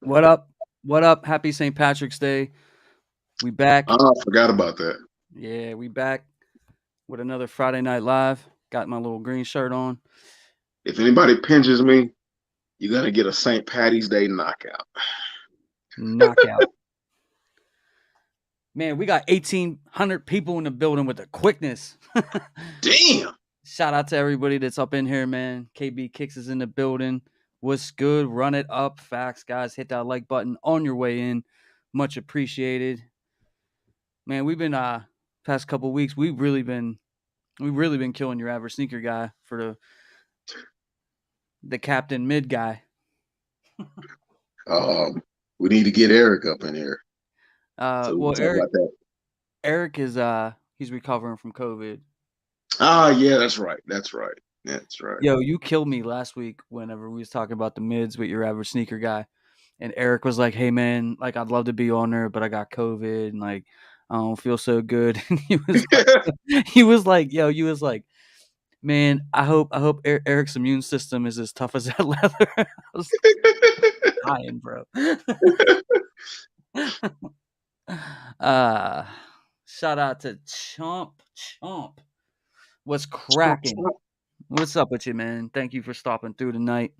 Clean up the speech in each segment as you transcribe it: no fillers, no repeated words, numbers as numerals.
What up? What up? Happy St. Patrick's Day. We back. Oh, I forgot about that. Yeah, we back with another Friday Night Live. Got my little green shirt on. If anybody pinches me, you're gonna get a St. Patty's Day knockout. Knockout. Man, we got 1,800 people in the building with the quickness. Damn. Shout out to everybody that's up in here, man. KB Kicks is in the building. What's good? Run it up. Facts, guys. Hit that like button on your way in. Much appreciated. Man, we've been past couple weeks, we've really been killing your average sneaker guy for the captain mid guy. We need to get Eric up in here so we can Well, talk Eric about that. Eric is he's recovering from COVID. Ah, yeah, that's right. That's right. That's right. Yo, you killed me last week whenever we was talking about the mids with your average sneaker guy, and Eric was like, "Hey man, like I'd love to be on there, but I got COVID and like I don't feel so good." And he was like, man, I hope Eric's immune system is as tough as that leather. I was dying, bro. uh Shout out to Chomp. What's cracking? What's up with you, man? Thank you for stopping through tonight.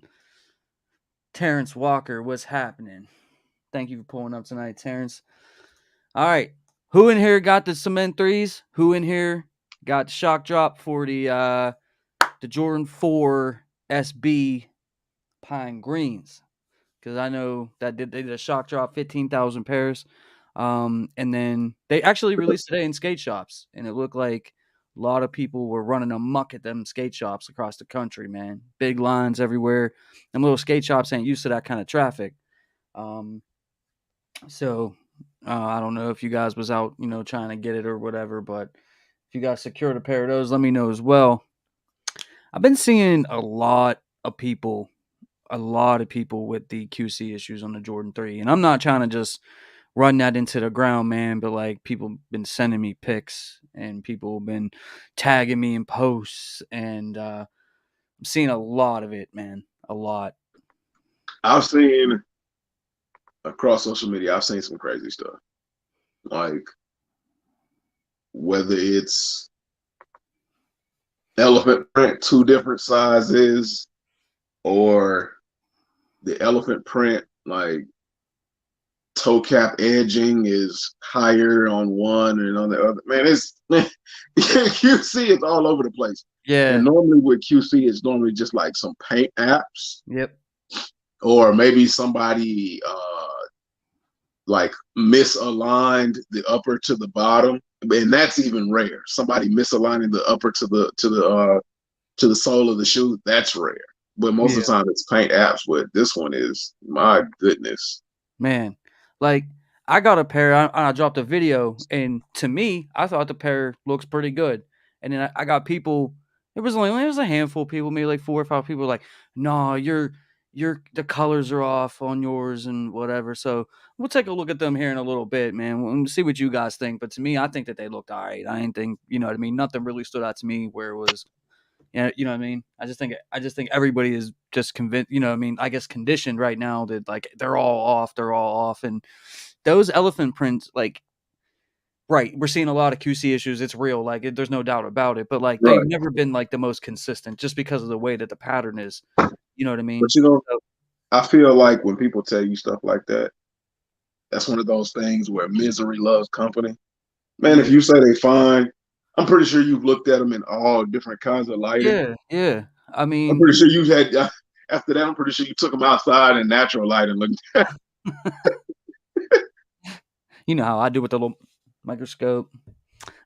Terrence Walker, what's happening? Thank you for pulling up tonight, Terrence. All right. Who in here got the cement threes? Who in here got the shock drop for the Jordan 4 SB Pine Greens? Because I know that they did a shock drop, 15,000 pairs. And then they actually released today in skate shops, and it looked like a lot of people were running amok at them skate shops across the country, man. Big lines everywhere. Them little skate shops ain't used to that kind of traffic. Um, so I don't know if you guys was out, trying to get it or whatever, but if you guys secured a pair of those, let me know as well. I've been seeing a lot of people with the QC issues on the Jordan 3. And I'm not trying to just run that into the ground, man, but like people been sending me pics and people been tagging me in posts, and I'm seeing a lot of it, man. A lot. I've seen across social media, I've seen some crazy stuff. Like whether it's elephant print, two different sizes, or the elephant print, like toe cap edging is higher on one and on the other. Man, it's QC is all over the place. Yeah. And normally with QC, it's normally just like some paint apps, Yep. or maybe somebody like misaligned the upper to the bottom, and that's even rare. Somebody misaligning the upper to the sole of the shoe, that's rare. But most of Yeah. the time, it's paint apps. But this one is, my goodness. Man. Like I got a pair, I dropped a video, and to me, I thought the pair looks pretty good. And then I got people, it was a handful of people, maybe like 4 or 5 people like, no, the colors are off on yours and whatever. So we'll take a look at them here in a little bit, man. We'll see what you guys think. But to me, I think that they looked all right. I didn't think, you know what I mean? Nothing really stood out to me where it was, yeah, you know what I mean? I just think everybody is just convinced, you know what I mean? I guess conditioned right now that like they're all off. And those elephant prints, like, right, we're seeing a lot of QC issues. It's real, like there's no doubt about it. But like they've Right. never been like the most consistent just because of the way that the pattern is. You know what I But mean? So, I feel like when people tell you stuff like that, that's one of those things where misery loves company. Man, if yeah. you say they fine, I'm pretty sure you've looked at them in all different kinds of lighting. Yeah, yeah. I I'm mean, pretty sure you've had, after that, I'm pretty sure you took them outside in natural light and looked. you know how I do with the little microscope.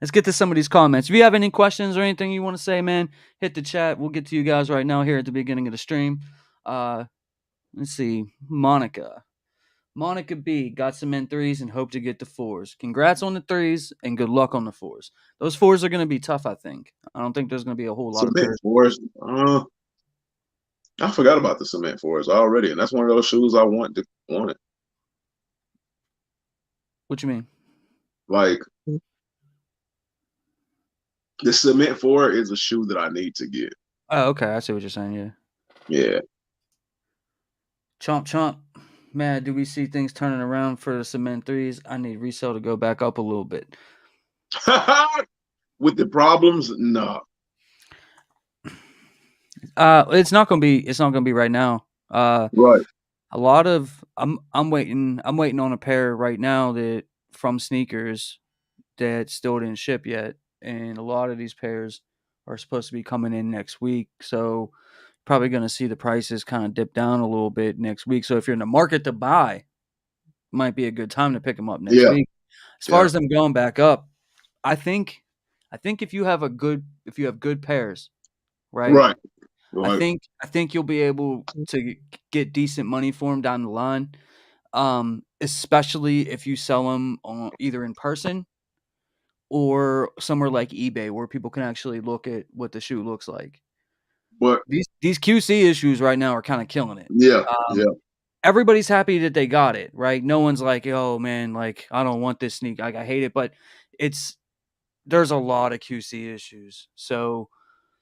Let's get to some of these comments. If you have any questions or anything you want to say, man, hit the chat. We'll get to you guys right now here at the beginning of the stream. Uh, let's see. Monica B got some in threes and hope to get the fours. Congrats on the threes and good luck on the fours. Those fours are going to be tough, I think. I don't think there's going to be a whole lot of Cement pairs. fours. I forgot about the cement fours already, and that's one of those shoes I want it. What you mean? Like the cement four is a shoe that I need to get. Oh, okay. I see what you're saying. Yeah. Yeah. Chomp, chomp. Man, do we see things turning around for the cement threes? I need resale to go back up a little bit. With the problems, no. It's not gonna be. It's not gonna be right now. Right. A lot of I'm waiting. I'm waiting on a pair right now that from sneakers that still didn't ship yet, and a lot of these pairs are supposed to be coming in next week. So probably gonna see the prices kind of dip down a little bit next week. So if you're in the market to buy, might be a good time to pick them up next Yeah. week. As far Yeah. as them going back up, I think if you have good pairs, right? Right. Right. I think you'll be able to get decent money for them down the line. Especially if you sell them on either in person or somewhere like eBay where people can actually look at what the shoe looks like. But These QC issues right now are kind of killing it. yeah. Um, Yeah. everybody's happy that they got it, right? No one's like, "Oh man, like I don't want this sneak. Like I hate it." But it's there's a lot of QC issues. So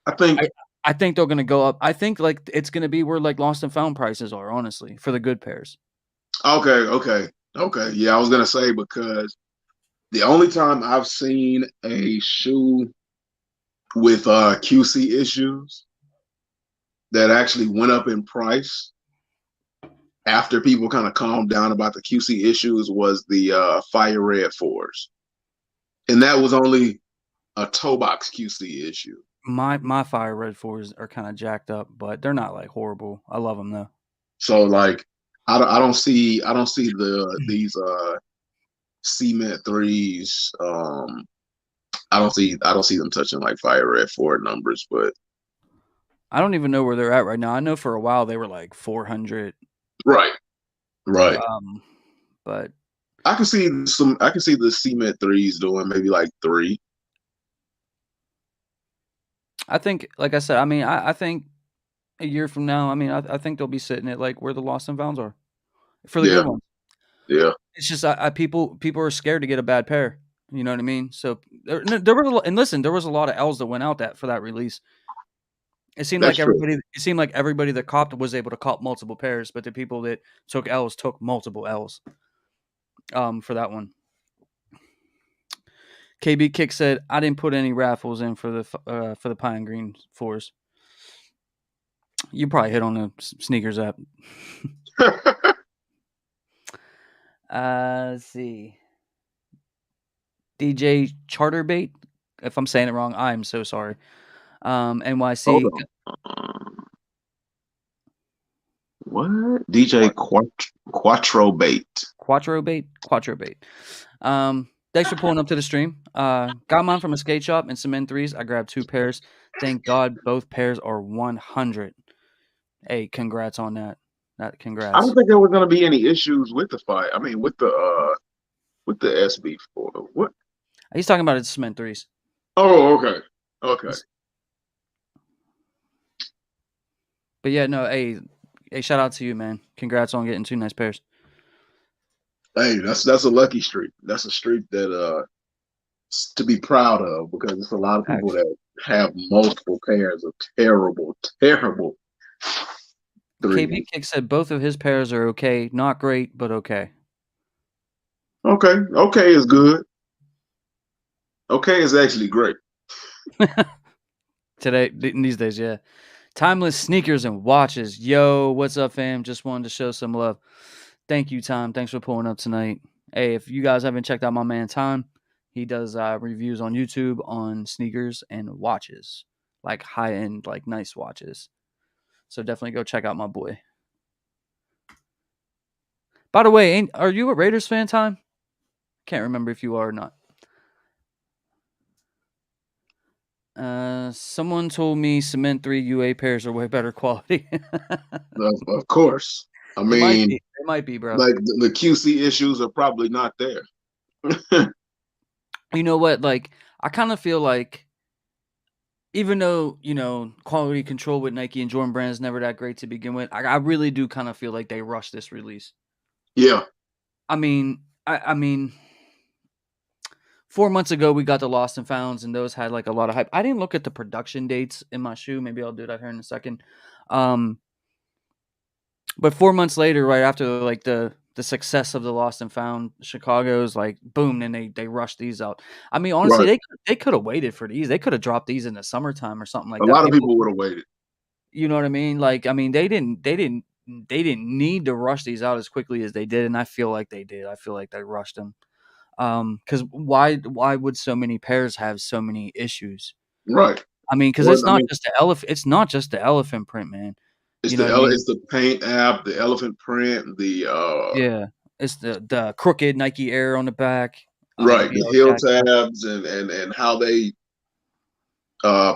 I I think I think they're gonna go up. I think like it's gonna be where like lost and found prices are, honestly, for the good pairs. okay, okay, okay. Yeah, I was gonna say because the only time I've seen a shoe with QC issues that actually went up in price after people kind of calmed down about the QC issues was the Fire Red fours, and that was only a toe box QC issue. My Fire Red 4s are kinda jacked up, but they're not, like, horrible. I love them though. So like, I don't see these cement threes. I don't see them touching like Fire Red four numbers, but I don't even know where they're at right now. I know for a while they were, like, 400, right, right. um, but I can see the cement threes doing maybe like three. I think like I said, I mean, I think a year from now, I mean, I think they'll be sitting at, like, where the lost and founds are for the good Yeah, ones. yeah, It's just people are scared to get a bad pair, you know what I mean? So, there was a lot and listen, there was a lot of L's that went out that for that release. that's true. It seemed like everybody that copped was able to cop multiple pairs, but the people that took L's took multiple L's, for that one. KB Kick said, "I didn't put any raffles in for the Pine Green fours. You probably hit on the sneakers app." Let's see. DJ Charterbait. If I'm saying it wrong, I'm so sorry. Hold NYC on. What? DJ Quattro Bait. Quattro Bait. Thanks for pulling up to the stream. Got mine from a skate shop and some N3s. I grabbed 2 pairs. Thank God both pairs are 100. Hey, congrats on that. I don't Congrats. think there was gonna be any issues with the fight. I mean, with the SB4. What? He's talking about his cement threes. Oh, okay, okay. But yeah, no, hey, shout out to you, man. Congrats on getting 2 nice pairs. Hey, that's a lucky streak. That's a streak that to be proud of because it's a lot of people Facts. that have multiple pairs of terrible, terrible KB threes. Kick said both of his pairs are okay. Not great, but okay. Okay, okay is good. Okay is actually great. These days, yeah. Timeless sneakers and watches. Yo, what's up, fam? Just wanted to show some love. Thank you, Tom. Thanks for pulling up tonight. Hey, if you guys haven't checked out my man Tom, he does reviews on YouTube on sneakers and watches, like high end, like nice watches. So definitely go check out my boy. By the way, are you a Raiders fan, Tom? Can't remember if you are or not. Someone told me Cement 3 UA pairs are way better quality. Of course. I They might be. mean, They might be, bro. like the QC issues are probably not there. You know what? Like, I kind of feel like even though, quality control with Nike and Jordan Brand is never that great to begin with, I really do kind of feel like they rushed this release. Yeah, I mean, 4 months ago we got the Lost and Founds, and those had like a lot of hype. I didn't look at the production dates in my shoe. Maybe I'll do that here in a second. Um, But 4 months later, right after like the success of the Lost and Found, Chicago's like boom, and they rushed these out. I mean, honestly, Right. they could have waited for these. They could have dropped these in the summertime or something like A that. lot of People, people would have waited. you know what I mean? Like, I mean, they didn't need to rush these out as quickly as they did, and I feel like they did. I feel like they rushed them. Because why would so many pairs have so many issues? Right. I mean, because Well, it's I not mean, just the elephant. It's not just the elephant print, man. it's You know what I mean? it's the paint app, the elephant print, the Yeah, it's the crooked Nike Air on the back. right, the You know, heel jacked up. tabs and how they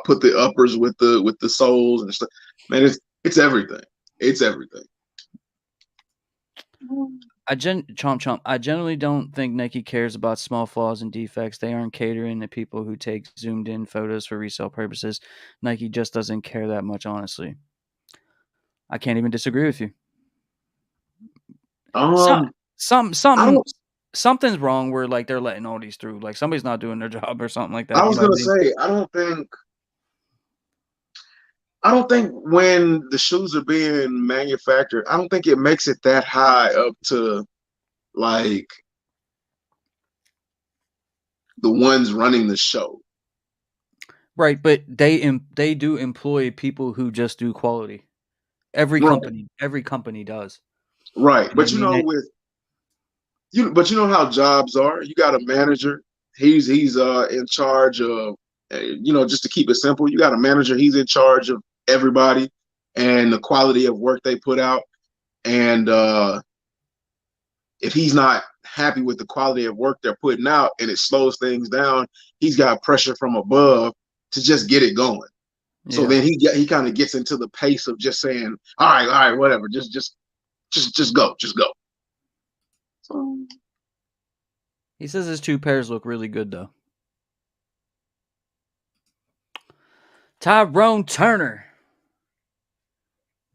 put the uppers with the soles and stuff. Man, it's everything. It's everything. Chomp chomp. I generally don't think Nike cares about small flaws and defects. They aren't catering to people who take zoomed in photos for resale purposes. Nike just doesn't care that much, honestly. I can't even disagree with you. So, Um, some I some don't. something's wrong where like they're letting all these through. Like somebody's not doing their job or something like I that. You was know what I gonna mean? say I don't think when the shoes are being manufactured, I don't think it makes it that high up to like the ones running the show. Right, but they do employ people who just do quality. Right, Every company dodoes. right. You know what I mean? But you know how jobs are. You got a manager. He's in charge of just to keep it simple. You got a manager. He's in charge of everybody and the quality of work they put out. And if he's not happy with the quality of work they're putting out and it slows things down, he's got pressure from above to just get it going. So Yeah. then he kind of gets into the pace of just saying, all right, whatever, just go, just go. So He says his two pairs look really good though. Tyrone Turner.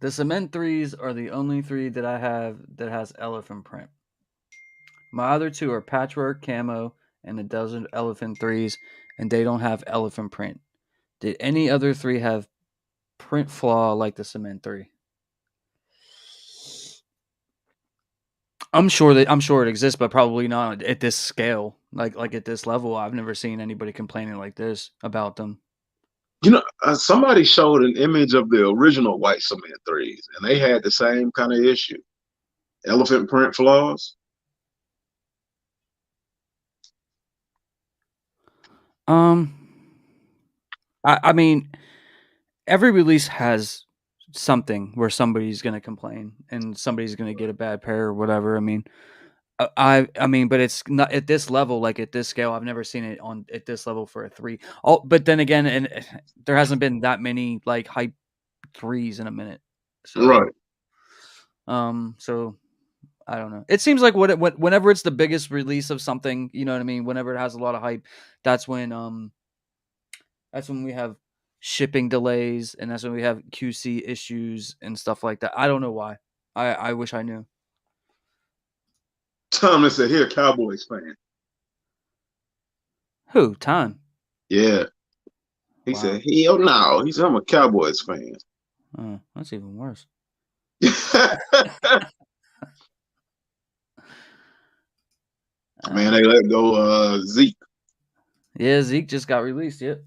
The cement threes are the only three that I have that has elephant print. My other two are patchwork camo and a dozen elephant threes, and they don't have elephant print. Did any other three have print flaw like the cement three? I'm sure it exists, but probably not at this scale. Like at this level, I've never seen anybody complaining like this about them. somebody showed an image of the original white cement threes, and they had the same kind of issue. Elephant print flaws. Um, I mean, every release has something where somebody's gonna complain and somebody's gonna get a bad pair or whatever. I mean, I mean, but it's not at this level, like at this scale. I've never seen it on at this level for a three. Oh, but then again, and there hasn't been that many like hype threes in a minute. So, Right. so I don't know. It seems like whenever it's the biggest release of something, you know what I mean. Whenever it has a lot of hype, that's when um that's when we have shipping delays and that's when we have QC issues and stuff like that. I don't know why. I wish I knew. Thomas said, "Here, Cowboys fan." Who? Time. Yeah. He Wow. said, "Hell no." He said, "I'm a Cowboys fan." Oh, that's even worse. Man, Uh, they let go Zeke. yeah, Zeke just got released. Yep.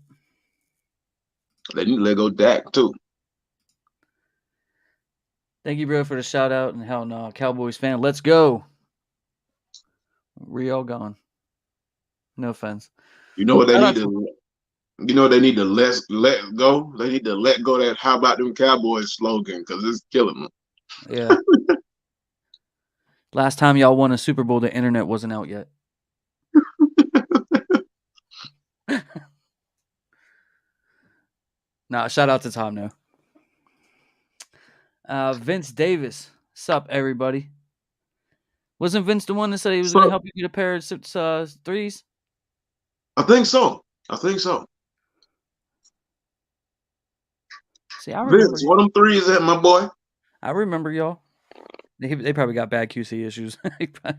They need to let go Dak too. Thank you, bro, for the shout out. And hell no, Cowboys fan. Let's go. We all gone. No offense. You know what they Shout need out to to you know what they need to let go? They need to let go that "How about them Cowboys" slogan because it's killing them. yeah. Last time y'all won a Super Bowl, the internet wasn't out yet. Nah, shout out to Tom though. Vince Davis. Sup, everybody. Wasn't Vince the one that said he was going to So help you get a pair of threes? I think so. I think so. See, I remember Vince, y'all. what them threes at, my boy? I remember y'all. They probably got bad QC issues.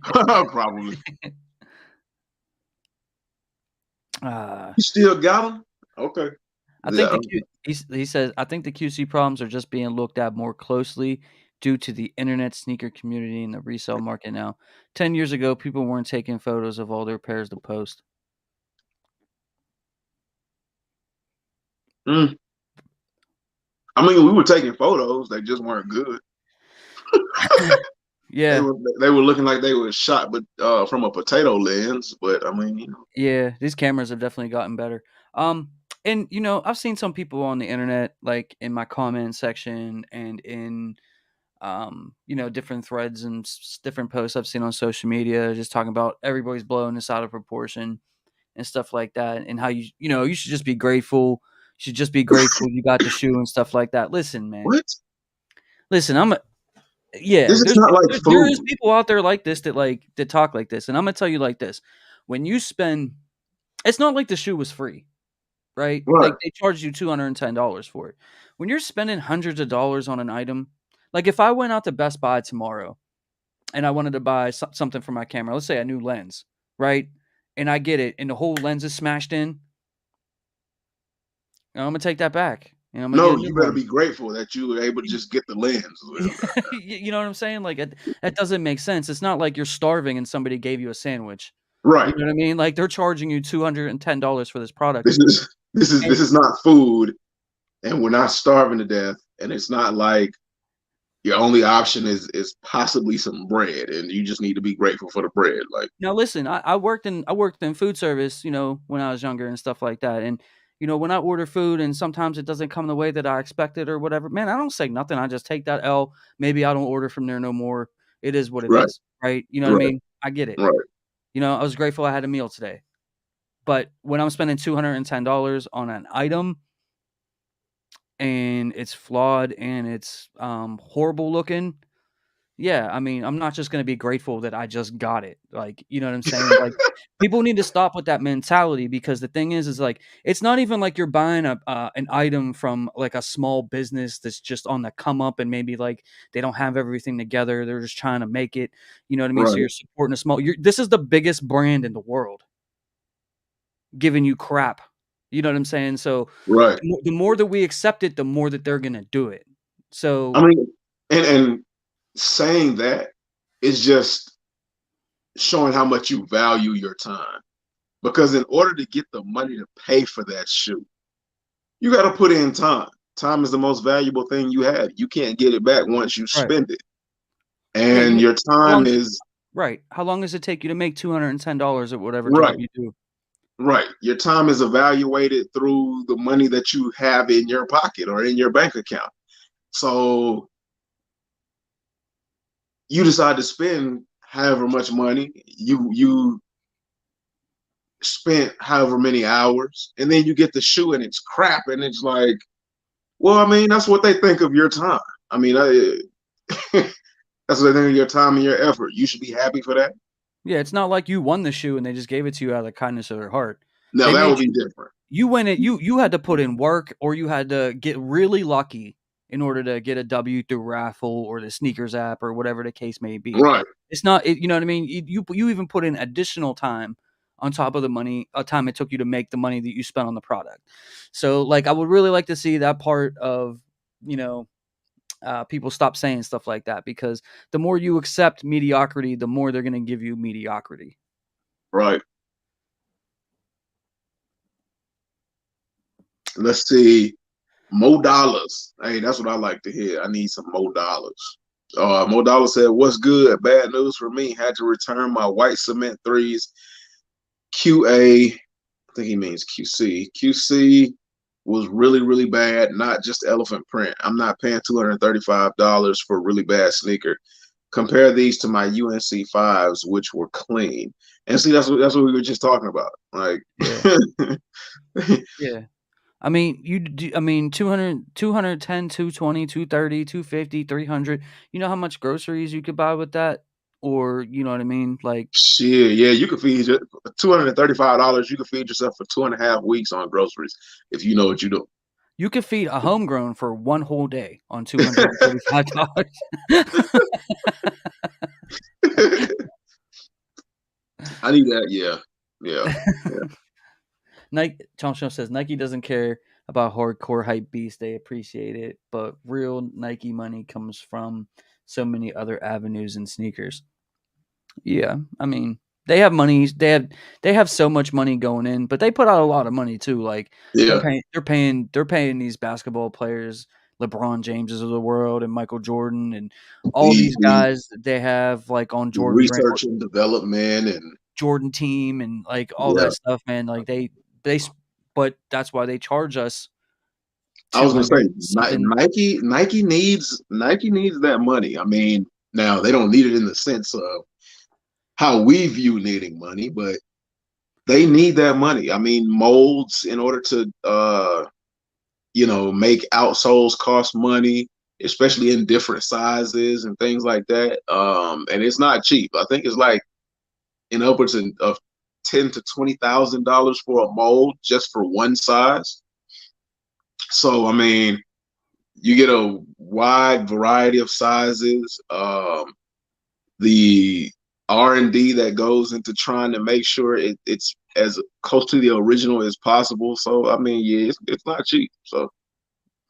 Probably. uh, You still got them? Okay. I think Yeah. he says I think the QC problems are just being looked at more closely due to the internet sneaker community and the resale market now. 10 years ago, people weren't taking photos of all their pairs to post. Mm. I mean, we were taking photos; they just weren't good. They Yeah, were they were looking like they were shot, but from a potato lens. But I mean, yeah, these cameras have definitely gotten better. Um, and I've seen some people on the internet, like in my comment section and in different threads and different posts I've seen on social media, just talking about everybody's blowing this out of proportion and stuff like that, and how you should just be grateful. You should just be grateful you got the shoe and stuff like that. Listen, man. what? Listen, This yeah. is There's not like there is food, people out there like this that talk like this, and I'm gonna tell you like this: when you spend, it's not like the shoe was free, right? right? Like they charged you $210 for it. When you're spending hundreds of dollars on an item, like if I went out to Best Buy tomorrow and I wanted to buy something for my camera, let's say a new lens, right? And I get it, and the whole lens is smashed in. I'm gonna take that back, and I'm gonna get No, a new you better one. be grateful that you were able to just get the lens. You know what I'm saying? Like that doesn't make sense. It's not like you're starving and somebody gave you a sandwich. You Right. know what I mean? Like they're charging you $210 for this product. This And is not food, and we're not starving to death, and it's not like your only option is possibly some bread, and you just need to be grateful for the bread. Like, now listen, I worked in food service, when I was younger and stuff like that. And when I order food and sometimes it doesn't come the way that I expected or whatever, man, I don't say nothing. I just take that L. Maybe I don't order from there no more. It is what it right, is, right? You know what I right, mean? I get it. right, I was grateful I had a meal today. But when I'm spending $210 on an item and it's flawed and it's horrible looking, yeah, I mean, I'm not just gonna be grateful that I just got it. Like, you know what I'm saying? Like, people need to stop with that mentality, because the thing is like, it's not even like you're buying an item from like a small business that's just on the come up, and maybe like they don't have everything together. They're just trying to make it. You know what I mean? So right, you're supporting a small. This is the biggest brand in the world giving you crap. You know what I'm saying? So right. the more that we accept it, the more that they're gonna do it. I So mean, and saying that is just showing how much you value your time. Because in order to get the money to pay for that shoe, you got to put in time. Time is the most valuable thing you have. You can't get it back once you right, spend it. yeah. And your How time long? is Right. How long does it take you to make $210 at whatever right, job you do? right. Your time is evaluated through the money that you have in your pocket or in your bank account. So you decide to spend however much money you spent however many hours, and then you get the shoe and it's crap, and it's like, well, I mean, that's what they think of your time. I mean, that's what they think of your time and your effort. You should be happy for that. Yeah, it's not like you won the shoe and they just gave it to you out of the kindness of their heart. No, They that made would be different. you win it. You had to put in work, or you had to get really lucky in order to get a W through raffle or the sneakers app or whatever the case may be. Right, It's not, you know what I mean? You even put in additional time on top of the money, time it took you to make the money that you spent on the product. So like, I would really like to see that part of, you know, people stop saying stuff like that, because the more you accept mediocrity, the more they're going to give you mediocrity. right. Let's see. More dollars. Hey, that's what I like to hear. I need some more dollars. Mo Dollar said, "What's good? Bad news for me. Had to return my white cement threes. QA, I think he means QC. QC was really, really bad. Not just elephant print. I'm not paying $235 for a really bad sneaker. Compare these to my UNC fives, which were clean. And see, that's what we were just talking about. Like, Yeah. Yeah. I mean, I mean, 200, 210, 220, 230, 250, 300. You know how much groceries you could buy with that? Or, you know what I mean? Like, shit, yeah, you could feed your $235. You could feed yourself for 2.5 weeks on groceries if you know what you do. you could feed a homegrown for one whole day on $235. I need that. Yeah, yeah, yeah. Nike, Tom Show says Nike doesn't care about hardcore hype beast. They appreciate it, but real Nike money comes from so many other avenues in sneakers. Yeah, I mean, they have money. They have so much money going in, but they put out a lot of money too. Like Yeah, they're paying these basketball players, LeBron Jameses of the world, and Michael Jordan, and all these easy guys that they have like on Jordan brand, research and development, and Jordan team, and like all yeah. that stuff, man. Like they, but that's why they charge us I was gonna 200 say something. Nike needs that money. I mean, now they don't need it in the sense of how we view needing money, but they need that money. I mean, molds in order to make outsoles cost money, especially in different sizes and things like that. And it's not cheap. I think it's like in upwards of $10,000 to $20,000 for a mold just for one size. So I mean, you get a wide variety of sizes. The R&D that goes into trying to make sure it's as close to the original as possible. So I mean, yeah, it's not cheap. So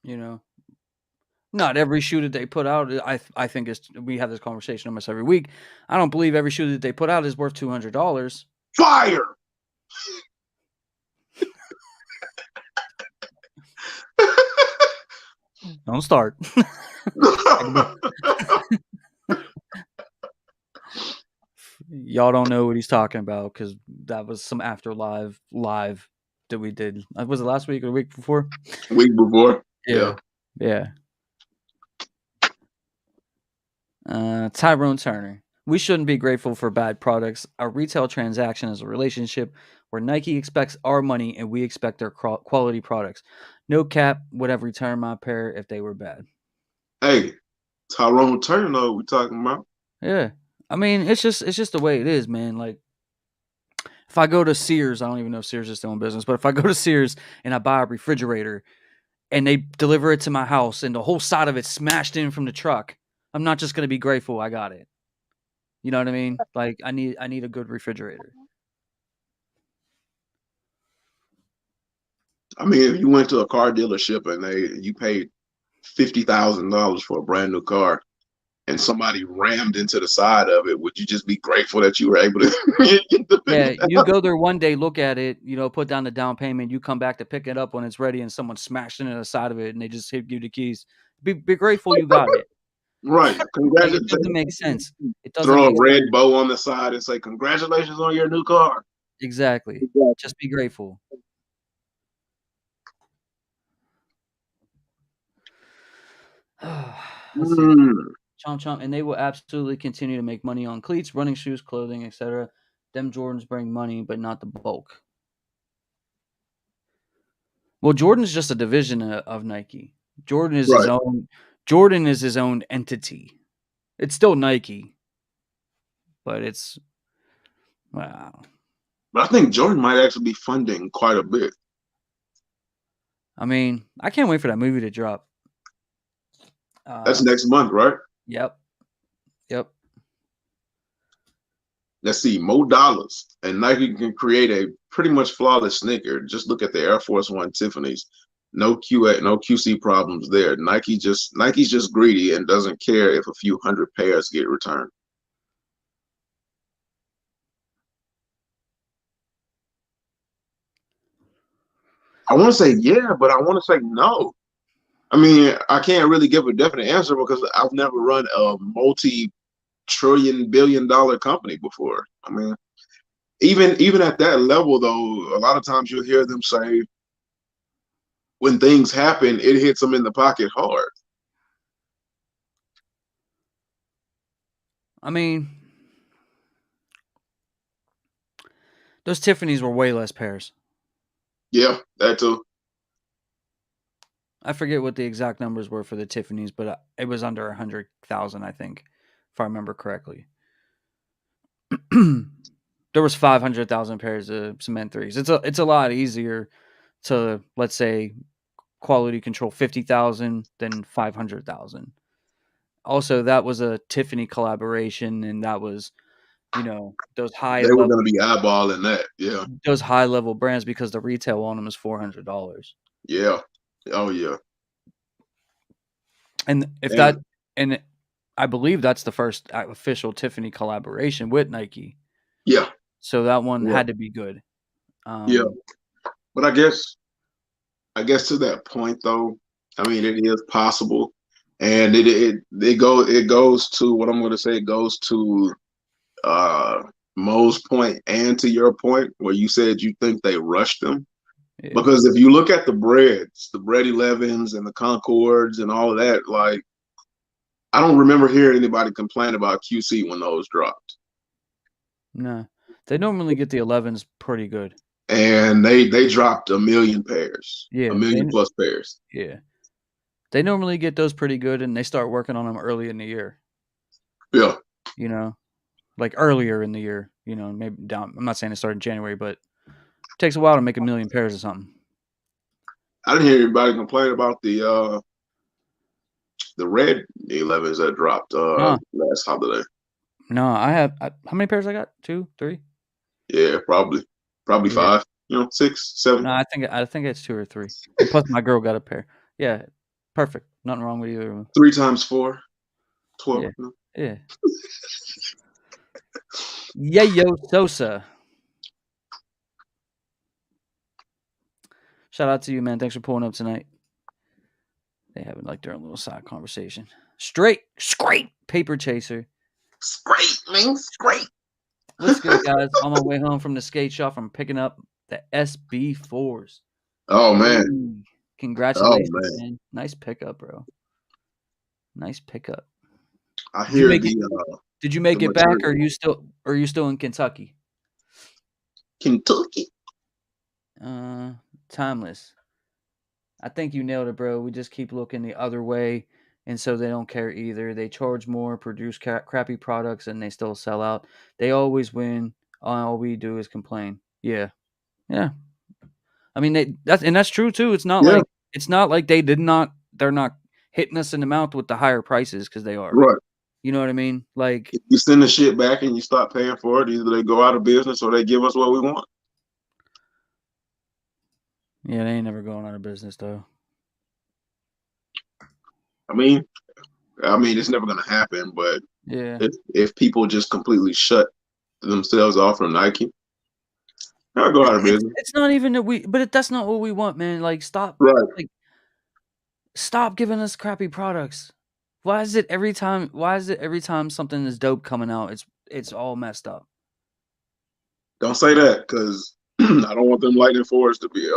You know, not every shoe that they put out. I think it's we have this conversation almost every week. I don't believe every shoe that they put out is worth $200. fire. Don't start. Y'all don't know what he's talking about because that was some after live that we did. Was it last week or the week before? Week before, yeah. Yeah, yeah. Tyrone Turner. We shouldn't be grateful for bad products. A retail transaction is a relationship where Nike expects our money and we expect their quality products. No cap would have returned my pair if they were bad. Hey, Tyrone Turner, we talking about? Yeah. I mean, it's just the way it is, man. Like if I go to Sears, I don't even know if Sears is still in business, but if I go to Sears and I buy a refrigerator and they deliver it to my house and the whole side of it smashed in from the truck, I'm not just gonna be grateful I got it. You know what I mean? Like I need a good refrigerator. I mean, if you went to a car dealership and you paid $50,000 for a brand new car, and somebody rammed into the side of it, would you just be grateful that you were able to get the Yeah, you 50,000? go there one day, look at it, put down the down payment, you come back to pick it up when it's ready and someone smashed into the side of it and they just hit you the keys. Be grateful you got it. Right. Like it doesn't Congratulations. make sense. It doesn't Throw make a sense. red bow on the side and say, "Congratulations on your new car." Exactly. Just be grateful. Let's see. Mm. Chomp chomp, and they will absolutely continue to make money on cleats, running shoes, clothing, etc. Them Jordans bring money, but not the bulk. Well, Jordan's just a division of Nike. Jordan is his Right. own. Jordan is his own entity. It's still Nike, but it's wow. But I think Jordan might actually be funding quite a bit. I mean, I can't wait for that movie to drop. That's Uh, next month, right? yep, yep. Let's see, more dollars, and Nike can create a pretty much flawless sneaker. Just look at the Air Force One Tiffany's. No QA, no QC problems there. Nike's just greedy and doesn't care if a few hundred pairs get returned. I want to say yeah, but I want to say no. I mean, I can't really give a definite answer because I've never run a multi-trillion billion dollar company before. I mean, even at that level though, a lot of times you'll hear them say when things happen, it hits them in the pocket hard. I mean, those Tiffany's were way less pairs. Yeah, that too. I forget what the exact numbers were for the Tiffany's, but it was under 100,000, I think, if I remember correctly. There was 500,000 pairs of cement threes. It's a lot easier to, let's say, quality control 50,000 than 500,000. Also, that was a Tiffany collaboration, and that was those high They were level going to be eyeballing that. Yeah, those high level brands because the retail on them is $400. yeah, oh yeah. And if that And and I believe that's the first official Tiffany collaboration with Nike. Yeah, So that one yeah, had to be good. yeah. Um, But I guess to that point though, I mean it is possible, and it goes to what I'm going to say. It goes to uh Mo's point and to your point where you said you think they rushed them. yeah. Because if you look at the Bread 11s and the Concords and all of that, like I don't remember hearing anybody complain about QC when those dropped. No. They normally get the 11s pretty good. And they dropped a million pairs, a Yeah, million plus pairs. yeah. They normally get those pretty good, and they start working on them early in the year, Yeah. you know? Like, earlier in the year, maybe down I'm not saying it started in January, but it takes a while to make a million pairs or something. I didn't hear anybody complain about the red 11s that dropped No, last holiday. no, how many pairs I got? 2, 3? Yeah, probably Yeah. five, 6, 7. No, I think it's 2 or 3. And plus my girl got a pair. Yeah, perfect. Nothing wrong with either of them. 3 times 4, 12. Yeah, yeah. Yayo Sosa. Shout out to you, man. Thanks for pulling up tonight. They having like their own little side conversation. Straight paper chaser. It's great, man. It's great. What's good, guys? On my way home from the skate shop, I'm picking up the SB4s. Oh man. Hey, Oh congratulations, man. man. Nice pickup, bro. Nice pickup. I Did you hear make it? Did you the make it back, or material. are you still in Kentucky? Kentucky. Uh, Timeless. I think you nailed it, bro. We just keep looking the other way, and so they don't care either. They charge more, produce crappy products, and they still sell out. They always win. All we do is complain. Yeah, yeah. I mean, that's true too. Yeah, It's not like they're not hitting us in the mouth with the higher prices because they are. right. You know what I mean? Like, If you send the shit back and you stop paying for it, either they go out of business or they give us what we want. yeah, they ain't never going out of business though. I mean, I mean, it's never gonna happen. But Yeah, if people just completely shut themselves off from Nike, they'll go out of business. it's not even that that's not what we want, man. Like, Right. like stop giving us crappy products. Why is it every time something is dope coming out, it's all messed up? Don't say that because I don't want them Lightning Force to be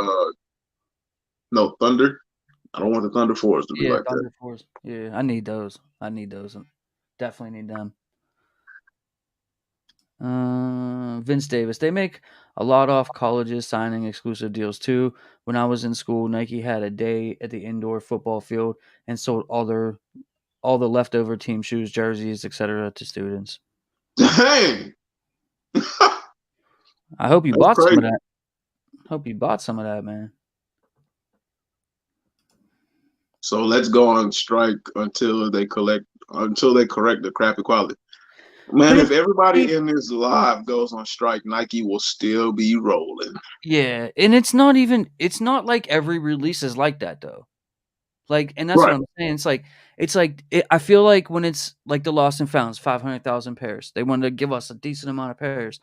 no Thunder. I don't want the Thunder Force to be Yeah, like that. Thunder Force. Yeah, I need those. I need those. Definitely need them. Vince Davis. They make a lot off colleges signing exclusive deals too. When I was in school, Nike had a day at the indoor football field and sold all the leftover team shoes, jerseys, etc. to students. Dang, I hope you that's bought some of crazy. that. Hope you bought some of that, man. So let's go on strike until they correct the crappy quality. But Man, if it's everybody in this live goes on strike, Nike will still be rolling. yeah, and it's not like every release is like that though. Like, and that's what Right, I'm saying. I feel like when it's like the Lost and Founds, 500,000 pairs. They wanted to give us a decent amount of pairs.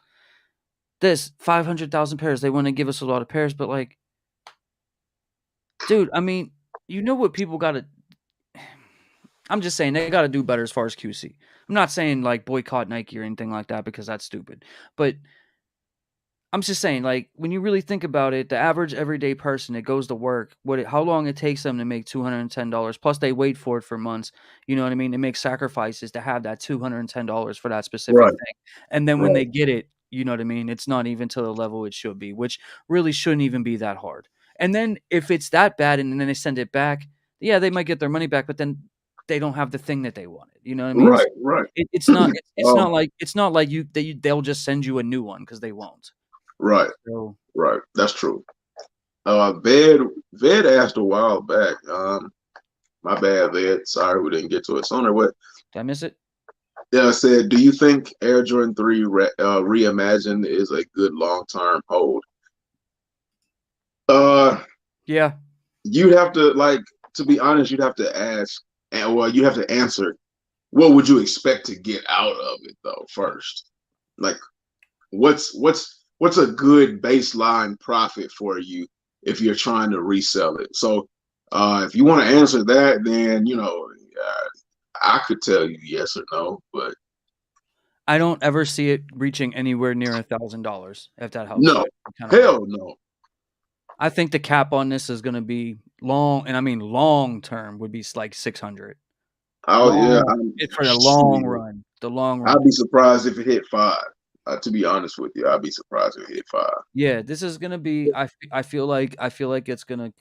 This 500,000 pairs. They want to give us a lot of pairs, but like, dude, I mean, you know what people got to. I'm just saying they got to do better as far as QC. I'm not saying like boycott Nike or anything like that because that's stupid. But I'm just saying, like, when you really think about it, the average everyday person that goes to work, how long it takes them to make $210, plus they wait for it for months. You know what I mean? They make sacrifices to have that $210 for that specific right, thing, and then when right, they get it, you know what I mean? It's not even to the level it should be, which really shouldn't even be that hard. And then if it's that bad, and then they send it back, yeah, they might get their money back, but then they don't have the thing that they wanted. You know what I mean? right, So right. it's not um, like they'll just send you a new one because they won't. right, So right. That's true. Ved asked a while back. My bad, Ved. Sorry we didn't get to it sooner. What? did I miss it? Yeah, I said, do you think Air Jordan 3 reimagined is a good long term hold? Uh, Yeah. you'd have to like to be honest. You'd have to ask, and well, you have to answer. what would you expect to get out of it though first? Like what's a good baseline profit for you if you're trying to resell it? So if you want to answer that, then I could tell you yes or no, but I don't ever see it reaching anywhere near $1,000, if that helps no, you kind of hell no. I think the cap on this is gonna be long, and I mean long term would be like 600. Oh yeah, Long for the long shit. run, the long run. I'd be surprised if it hit five. To be honest with you, I'd be surprised if it hit five. Yeah, this is gonna be I feel like it's gonna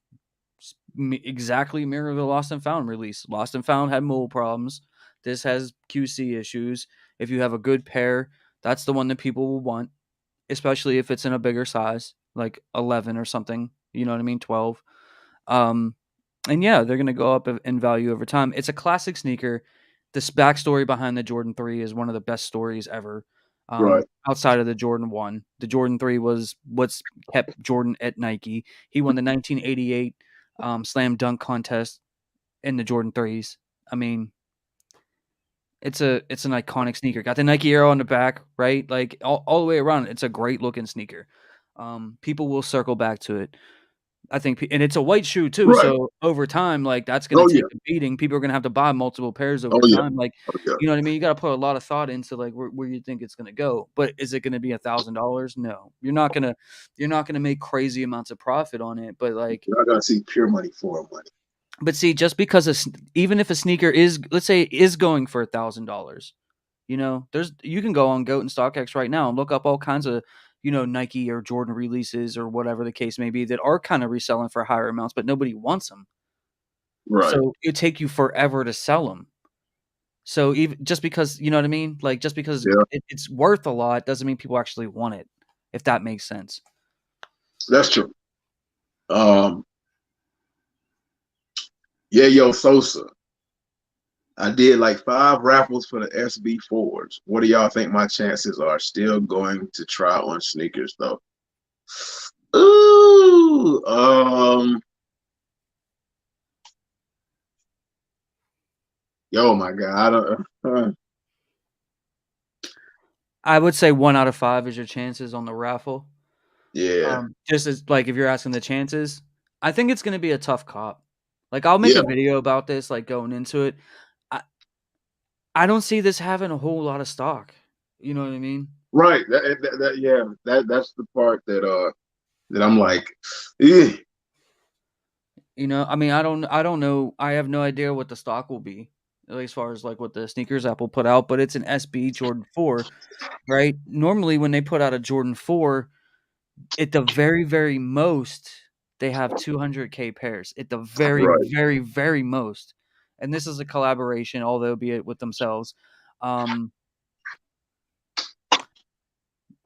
exactly mirror the Lost and Found release. Lost and Found had mold problems. This has QC issues. If you have a good pair, that's the one that people will want, especially if it's in a bigger size, like 11 or something. You know what I mean? 12. Um, and yeah, they're gonna go up in value over time. It's a classic sneaker. This backstory behind the Jordan 3 is one of the best stories ever. Right, Outside of the Jordan 1, the Jordan 3 was what's kept Jordan at Nike. He won the 1988 slam dunk contest in the Jordan 3s. I mean, it's an iconic sneaker. Got the Nike arrow on the back, right? Like all the way around. It's a great looking sneaker. People will circle back to it. I think, and it's a white shoe too. right. So over time, like that's going Oh to take yeah, a beating. People are going to have to buy multiple pairs oh over yeah, time. Like, oh yeah. you know what I mean? You got to put a lot of thought into like where you think it's going to go. But is it going to be $1,000? No, you're not going to make crazy amounts of profit on it. But like, I gotta see pure money for money. but see, just because even if a sneaker is, let's say, is going for $1,000, you can go on Goat and StockX right now and look up all kinds of Nike or Jordan releases or whatever the case may be that are kind of reselling for higher amounts, but nobody wants them. Right. So it take you forever to sell them. So even just because you know what I mean, like just because Yeah, it's worth a lot doesn't mean people actually want it. If that makes sense. that's true. Um, yeah, yo, Sosa. I did like 5 raffles for the SB4s. What do y'all think my chances are still going to try on sneakers though? Ooh, yo, my God, I don't, I would say 1 out of 5 is your chances on the raffle. yeah, Just as like if you're asking the chances, I think it's gonna be a tough cop. Like I'll make yeah, a video about this, like going into it. I I don't see this having a whole lot of stock. You know what I mean? right. Yeah, that's the part that I'm like, eh, I mean, I don't know. I have no idea what the stock will be, at least as far as like what the sneakers app will put out, but it's an SB Jordan 4, right? Normally when they put out a Jordan 4, at the very, very most, they have 200K pairs. At the very, right, very, very most. And this is a collaboration, although be it with themselves. Um,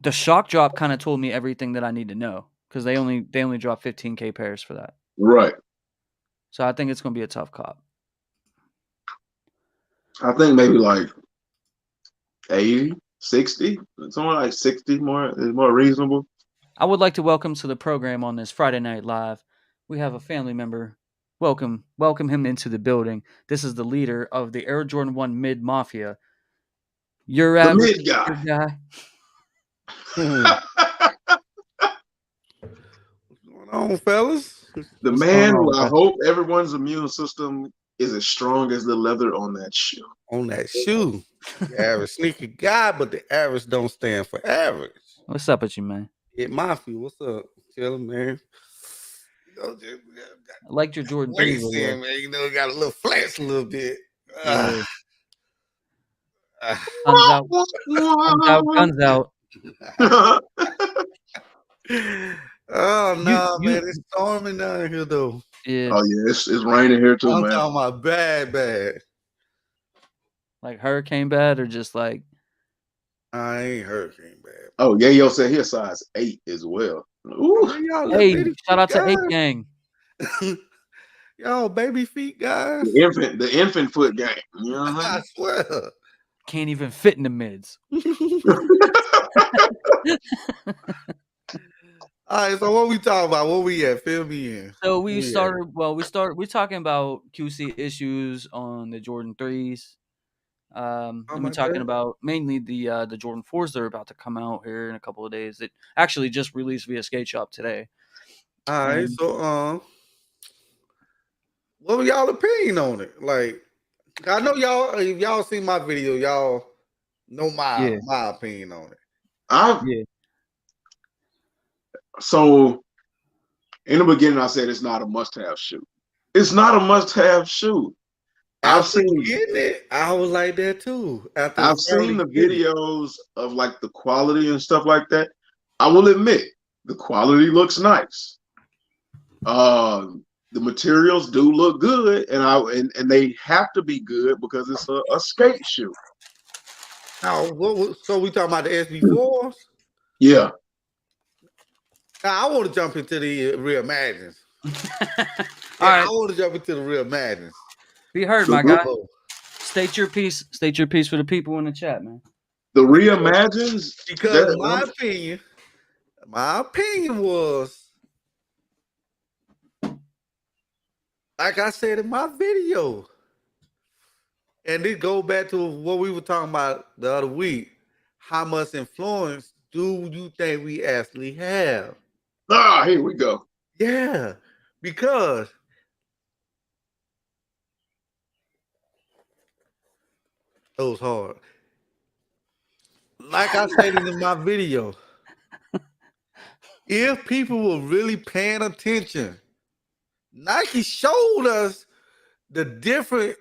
the shock drop kind of told me everything that I need to know because they only dropped 15K pairs for that. right. So I think it's going to be a tough cop. I think maybe like 80, 60, somewhere like 60 more is more reasonable. I would like to welcome to the program on this Friday Night Live. We have a family member. Welcome him into the building. This is the leader of the Air Jordan 1 Mid Mafia. Your The average mid guy. guy. What's going on, fellas? The What's going man on, who I bro? hope everyone's immune system is as strong as the leather on that shoe. On that shoe. The average sneaker guy, but the average don't stand for average. What's up with you, man? Hit Mafia, what's up? Chillin', man. Just I liked your Jordan 3 lace video. in, man. Got a little flex a little bit. Yeah. Guns out, guns out, guns out. Oh no, You man, it's storming down here though. yeah, Oh yeah, it's raining here too, I'm man. talking about bad. like hurricane bad or just like I ain't hurricane bad. Oh, Yayo said he's size 8 as well. Oh, Ooh, man, y'all little hey, bitty shout out feet to Ape guys. Gang. Y'all baby feet guys. the infant foot game. You know what I I swear. Can't even fit in the mids. All right, so what we talking about? What we at? Fill me in. So Where we at? we're talking about QC issues on the Jordan 3s. And we're talking about mainly the Jordan 4s that are about to come out here in a couple of days. It actually just released via Skate Shop today. All right, so what were y'all opinion on it? Like, I know y'all, if y'all seen my video, y'all know my opinion on it. So in the beginning, I said it's not a must-have shoe. It's not a must-have shoe. After getting it, I was like that too. I've seen the videos of like the quality and stuff like that. I will admit the quality looks nice. The materials do look good, and they have to be good because it's a skate shoe. Now, so we talking about the SB4s? Yeah. Now, I want to jump into the Reimagines. All right. I want to jump into the Reimagines. Be heard, my guy. State your piece. State your piece for the people in the chat, man. The Reimagines, because my opinion was, like I said in my video, and it go back to what we were talking about the other week. How much influence do you think we actually have? Here we go. Yeah, because it was hard. Like I said in my video, if people were really paying attention, Nike showed us the different,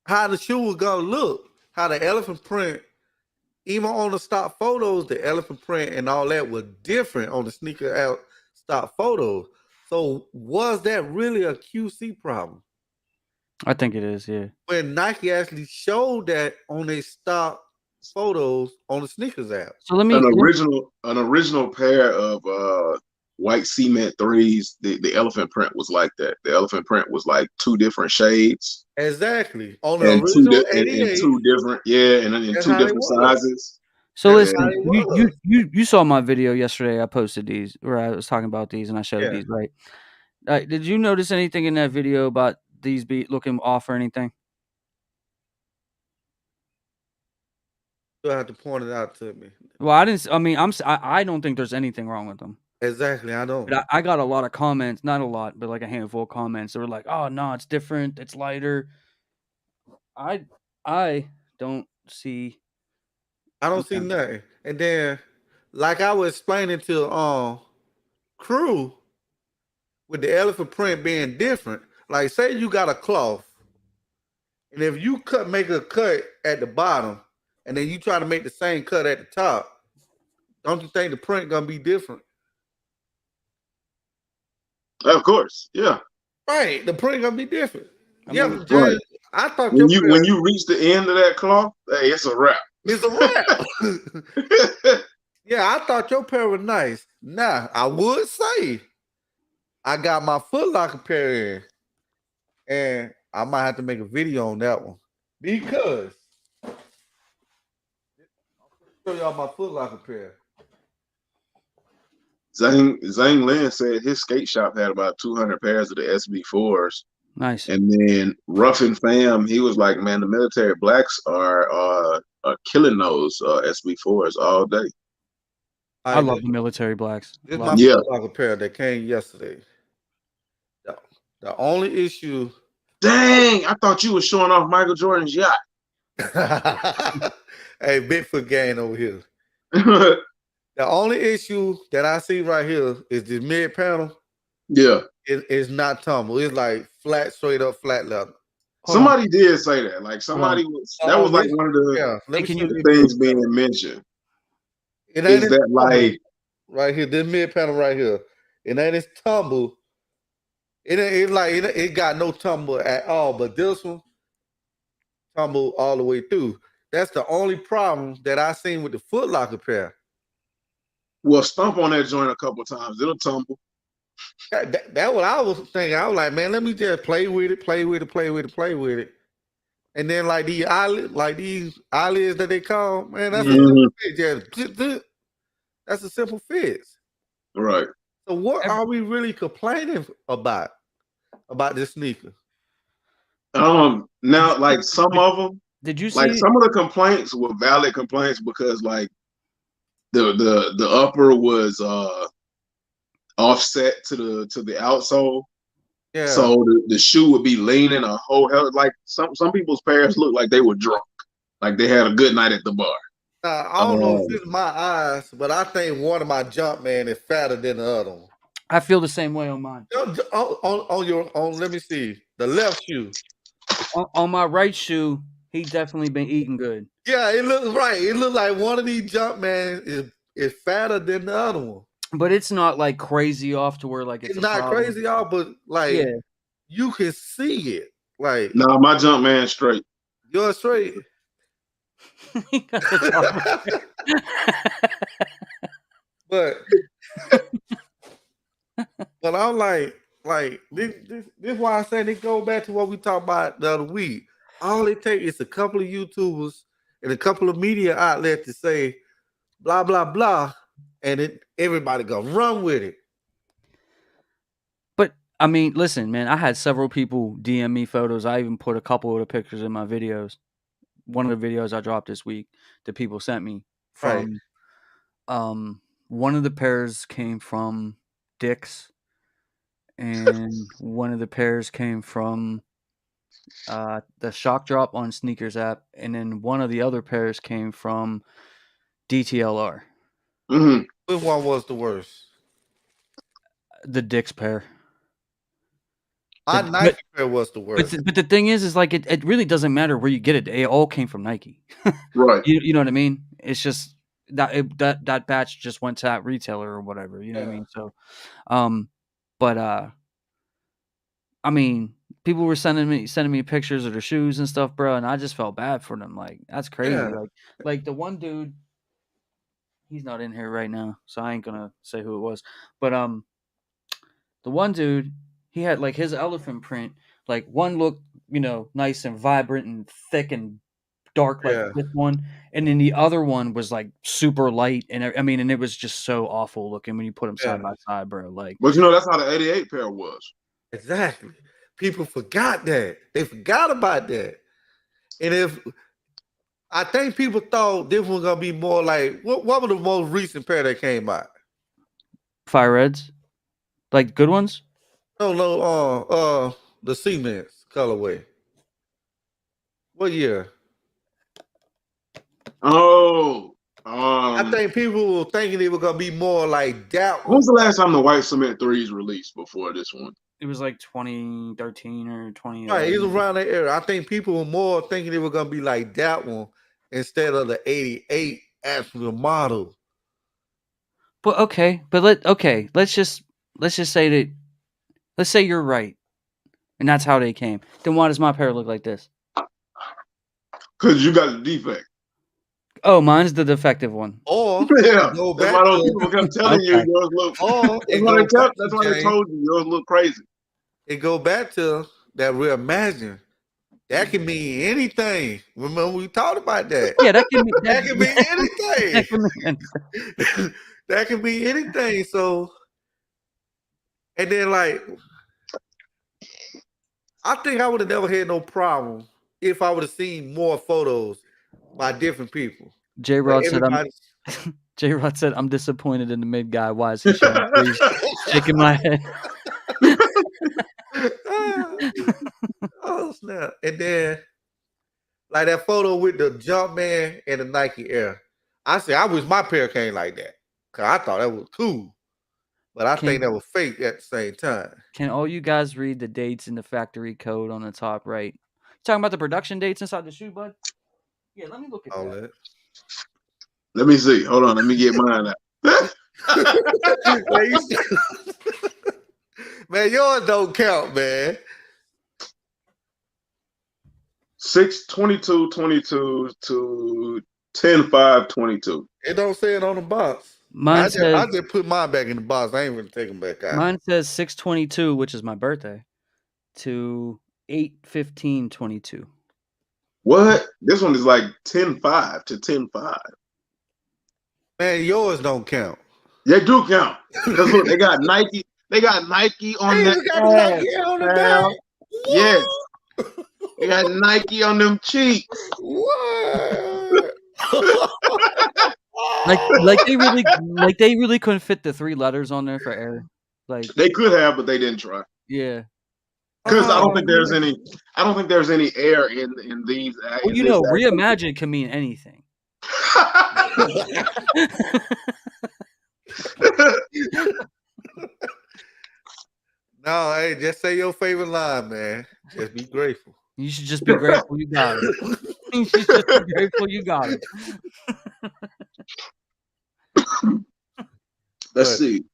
how the shoe was gonna look, how the elephant print, even on the stock photos, the elephant print and all that was different on the sneaker out stock photos. So was that really a QC problem? I think it is, yeah. When Nike actually showed that on their stock photos on the sneakers app. So let me an original pair of white cement 3s. The elephant print was like that. The elephant print was like 2 different shades. Exactly. On the original 88, two different, and in 2 different sizes. So listen, you saw my video yesterday. I posted these, where I was talking about these, and I showed these, right? Did you notice anything in that video about these be looking off or anything? You have to point it out to me. Well, I didn't. I mean, I don't think there's anything wrong with them. Exactly, I don't. But I got a lot of comments, not a lot, but like a handful of comments that were like, "Oh no, it's different. It's lighter." I don't see. I don't see nothing. And then, like I was explaining to Crew, with the elephant print being different, like say you got a cloth, and if you make a cut at the bottom, and then you try to make the same cut at the top, don't you think the print gonna be different? Of course, yeah. Right, the print gonna be different. Right. I thought when you reach the end of that cloth, hey, it's a wrap. It's a wrap. Yeah, I thought your pair was nice. Now, I would say I got my Foot Locker pair in, and I might have to make a video on that one because I'll show y'all my Foot Locker pair. Zhang Lin said his skate shop had about 200 pairs of the SB4s. Nice. And then Ruffin Fam, he was like, man, the military blacks are killing those SB4s all day. I love the military blacks. This is my Foot Locker pair that came yesterday. The only issue. Dang, I thought you were showing off Michael Jordan's yacht. Hey, Bigfoot gang over here. The only issue that I see right here is this mid panel. Yeah. It's not tumble. It's like flat, straight up, flat leather. Somebody did say that. Like somebody was that was like one of the things being mentioned. Is that like right here, this mid panel right here, and then it's tumble. It got no tumble at all, but this one tumble all the way through. That's the only problem that I seen with the Foot Locker pair. Well, stomp on that joint a couple of times, it'll tumble. That's what I was thinking. I was like, man, let me just play with it. And then like these eyelids that they call, man, that's a simple fit. That's a simple fix. Right. So what are we really complaining about this sneaker? Now, like some of them, Did you Like see? some of the complaints were valid complaints because like the upper was offset to the outsole. Yeah. So the shoe would be leaning a whole hell. Like some people's pairs looked like they were drunk, like they had a good night at the bar. I don't know if it's my eyes, but I think one of my Jumpman is fatter than the other one. I feel the same way on mine. On let me see the left shoe. On my right shoe, he definitely been eating good. Yeah, it looks right. It looks like one of these Jumpman is fatter than the other one. But it's not like crazy off to where like it's not problem. crazy, y'all, but like you can see it. Like nah, my Jumpman straight. You're straight. but I'm like this is why I said it go back to what we talked about the other week. All it takes is a couple of YouTubers and a couple of media outlets to say blah blah blah, and everybody gonna run with it. But I mean, listen, man, I had several people DM me photos. I even put a couple of the pictures in my videos. One of the videos I dropped this week that people sent me from one of the pairs came from Dick's, and one of the pairs came from the Shock Drop on Sneakers app, and then one of the other pairs came from DTLR. Mm-hmm. Which one was the worst? The Dick's pair. My Nike pair was the worst. But the thing is like it really doesn't matter where you get it. It all came from Nike. Right. You know what I mean? It's just that batch just went to that retailer or whatever. You know what I mean? So, but I mean, people were sending me pictures of their shoes and stuff, bro, and I just felt bad for them. Like that's crazy. Yeah. Like the one dude, he's not in here right now, so I ain't gonna say who it was. But the one dude, he had like his elephant print. Like one looked, nice and vibrant and thick and dark like this one, and then the other one was like super light, and I mean, and it was just so awful looking when you put them side by side, bro. Like, but that's how the '88 pair was. Exactly. People forgot that. They forgot about that. And I think people thought this was gonna be more like what was the most recent pair that came out? Fire Reds, like good ones. No, the Cements colorway. What year? Oh, I think people were thinking it was gonna be more like that. When was the last time the white cement threes released before this one? It was like 2013 or 20. Right, it was around that era. I think people were more thinking it was gonna be like that one instead of the '88 actual model. But let's just say that. Let's say you're right, and that's how they came. Then why does my pair look like this? Because you got the defect. Oh, mine's the defective one. Or yeah, that's why those people kept telling you yours look. That's why they told you yours look crazy. It go back to that reimagine. That can mean anything. Remember we talked about that. Yeah, that can mean anything. That can mean anything. That can be anything. So, and then like, I think I would have never had no problem if I would have seen more photos by different people. J-Rod said, I'm disappointed in the mid guy. Why is he shaking my head? Oh snap. And then like that photo with the Jumpman and the Nike Air. I said, I wish my pair came like that. Cause I thought that was cool. But I think that was fake at the same time. Can all you guys read the dates in the factory code on the top right? You talking about the production dates inside the shoe, bud? Yeah, let me look at that. Let me see. Hold on. Let me get mine out. Man, yours don't count, man. 6/22/22 to 10/5/22. It don't say it on the box. I just put mine back in the box. I ain't gonna take them back out. Mine says 6/22, which is my birthday, to 8/15/22. What? This one is like 10/5 to 10/5. Man, yours don't count. They do count. Because look, they got Nike. They got Nike on the Nike on the back. Yes. You got Nike on them cheeks. What? Like they really couldn't fit the 3 letters on there for air. Like They could have, but they didn't try. yeah. Because I don't Oh, think there's any. I don't think there's any air in these. Well, In this reimagine can mean anything. no, hey, just say your favorite line, man. Just be grateful. You should just be grateful you got it. You should just be grateful you got it. Let's see.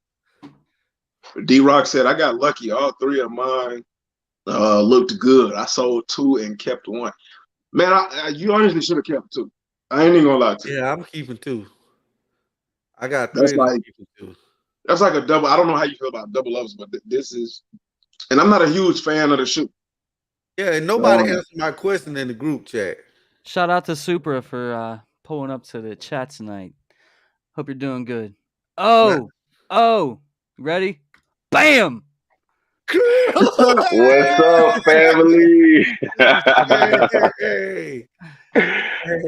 D-Rock said, I got lucky. All 3 of mine looked good. I sold 2 and kept 1. Man, you honestly should have kept 2. I ain't even gonna lie to you. Yeah, I'm keeping 2. I got 3. That's like, I'm keeping 2. That's like a double. I don't know how you feel about double ups, but this is, and I'm not a huge fan of the shoe. Yeah, and nobody answered my question in the group chat. Shout out to Supra for pulling up to the chat tonight. Hope you're doing good. Oh, ready? Bam! What's up, family? Hey.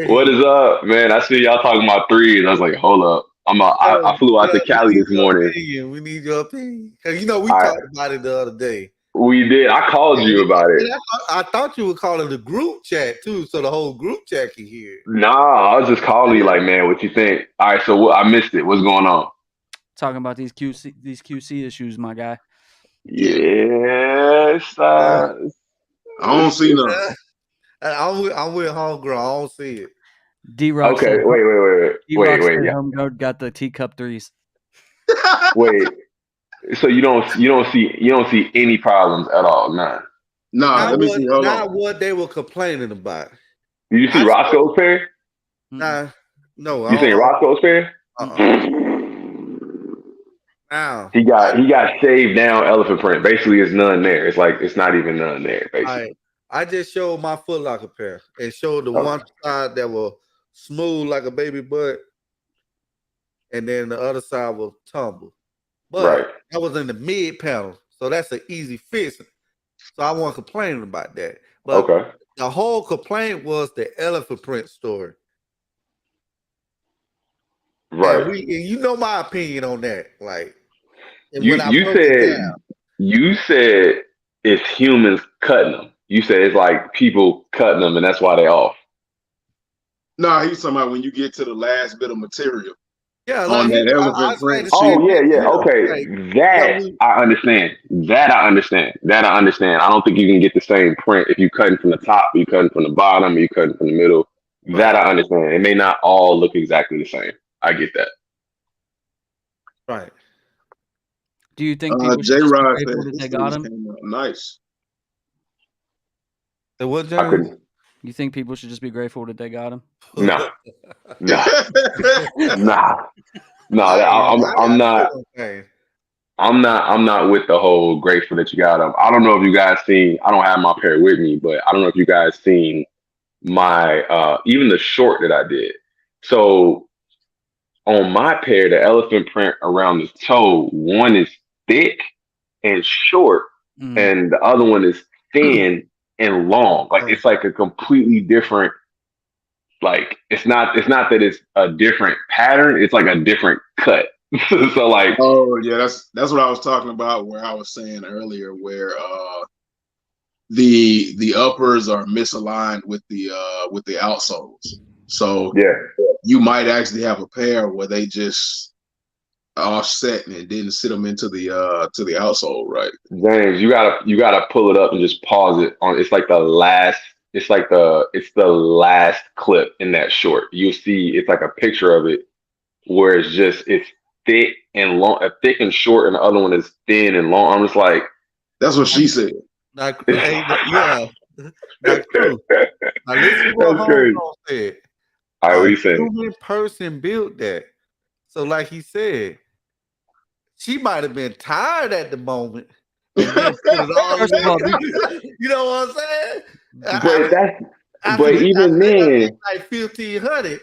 What is up, man? I see y'all talking about 3s. I was like, hold up. I flew out to Cali this morning. We need your opinion. Because, we talked about it the other day. We did. I called you about it. I thought you were calling the group chat, too, so the whole group chat can hear. Nah, I was just calling you like, man, what you think? All right, so I missed it. What's going on? Talking about these QC issues, my guy. Yes. I don't see none. I'm with Homegrown. I don't see it. D-Rock. Okay, wait. Yeah. Homegrown got the teacup 3s. Wait. So you don't see any problems at all, none. Nah, let me see. Hold not on. what they were complaining about. Did you see Roscoe's pair? Nah, no. You seen Roscoe's pair? Now he got shaved down elephant print. Basically, it's none there. It's like it's not even none there. Basically, I just showed my Foot Locker pair and showed the one side that was smooth like a baby butt, and then the other side was tumble. But that was in the mid panel, so that's an easy fix. So I wasn't complaining about that. But the whole complaint was the elephant print story. Right. And you know my opinion on that. Like you said it's humans cutting them. You said it's like people cutting them, and that's why they off. Nah, he's talking about when you get to the last bit of material. Yeah, on that elephant print. Yeah. Okay, I understand. That I understand. I don't think you can get the same print if you cutting from the top, you cutting from the bottom, you cutting from the middle. Right. That I understand. It may not all look exactly the same. I get that. Right. Do you think people should just be grateful that they got him? Nice. So what, James? You think people should just be grateful that they got him? No. I'm not. I'm not with the whole grateful that you got him. I don't know if you guys seen. I don't have my pair with me, but I don't know if you guys seen my even the short that I did. So on my pair, the elephant print around the toe, one is thick and short, and the other one is thin and long. Like it's like a completely different. Like it's not that it's a different pattern. It's like a different cut. So like, oh yeah, that's what I was talking about. Where I was saying earlier, where the uppers are misaligned with the outsoles. So you might actually have a pair where they just offset and it didn't sit them into the outsole right. James, you gotta pull it up and just pause it on. It's like the last. It's the last clip in that short. You see, it's like a picture of it where it's thick and long, thick and short, and the other one is thin and long. I'm just like, that's what she said. Not true. Now listen to what Homegrown said. All right, what you saying? Human person built that. So, like he said, she might have been tired at the moment. You know what I'm saying? But even then, like 1,500.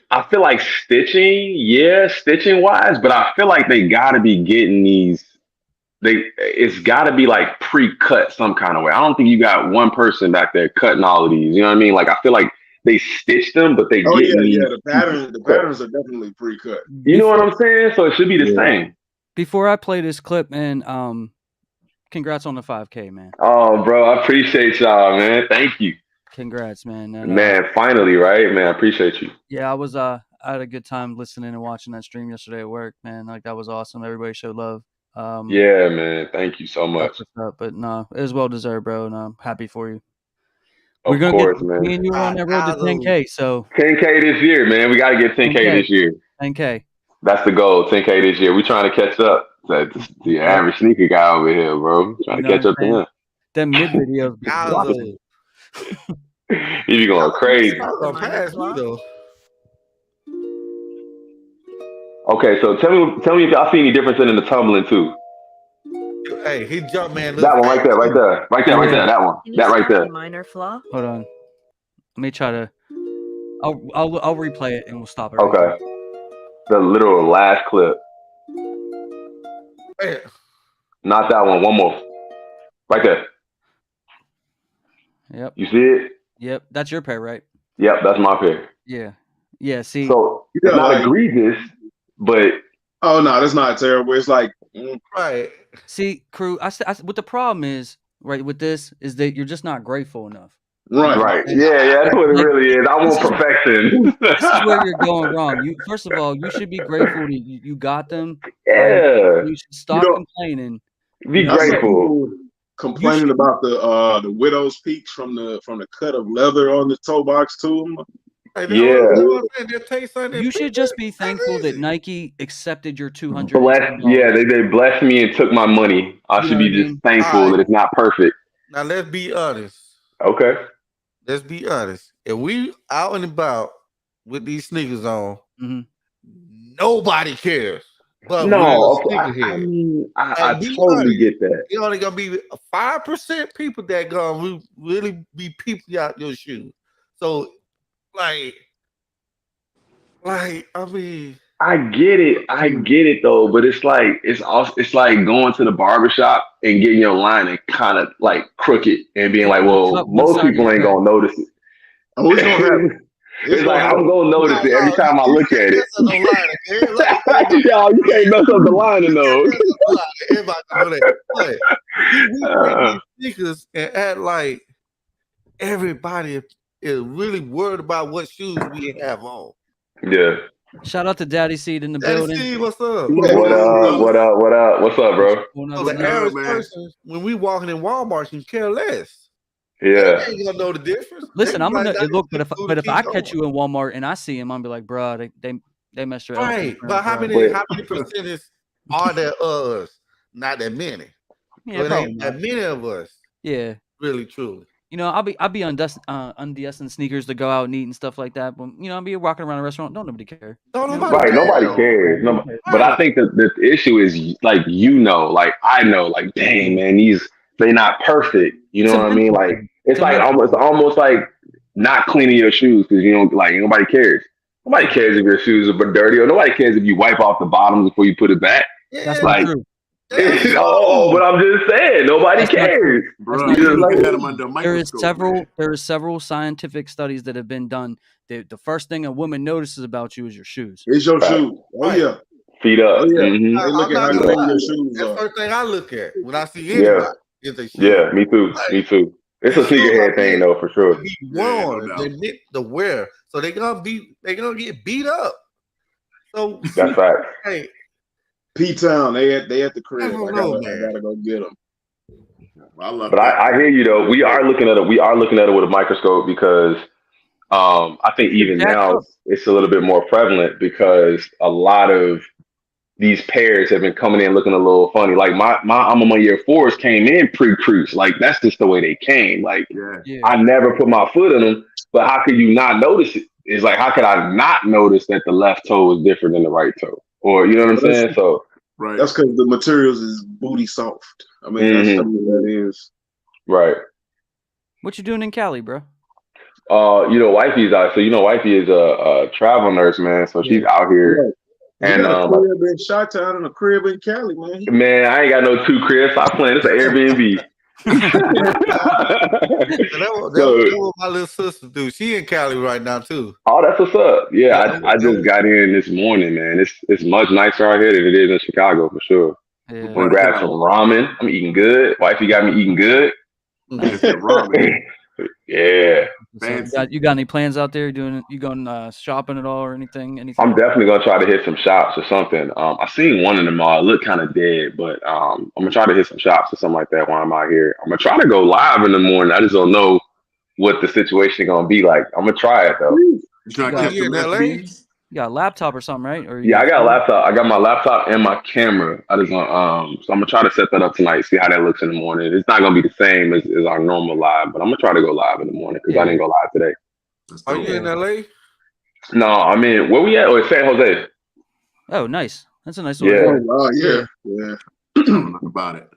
I feel like stitching wise, but I feel like they gotta be getting it's got to be like pre-cut some kind of way. I don't think you got one person back there cutting all of these. You know what I mean? Like I feel like they stitched them, but they getting these. The patterns are definitely pre-cut. You know what I'm saying? So it should be the same. Before I play this clip, man, congrats on the 5K, man. Oh, bro, I appreciate y'all, man. Thank you. Congrats, man. And, man, finally, right, man. I appreciate you. Yeah, I had a good time listening and watching that stream yesterday at work, man. Like that was awesome. Everybody showed love. Yeah, man. Thank you so much. But no, it was well deserved, bro, and I'm happy for you. Of course, man. Me and you are on that road to 10K. So 10K this year, man. We got to get 10K this year. 10K. That's the goal. 10K this year. We're trying to catch up. The average sneaker guy over here, bro. Trying to catch up to him. Them mid videos. He be going crazy. Okay, so tell me if y'all see any difference in the tumbling too. Hey, he jumped, man. That one right there. That one. That right there. Minor flaw. Hold on. Let me try to. I'll replay it and we'll stop it. Okay. Right the literal last clip. Hey. Not that one. One more. Right there. Yep. You see it? Yep. That's your pair, right? Yep, that's my pair. Yeah. Yeah. See. So it's not egregious, but. Oh no, that's not terrible. It's like right. See, crew. What the problem is, right, with this is that you're just not grateful enough. Right. Yeah, that's what it really is. I want perfection. This is where you're going wrong. First of all, you should be grateful that you got them. Yeah. Right? You should stop complaining. Be grateful. Complaining about the widow's peaks from the cut of leather on the toe box too. You should just be thankful that Nike accepted your $200. They blessed me and took my money. I should be just thankful that it's not perfect. Now let's be honest. Okay. Let's be honest. If we out and about with these sneakers on, nobody cares. But I totally get that. It's only gonna be 5% people that gonna really be peeping out your shoes. So, I mean, I get it though, but it's like going to the barbershop and getting your line and kind of like crooked and being like, well, most people ain't gonna notice it. It's like I'm gonna notice it every time I look at it. Y'all, you can't mess up the lining though. Everybody know that. But we sneakers and act like everybody is really worried about what shoes we have on. Yeah. Shout out to Daddy Seed in the building. Seed, what's up? What up? What's up, bro? So the average person, when we walking in Walmart, can care less. Yeah. They ain't gonna know the difference. Listen, I'm gonna look, but if I catch you in Walmart and I see him, I'm be like, bro, they messed your right. But how many percentage are there of us? Not that many. Yeah, it ain't that many of us. Yeah. Really, truly. You know, I'll be undressing sneakers to go out and eat and stuff like that. But I'll be walking around a restaurant. Don't nobody care. Nobody cares. But I think that the issue is like I know, like dang man, they not perfect. You know what I mean? Like it's like almost like not cleaning your shoes because nobody cares. Nobody cares if your shoes are dirty, or nobody cares if you wipe off the bottoms before you put it back. Yeah. That's not true. But I'm just saying, nobody cares. Bro, there is several scientific studies that have been done. The first thing a woman notices about you is your shoes. It's your shoes. Oh yeah. Feet up. Oh, yeah. Mm-hmm. They look at how clean your shoes That's are. the first thing I look at when I see anybody. Is a shoe. Yeah, me too. Me too. It's a sneakerhead thing though, for sure. Be worn. They meant to wear, so they're gonna get beat up. So that's right. Hey, P-Town, they at the crib. I gotta go get them. I hear you though. We are looking at it with a microscope because I think even now it's a little bit more prevalent because a lot of these pairs have been coming in looking a little funny. Like my Alma Year 4s came in pre-crease. Like that's just the way they came. Like I never put my foot in them, but how could you not notice it? It's like how could I not notice that the left toe is different than the right toe? Or you know what I'm saying? So that's because the materials is booty soft. I mean that's something that is. Right. What you doing in Cali, bro? Wifey's out. So wifey is a travel nurse, man. So she's out here. He And got a crib in Chi-Town and a crib in Cali, man. man, I ain't got no 2 cribs. Stop playing. It's an Airbnb. That was my little sister do. She in Cali right now too. Oh, that's what's up. Yeah, I just got in this morning, man. It's much nicer out here than it is in Chicago for sure. Yeah. I'm gonna grab some ramen. I'm eating good. Wifey got me eating good. Nice ramen. Yeah. So you got any plans out there? You going shopping at all or anything? I'm definitely gonna try to hit some shops or something. I seen one in the mall. It looked kind of dead, but I'm gonna try to hit some shops or something like that while I'm out here. I'm gonna try to go live in the morning. I just don't know what the situation gonna be like. I'm gonna try it though. You trying to catch some SBs? You got a laptop or something, right? Or Yeah, I got a laptop. I got my laptop and my camera. I just so I'm gonna try to set that up tonight. See how that looks in the morning. It's not gonna be the same as our normal live, but I'm gonna try to go live in the morning because I didn't go live today. Are you in LA? No, I'm in. Where we at? Oh, it's San Jose. Oh, nice. That's a nice one. Yeah. Oh, yeah. I don't know about it.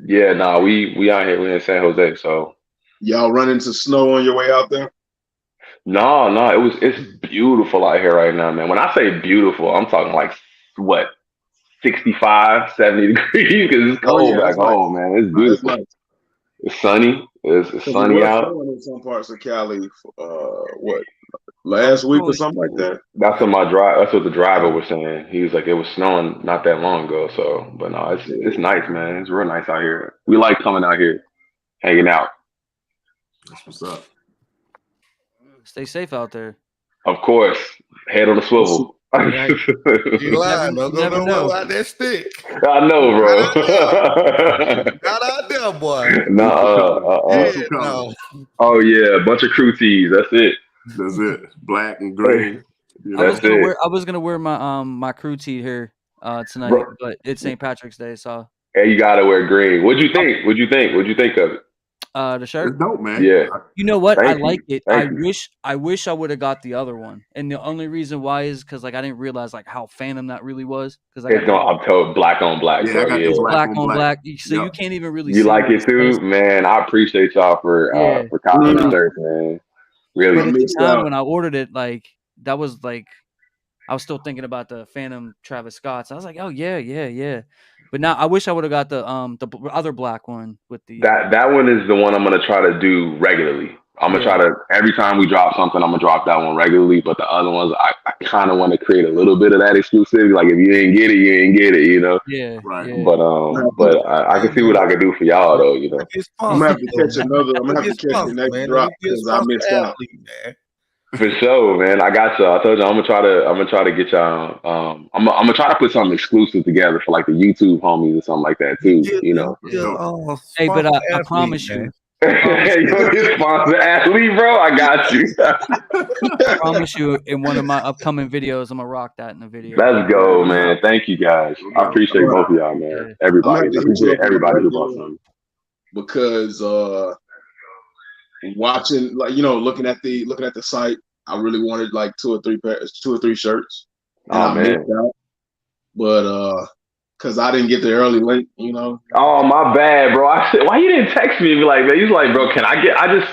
Yeah, nah, we out here. We in San Jose. So y'all run into snow on your way out there? No, it's beautiful out here right now, man. When I say beautiful, I'm talking like what 65, 70 degrees because it's cold back home, man. It's beautiful. It's sunny. It's sunny out. In some parts of Cali, what last week or something like that. That's what the driver was saying. He was like, it was snowing not that long ago. So, but no, it's nice, man. It's real nice out here. We like coming out here, hanging out. That's what's up. Stay safe out there. Of course, head on the swivel. You lying? Don't go nowhere out that stick. I know, bro. Not out there, boy. No. Oh yeah, a bunch of crew tees. That's it. That's it. Black and gray. I was gonna wear my my crew tee here tonight, bro. But it's St. Patrick's Day, so. Hey, you gotta wear green. What'd you think? What'd you think of it? The shirt. It's dope, man. Yeah. You know what? I like it. I wish I would have got the other one, and the only reason why is because like I didn't realize like how phantom that really was. Because I'm told black on black. Yeah, I got the black on black. So you can't even really. You like it too, man. I appreciate y'all for copying the shirt, man. Really. But at the time when I ordered it, like that was like I was still thinking about the Phantom Travis Scott's. I was like, oh yeah. But now I wish I would have got the other black one with the that one is the one I'm gonna try to do regularly. I'm gonna try to every time we drop something, I'm gonna drop that one regularly. But the other ones, I kind of want to create a little bit of that exclusivity. Like if you didn't get it, you didn't get it, you know. Yeah. Right. Yeah. But I can see what I can do for y'all though, you know. I'm gonna have to catch another. I'm gonna have to catch the next drop because I missed out. For sure, man. I got y'all. I told you I'm gonna try to get y'all. I'm gonna try to put something exclusive together for like the YouTube homies or something like that too. You know. Hey, but I promise you. You're sponsor athlete, bro. I got you. I promise you, in one of my upcoming videos, I'm gonna rock that in the video. Let's go, man. Thank you guys. I appreciate both of y'all, man. Everybody who bought something. Because watching, like looking at the site, I really wanted like two or three shirts. Oh man! But because I didn't get the early link, Oh my bad, bro. I said, why you didn't text me and be like, man? He's like, bro, can I get? I just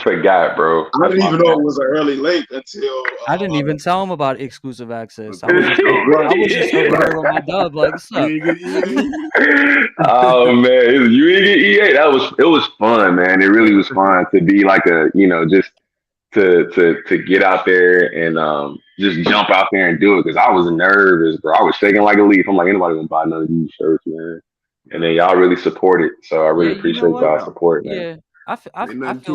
forgot, bro. I didn't even know it was an early link until I didn't even tell him about exclusive access. I was just over here on my dub, like, what's up? Oh man, you didn't get EA. It was fun, man. It really was fun to be like just to get out there and just jump out there and do it because I was nervous, bro. I was shaking like a leaf. I'm like, anybody gonna buy none of these shirts, man? And then y'all really support it, so I really appreciate y'all support, man. Yeah. I feel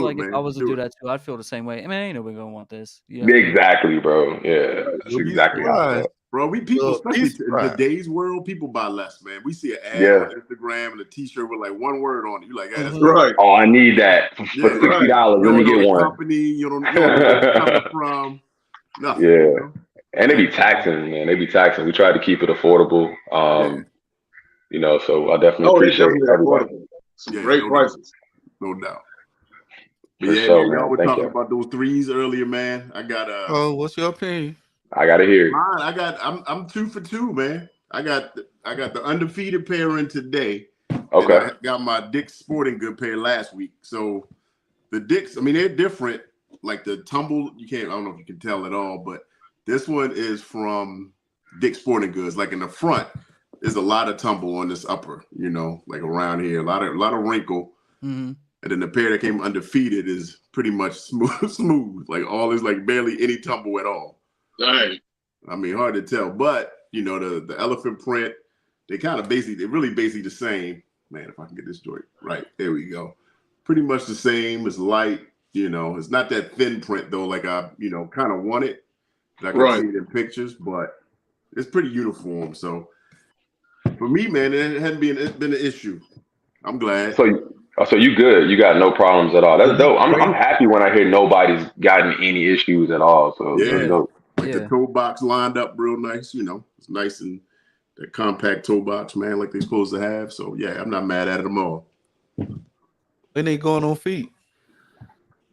like if I was to do that too, I'd feel the same way. I mean, ain't nobody gonna want this. Exactly, bro. Yeah, that's exactly how I feel. Bro, especially in today's world, people buy less, man. We see an ad on Instagram and a T-shirt with like one word on it. You're like, that's right. Oh, I need that for $60. Let me get one. Company, you don't know where it's coming from. Nothing. Yeah, and they be taxing, man. They be taxing. We try to keep it affordable. So I definitely appreciate everybody. Some great prices, no doubt. But y'all were talking about those threes earlier, man. I got what's your opinion? I gotta hear it. Mine, I'm 2 for 2, man. I got the undefeated pair in today. Okay. I got my Dick's Sporting Good pair last week. So the Dick's, I mean, they're different. Like the tumble, I don't know if you can tell at all, but this one is from Dick's Sporting Goods. Like in the front, there's a lot of tumble on this upper, like around here, a lot of wrinkle. Mm-hmm. And then the pair that came undefeated is pretty much smooth. Like all is like barely any tumble at all. Right. I mean, hard to tell, but the elephant print, they're really basically the same. Man, if I can get this joint right, there we go. Pretty much the same. It's light. It's not that thin print though, like I kind of want it. I can see it in pictures, but it's pretty uniform. So for me, man, it hadn't been an issue. I'm glad. So you good? You got no problems at all. That's dope. I'm happy when I hear nobody's gotten any issues at all. So that's dope. Like the toe box lined up real nice. It's nice and that compact toe box, man, like they're supposed to have. So yeah, I'm not mad at them all. When they going on feet?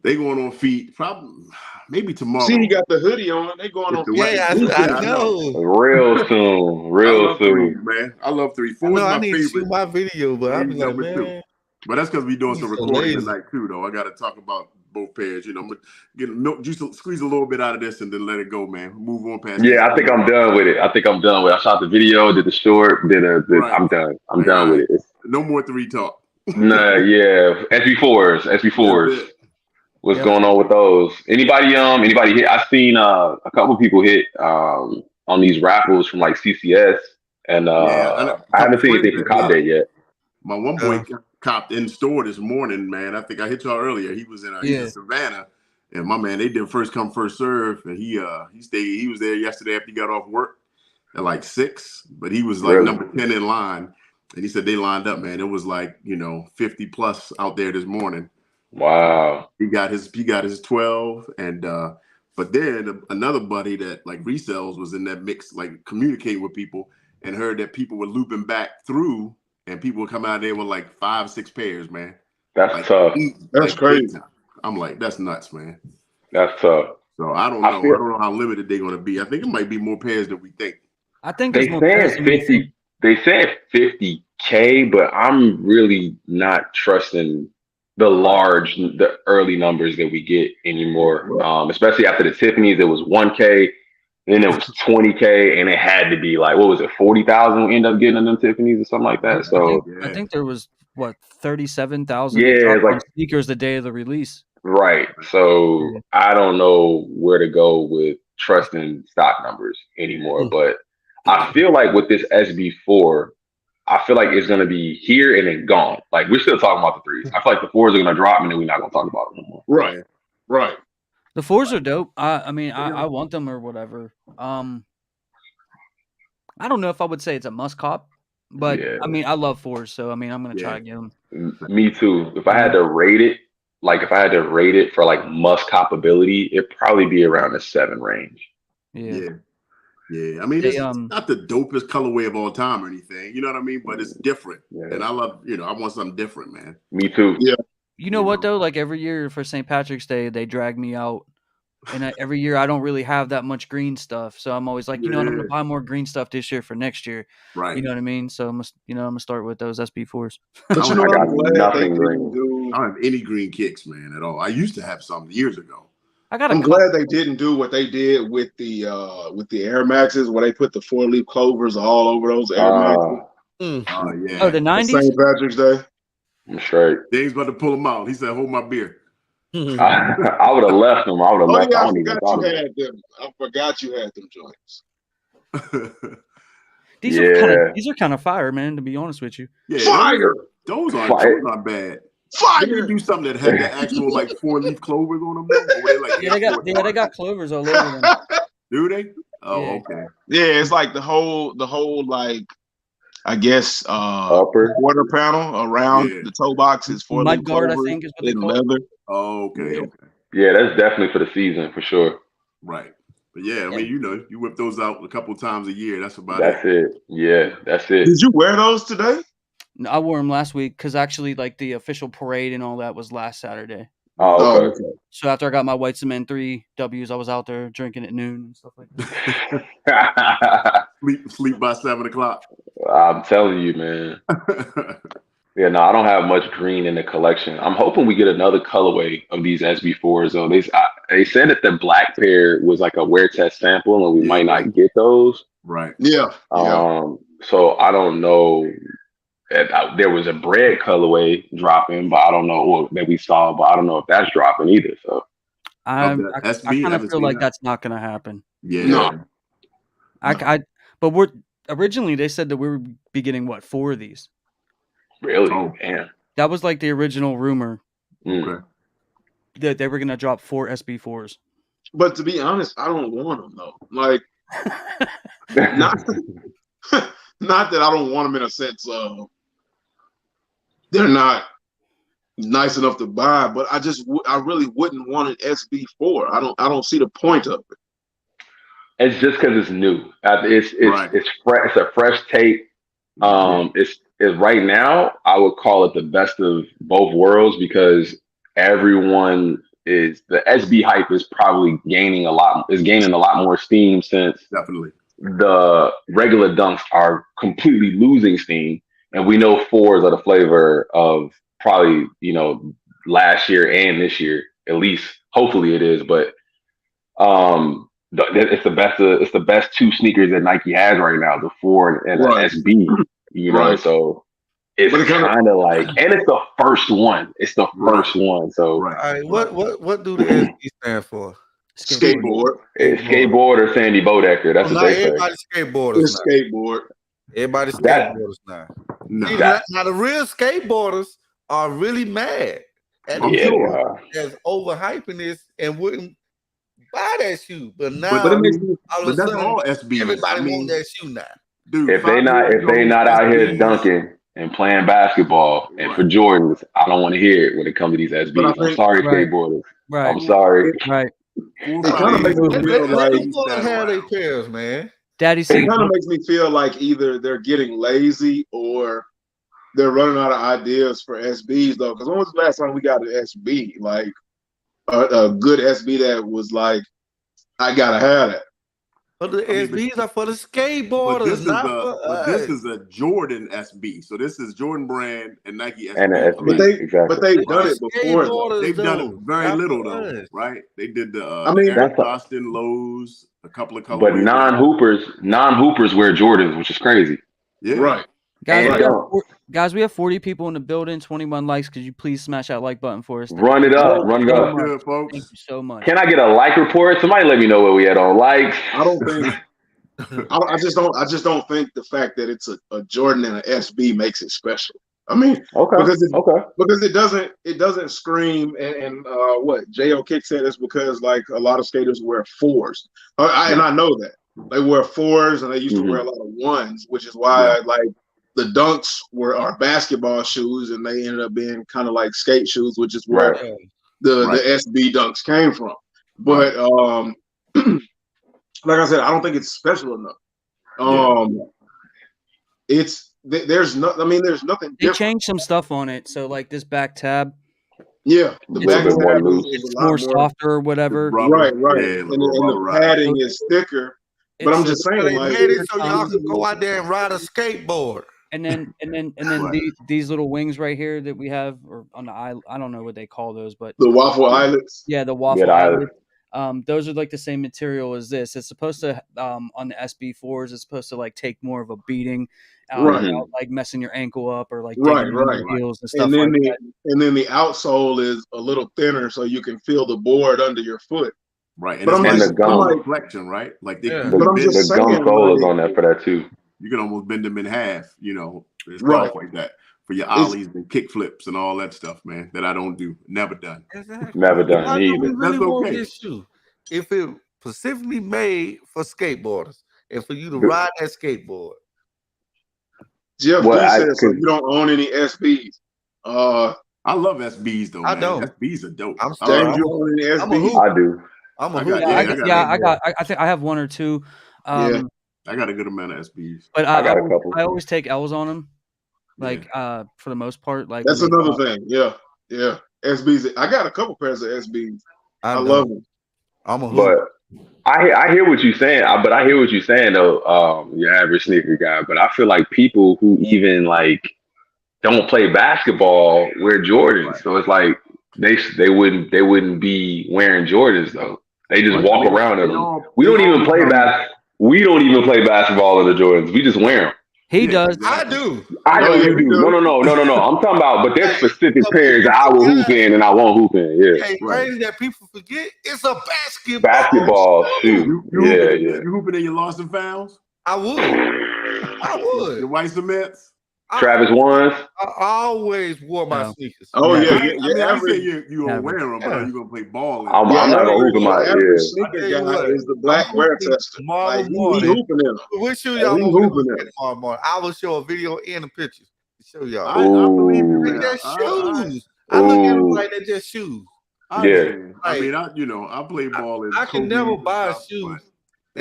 They going on feet. Probably maybe tomorrow. See, he got the hoodie on. They going on. I know. Real soon. Real soon, man. I love 3. 4 I is my need favorite. to shoot my video, but I'm like, man. Too. But that's because we're doing some recording tonight too, though. I got to talk about both pairs. I'm gonna get milk juice, squeeze a little bit out of this, and then let it go, man. Move on past. Yeah, I think I'm done with it. I shot the video, did the short, I'm done. I'm done with it. No more 3 talk. Nah, yeah. SB4s. What's going on with those? Anybody hit? I've seen a couple people hit on these raffles from like CCS, and I haven't seen anything from Cop Day yet. My one boy copped in store this morning, man. I think I hit y'all earlier. He was in Savannah, and my man, they did first come first serve, and he stayed. He was there yesterday after he got off work at like 6, but he was like number 10 in line, and he said they lined up, man. It was like 50 plus out there this morning. Wow. He got his 12, and but then another buddy that like resells was in that mix, like communicating with people, and heard that people were looping back through. And people would come out there with like 5, 6 pairs, man. That's tough. That's crazy. I'm like, that's nuts, man. That's tough. So I don't know. I don't know how limited they're going to be. I think it might be more pairs than we think. I think they said 50. They said 50K, but I'm really not trusting the early numbers that we get anymore. Especially after the Tiffany's, it was 1K. Then it was 20K, and it had to be like, what was it, 40,000 we end up getting in them Tiffany's or something like that. So I think there was 37,000 like sneakers the day of the release. Right. So I don't know where to go with trusting stock numbers anymore. But I feel like with this SB4, I feel like it's gonna be here and then gone. Like we're still talking about the 3s. I feel like the 4s are gonna drop, and then we're not gonna talk about them anymore. Right. The 4s are dope. I mean, I want them or whatever. I don't know if I would say it's a must cop, but I mean, I love 4s, so I mean, I'm gonna try to get them. Me too. If I had to rate it, for like must cop ability, it'd probably be around the 7 range. Yeah. I mean, it's not the dopest colorway of all time or anything. You know what I mean? But it's different, and I love. I want something different, man. Me too. Yeah. You know what though? Like every year for St. Patrick's Day, they drag me out, and every year I don't really have that much green stuff, so I'm always like, you know what, I'm gonna buy more green stuff this year for next year. Right. You know what I mean? So I'm gonna start with those SB4s. But I don't have any green kicks, man, at all. I used to have some years ago. I'm glad they didn't do what they did with the Air Maxes, where they put the 4-leaf clovers all over those Air Maxes. Oh, the 90s? St. Patrick's Day. I'm straight. Dave's about to pull him out. He said, "Hold my beer." I would have left them. I would have left. Yeah, I forgot you had them joints. These are kind of fire, man. To be honest with you, Fire. Those aren't bad. Fire. They do something that had the actual like 4-leaf clovers on them. They got clovers all over them. Do they? Oh, okay. Yeah, it's like the whole like, I guess quarter panel around the toe boxes for mud guard, I think is what they call leather. Oh, okay. Yeah, that's definitely for the season for sure. Right. But I mean, you whip those out a couple times a year. That's about it. That's it. Yeah, that's it. Did you wear those today? No, I wore them last week because actually, like the official parade and all that was last Saturday. Oh, okay. So after I got my White Cement 3 Ws, I was out there drinking at noon and stuff like that. sleep by 7 o'clock. I'm telling you, man. Yeah, no, I don't have much green in the collection. I'm hoping we get another colorway of these SB4s though. they said that the black pair was like a wear test sample, and we might right. not get those. Right. Yeah. So I don't know. There was a bread colorway dropping, but I don't know that we saw, but I don't know if that's dropping either. So I SB, kind of haven't feel seen like that. that's not going to happen. Yeah. No. But originally they said that we would be getting 4 of these. really, Oh. damn. That was like the original rumor Okay. that they were going to drop 4 SB4s. But to be honest, I don't want them though. Like, not not that I don't want them in a sense of they're not nice enough to buy, but I really wouldn't want an SB4. I don't see the point of it. It's just because it's new. It's Right. it's fresh. It's a fresh take. It's right now. I would call it the best of both worlds because everyone is the SB hype is probably gaining a lot more steam since Definitely. the regular dunks are completely losing steam, and we know 4s are the flavor of probably last year and this year at least. Hopefully it is, but it's the best 2 sneakers that Nike has right now, the 4 and Right. the SB. Right. So it's kind of like, and it's the first one. It's the first one. So Right. All right, what do the SB stand for? Skateboard. it's skateboard or Sandy Bodecker. That's what Not they say. everybody skateboarders It's now. skateboard. Everybody That- skateboarders now. No. See, That- now the real skateboarders are really mad at I'm Yeah, sure. they are. that's overhyping this and wouldn't buy that shoe. But now But it makes me all But of a that's sudden, all SBs. everybody I mean, want that shoe now. dude, If they 5 not years if they ago, not out here SBs dunking and playing basketball and for Jordans, I don't want to hear it when it comes to these SBs. But I I'm think- sorry, Right. skateboarders. Right. I'm sorry. Right. It kind of makes me feel Let like them go and have their pairs, man. Daddy it see kind of makes me feel like either they're getting lazy or they're running out of ideas for SBs though. Because when was the last time we got an SB, like a good SB that was like, I gotta have that. But the SBs are for the skateboarders, But this us. is a Jordan SB. So this is Jordan brand and Nike SB. And an But SB, exactly. they've done it before. Though. Skateboarders, They've done it though. very Not little for though, us. right? They did the I mean, Eric that's a- Austin lows, a couple of colorways. But non-hoopers wear Jordans, which is crazy. Yeah. Right. guys, And we have don't. guys, we have 40 people in the building, 21 likes. Could you please smash that like button for us? Run it up, run it so up. much. Good, folks. Thank you so much. Can I get a like report? Somebody let me know where we at on likes. I don't think. I just don't think the fact that it's a Jordan and an SB makes it special. I mean, Okay. because it doesn't scream and what J.O. Kick said is because like a lot of skaters wear 4s, and I know that they wear 4s and they used to wear a lot of 1s, which is why like the dunks are basketball shoes and they ended up being kind of like skate shoes, which is where the SB dunks came from. But like I said, I don't think it's special enough. There's nothing They different. changed some stuff on it, so like this back tab, Yeah, the It's back a little tab more loose. is it's a lot more softer or whatever. Right. Yeah, And the padding is thicker. But I'm just saying, They like, made it so y'all can go out there and ride a skateboard. And then these little wings right here that we have, or on the island, I don't know what they call those, but the waffle eyelets. yeah, the waffle the eyelets. Those are like the same material as this. It's supposed to on the SB4s, it's supposed to like take more of a beating, without like messing your ankle up or like digging in your heels and stuff And then like that. and then the outsole is a little thinner, so you can feel the board under your foot. Right. And But I'm it's just- like the gum. I'm like- reflection, right? Like Yeah. But I'm just The gum saying, sole is like- on there for that too. you can almost bend them in half, you know, and Right. stuff like that for your ollies and kick flips and all that stuff, man, that I don't do. Never done. Exactly. Never done Why it do we either. really That's want okay. this shoe? If it specifically made for skateboarders and for you to ride that skateboard. Jeff Well, Lee I said, so could- you don't own any SBs. I love SBs though, I man. don't. SBs are dope. I'm I sorry. James, love you own any I'm a SBs? hoop. I do. I'm a I hoop. got- I think I have one or two. Yeah. I got a good amount of SBs. But I got a couple. I always take L's on them, like for the most part. Like That's when they another drop. thing. Yeah. SBs. I got a couple pairs of SBs. I don't. love them. I'm a hoop. But I hear what you're saying. But I hear what you're saying though. Your average sneaker guy. But I feel like people who even like don't play basketball wear Jordans. Right. So it's like They wouldn't be wearing Jordans though. They just But walk around in they them. all- We they don't all even play become- We don't even play basketball in the Jordans. We just wear them. He Yeah, does. exactly. I do. I know Oh, yeah, you we do. do. No. I'm talking about, but there's specific Hey, pairs that I will hoop in and I won't hoop in. Yeah. Hey, Right. crazy that people forget it's a basketball. Basketball shoe. You Yeah. hooping in your lost and founds? I would. Your white cements? Travis ones. I always wore my No. sneakers. Oh Yeah. yeah, I mean, I ain't average, saying you gonna wear them, but are you gonna play ball? I'm not gonna hoop in my average yeah. sneaker I tell you guy what, is the black I'm wear hooping tester. tomorrow Like he morning. hooping in them. What shoe Like, y'all he want me to hooping hoop in in tomorrow morning? I will show a video and a picture to show y'all. I believe you, Ooh. man. They're shoes. I- I look at them Ooh. like they're just shoes. I Yeah. understand. I mean, I play ball in I can Kobe never and buy a stuff, shoe but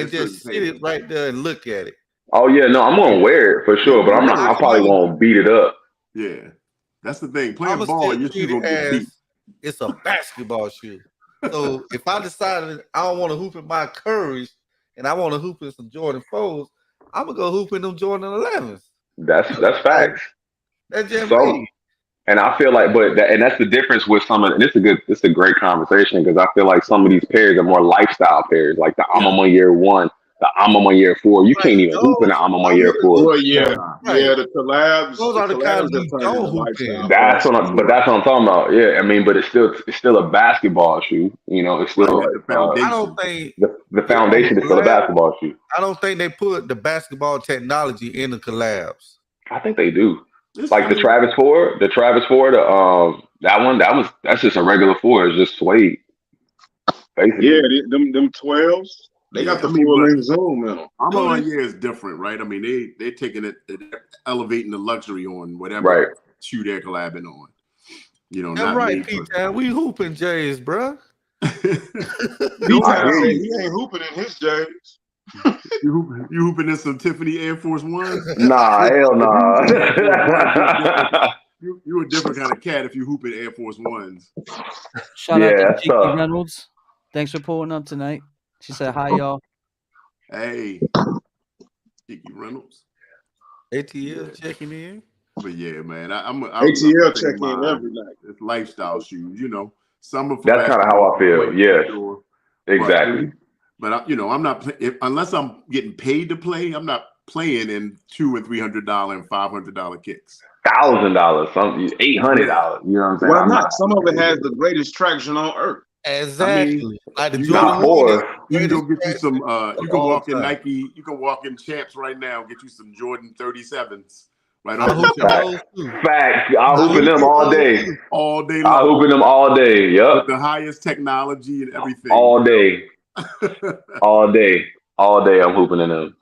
and there's just certain sit it things. right there and look at it. Oh yeah, no, I'm gonna wear it for sure, but I'm not. I probably won't beat it up. Yeah, that's the thing. I'm Playing gonna ball, still your treat shoe it gonna get beat. as it's a basketball shoe. So if I decided I don't want to hoop in my Currys and I want to hoop in some Jordan 4s, I'm gonna go hoop in them Jordan 11s. That's facts. That's just So, me. and I feel like, and that's the difference with some of. And it's a great conversation because I feel like some of these pairs are more lifestyle pairs, like the Amama Year 1, the Amama Year 4. You can't even hoop in the Amama Year 4. Well, yeah, Right. yeah. The collabs, Those are the kind collabs you have turned don't into hoop lifestyle. in. That's what I'm talking about. Yeah, I mean, but it's still a basketball shoe. You know, it's still Right, the foundation. I don't think the foundation is still a basketball shoe. I don't think they put the basketball technology in the collabs. I think they do. It's- Like I the mean, Travis 4, that's just a regular 4. It's just suede. Basically. Yeah, them 12s. They got the full length zoom in them. Amama Year is different, right? I mean, they're taking it, they're elevating the luxury on whatever Right. shoe they're collabing on. You know, That's not right, made for- P-Town. We hooping J's, bro. B-Town said he ain't hooping in his J's. You hooping in some Tiffany Air Force Ones? Nah, hell nah. You a different kind of cat if you hooping Air Force Ones. Shout out Yeah, to that's Cheeky tough. Reynolds. Thanks for pulling up tonight. She said, "Hi, y'all." Hey, Kiki Reynolds. ATL checking in. But yeah, man, I'm ATL check in every night. It's lifestyle shoes, you know. Some are for That's kind of how I feel. basketball, Yeah, sure. exactly. But I'm not unless I'm getting paid to play. I'm not playing in $200 and $300 and $500 kicks. $1,000, some $800. You know what I'm saying? Why not? Some of it has the greatest traction on earth. Exactly. Like the you Jordan not for. You can go get you some. You can all walk in time. Nike. You can walk in Champs right now. Get you some Jordan 37s. Right I on hoop in the those too. Facts. I'll hoop in them all day. all day I'll long. hoop in them all day. With Yup. the highest technology and everything. All day. All day. All day. I'm hooping in them.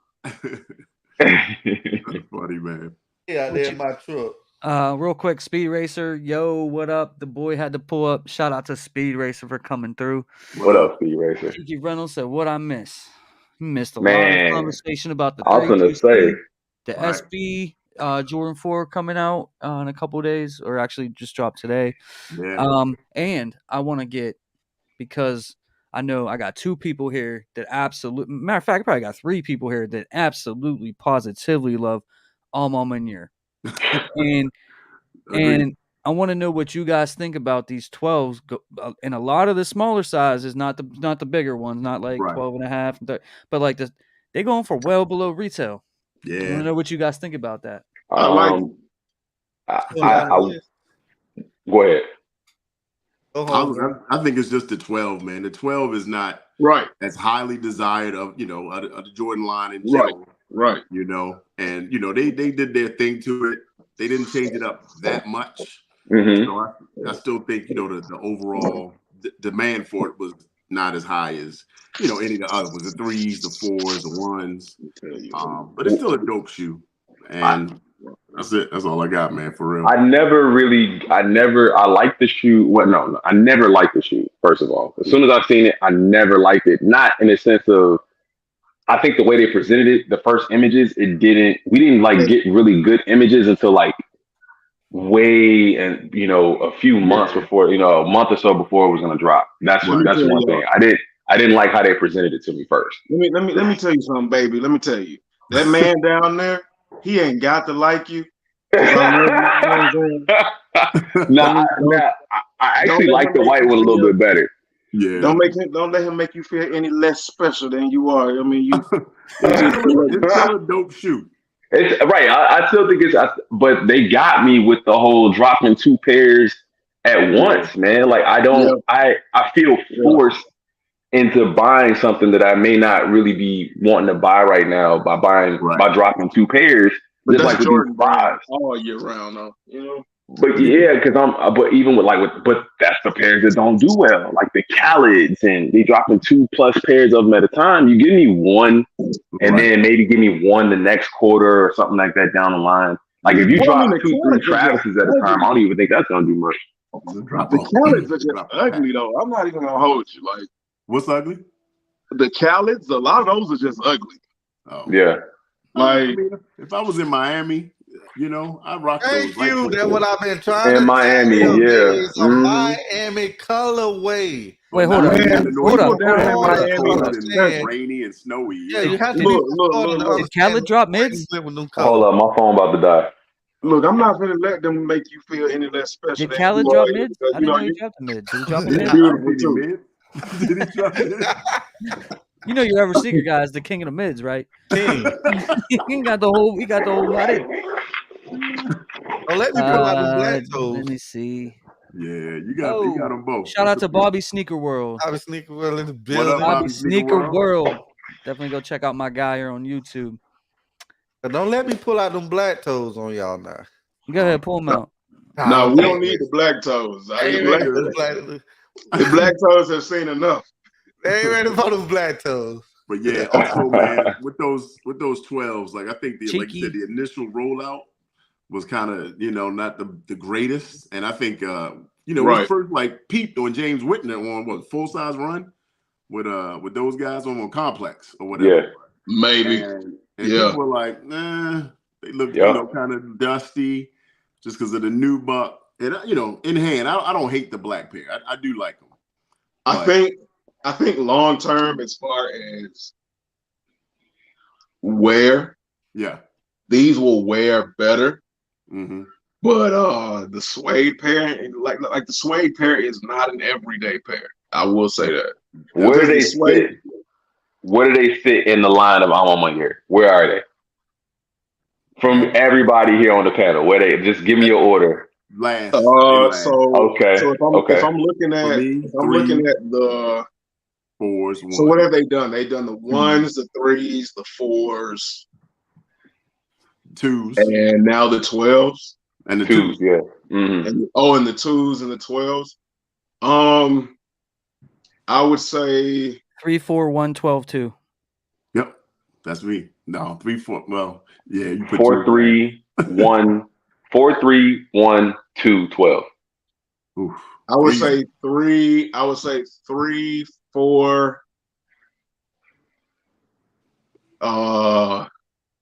That's funny, man. Yeah, there in my truck. Real quick, Speed Racer, yo, what up? The boy had to pull up. Shout out to Speed Racer for coming through. What up, Speed Racer? Kiki Reynolds said, "What I miss? You missed a lot Man, of conversation about the I was gonna 32C, say. the Right. SB Jordan 4 coming out in a couple days, or actually just dropped today. Yeah. And I want to get, because I know I got 2 people here that absolutely, matter of fact, I probably got 3 people here that absolutely positively love Alma Year. And Agreed. I want to know what you guys think about these 12s. And a lot of the smaller sizes, not the bigger ones, not like Right. 12 and a half, but like they're going for well below retail. I want to Yeah. know what you guys think about that. I like Go ahead. I think it's just the 12, man. The 12 is not right, as highly desired of the Jordan line in general. right. You know, and they did their thing to it. They didn't change it up that much. Mm-hmm. So I still think the overall demand for it was not as high as any of the other ones, the 3s, the 4s, the 1s. But it's still a dope shoe, and that's it. That's all I got, man. For real. I never liked the shoe. Well, no, I never liked the shoe. First of all, as soon as I've seen it, I never liked it. Not in the sense of, I think the way they presented it, the first images, we didn't like get really good images until like way and a few months before, a month or so before it was gonna drop. That's one thing. I didn't like how they presented it to me first. Let me tell you something, baby. Let me tell you. That man down there, he ain't got to like you. I Don't actually let like him the make white you one a little feel. bit better. Yeah. Don't let him make you feel any less special than you are. I mean, you it's just still a dope shoe. It's right. I still think but they got me with the whole dropping 2 pairs at yeah, once, man. Like yeah, I feel yeah, forced into buying something that I may not really be wanting to buy right now Right. by dropping 2 pairs, but just that's like with these Jordan Brand fives. all year round, though. You know. But yeah, because but even but that's the pairs that don't do well, like the Khaled's, and they dropping 2+ pairs of them at a time. You give me one, and Right. then maybe give me one the next quarter or something like that down the line. Like if you Well, I mean, drop the 2, 3 Khaled's are just Travises at a time, I don't ugly. even think that's gonna do much. Drop The Khaled's are just drop a pack. ugly, though. I'm not even gonna hold you. Like What's ugly? the Khaled's, a lot of those are just ugly. Oh. Yeah. I Like mean, if I was in Miami, I rock those. Thank you. That's what I've been trying In to tell Miami, him. yeah. It's a Miami colorway. Wait, Well, hold now up. I'm in man, the Hold up. people Northeast. Hold down up. in Hold It's up. Miami Hold cold up. and understand. rainy and snowy. Yeah, you have to Did be look, look, starting look, to look. Did understand Khaled drop why you mids? went with them Hold colors. up, my phone about to die. Look, I'm not gonna let them make you feel any less special Did than you Khaled are drop here mids? because I didn't know he dropped the mids. Did he drop a you're mid? I beautiful did he too. mid? Did he drop mid? You know your ever seeker guy is the king of the mids, right? King. He got the whole body. Don't let me pull out them black Let toes. me see. Yeah, you got Oh, them both. shout out to Bobby Sneaker World. I was sneaking well in the What up, building. Bobby Bobby Sneaker Sneaker World? World. Definitely go check out my guy here on YouTube. But don't let me pull out them black toes on y'all now. Go ahead, pull them out. No, we don't need the black toes. They ain't black, ready for the black. the black toes have seen enough. They ain't ready for them black toes. But yeah, also man, with those 12s, like I think like you said, Cheeky. the initial rollout was kind of not the greatest, and I think it was Right. first like peeped on James Whitner on what Full Size Run with those guys on Complex or whatever. Yeah. Maybe. And Yeah. people were like, nah, they look Yep. kind of dusty just because of the new buck. And in hand, I don't hate the black pair. I do like them. I think long term, as far as wear, Yeah. these will wear better. Mm-hmm. But the suede pair, like the suede pair, is not an everyday pair. I will say that. Where do Because they the suede, fit? Where do they fit in the line of Alma here? Where are they? From everybody here on the panel, where they just give me your order. Last. They last. Okay. So if I'm looking at the 4s. so what have they done? They've done the 1s, the 3s, the 4s, 2s, and now the 12s. and the 2s. 2s. Yeah. Mm-hmm. And the 2s and the 12s. I would say 3, 4, 1, 12, 2. Yep, that's me. No, 3, 4. Well, yeah, you put 4, 3, 1, 4, 3, 1, 2, 12. Oof. I would say 3. I would say 3, 4,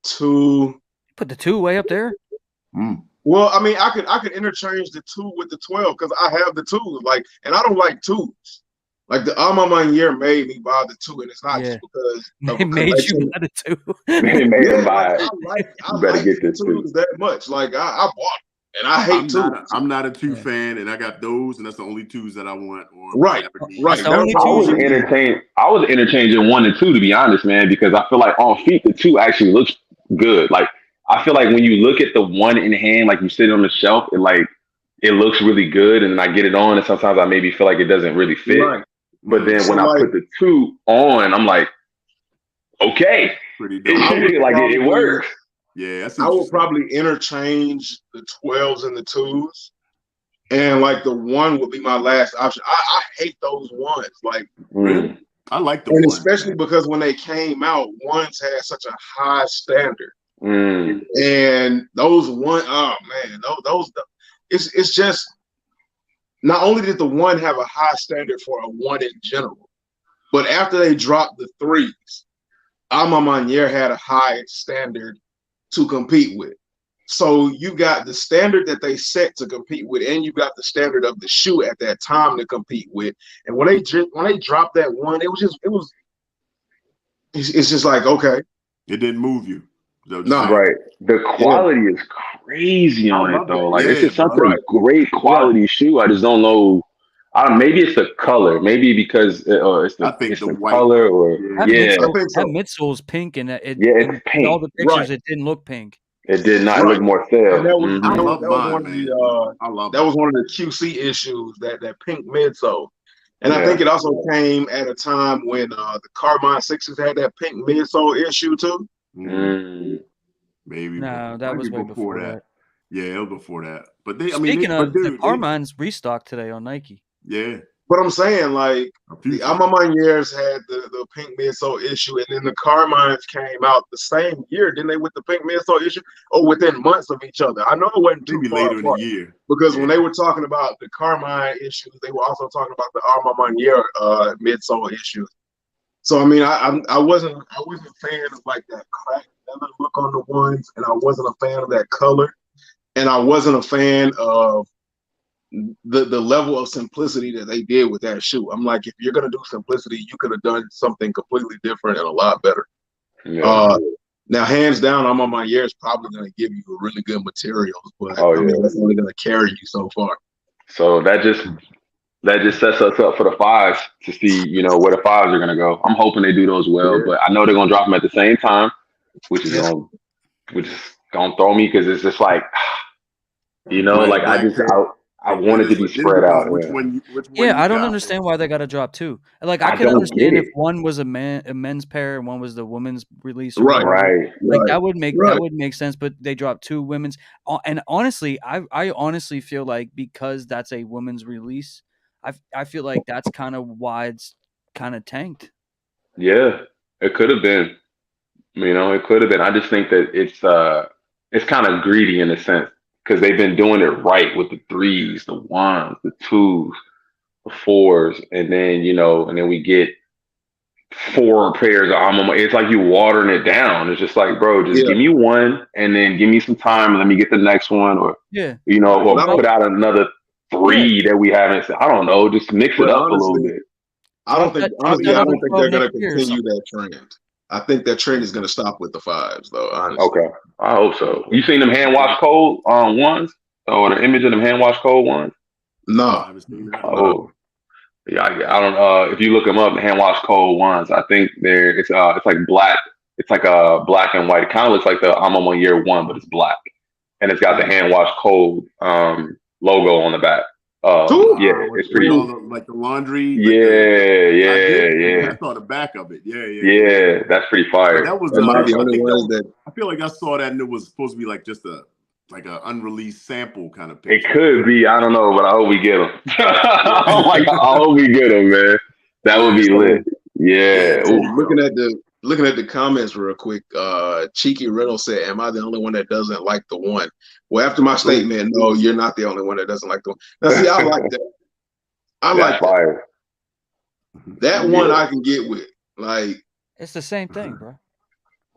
2. Put the 2 way up there. Well, I mean, I could interchange the 2 with the 12 because I have the 2s. Like, and I don't like 2s. Like the Alma Manier made me buy the 2, and it's not just because They made you buy the 2. They made him buy it. I better like get the this 2s that much. Like I bought them, and I hate 2s. I'm not a 2 fan, and I got those, and that's the only 2s that I want. Or Right. That's the only I 2s you was I was interchanging 1 and 2 to be honest, man, because I feel like on feet the 2 actually looks good. Like I feel like when you look at the 1 in hand, like you sit on the shelf, it looks really good, and then I get it on, and sometimes I maybe feel like it doesn't really fit. Right. But then when I put the 2 on, I'm like, okay, pretty dope. it works. Yeah, I would probably interchange the 12s and the 2s, and like the 1 would be my last option. I hate those 1s. Like, really? I like the 1s, especially because when they came out, 1s had such a high standard, and those it's just. Not only did the 1 have a high standard for a 1 in general, but after they dropped the 3s, Alma Manier had a high standard to compete with. So you got the standard that they set to compete with, and you got the standard of the shoe at that time to compete with. And when they dropped that 1, it's just like, okay, it didn't move you. No, right. The quality is crazy on it though. Like it's just such a great quality shoe. I just don't know Maybe it's the color. Maybe because I think it's the the white. color, or That yeah, I think that so. midsole's pink, and yeah, in it's all pink. the Right. pictures, it didn't look pink. It did not Right. look more And sale. I that Hmm. was love that was mine, one of man. I love that it. was one of the QC issues, that pink midsole. And I think Yeah. it also came at a time when the Carmine Sixes had that pink midsole issue too. Mhm. Mm. Maybe, No, that was maybe way before before that. that. Yeah, it was before that. But Speaking but of, the dude, Carmine's restocked today on Nike. yeah, But I'm saying, like, a the future. Amamaniers had the pink midsole issue, and then the Carmines came out the same year, didn't they, with the pink midsole issue? Or within months of each other. I know it wasn't too Maybe far later in the apart. year. Because when Yeah. they were talking about the Carmine issues, they were also talking about the Armamanier midsole issues. So I mean, I wasn't a fan of like that crack leather look on the ones, and I wasn't a fan of that color, and I wasn't a fan of the level of simplicity that they did with that shoe. I'm like, if you're gonna do simplicity, you could have done something completely different and a lot better. Yeah. Uh, Now, hands down, I'm on my year is probably gonna give you really good materials, but Oh I yeah. mean, that's only gonna carry you so far. So that just sets us up for the fives to see, where the fives are gonna go. I'm hoping they do those well, Yeah, but I know they're gonna drop them at the same time, which is yeah, gonna which is gonna throw me because it's just like, Right, a like black pair. I Then want it to be then it spread depends out. which Yeah. one Yeah, you I don't got. understand why they got to drop two. Like, I I could don't get understand if it. one was a men's pair and one was the women's release or right, whatever. Right. Like, right, that right. would make sense. But they dropped two women's. And honestly, I honestly feel like because that's a women's release, I feel like that's kind of why it's kind of tanked. Yeah. It could have been. It could have been. I just think that it's kind of greedy in a sense because they've been doing it right with the threes, the ones, the twos, the fours, and then we get four pairs of alma. It's like you watering it down. It's just like, bro, just Yeah, give me one and then give me some time and let me get the next one, or Yeah. and I or put don't. out another Yeah. three that we haven't. I don't know, just mix it But up a little honestly, bit. Drop that drop that I other don't think 12 they're gonna next year or continue something. that trend. I think that trend is gonna stop with the fives, though. Honestly, Okay, I hope so. You seen them hand wash cold ones, or the image of them hand wash cold ones? No, I no, haven't seen that. no. Oh, yeah, I don't. If you look them up, the hand wash cold ones, I think it's like black. It's like a black and white. It kind of looks like the I'm on my year one, but it's black, and it's got the hand wash cold logo on the back. Two, Yeah, it's With pretty. all the like the laundry, like Yeah, I yeah, did see that. yeah, I saw the back of it. Yeah, yeah, yeah. yeah. That's pretty But fire. that was am I the I only think that ones was. that? I feel like I saw that and it was supposed to be like just a unreleased sample kind of It picture. could be. I don't know, but I hope we get them. Yeah. Oh my god, I hope we get them, man. That would be lit. So, Yeah, Yeah. there so Ooh. you go. looking at the comments real quick. Cheeky Reynolds said, "Am I the only one that doesn't like the one?" Well, after my Ooh. statement, no, you're not the only one that doesn't like the one. Now, see, I like that. I That's like that. fire. That one Yeah. I can get with. Like, It's the same thing, bro.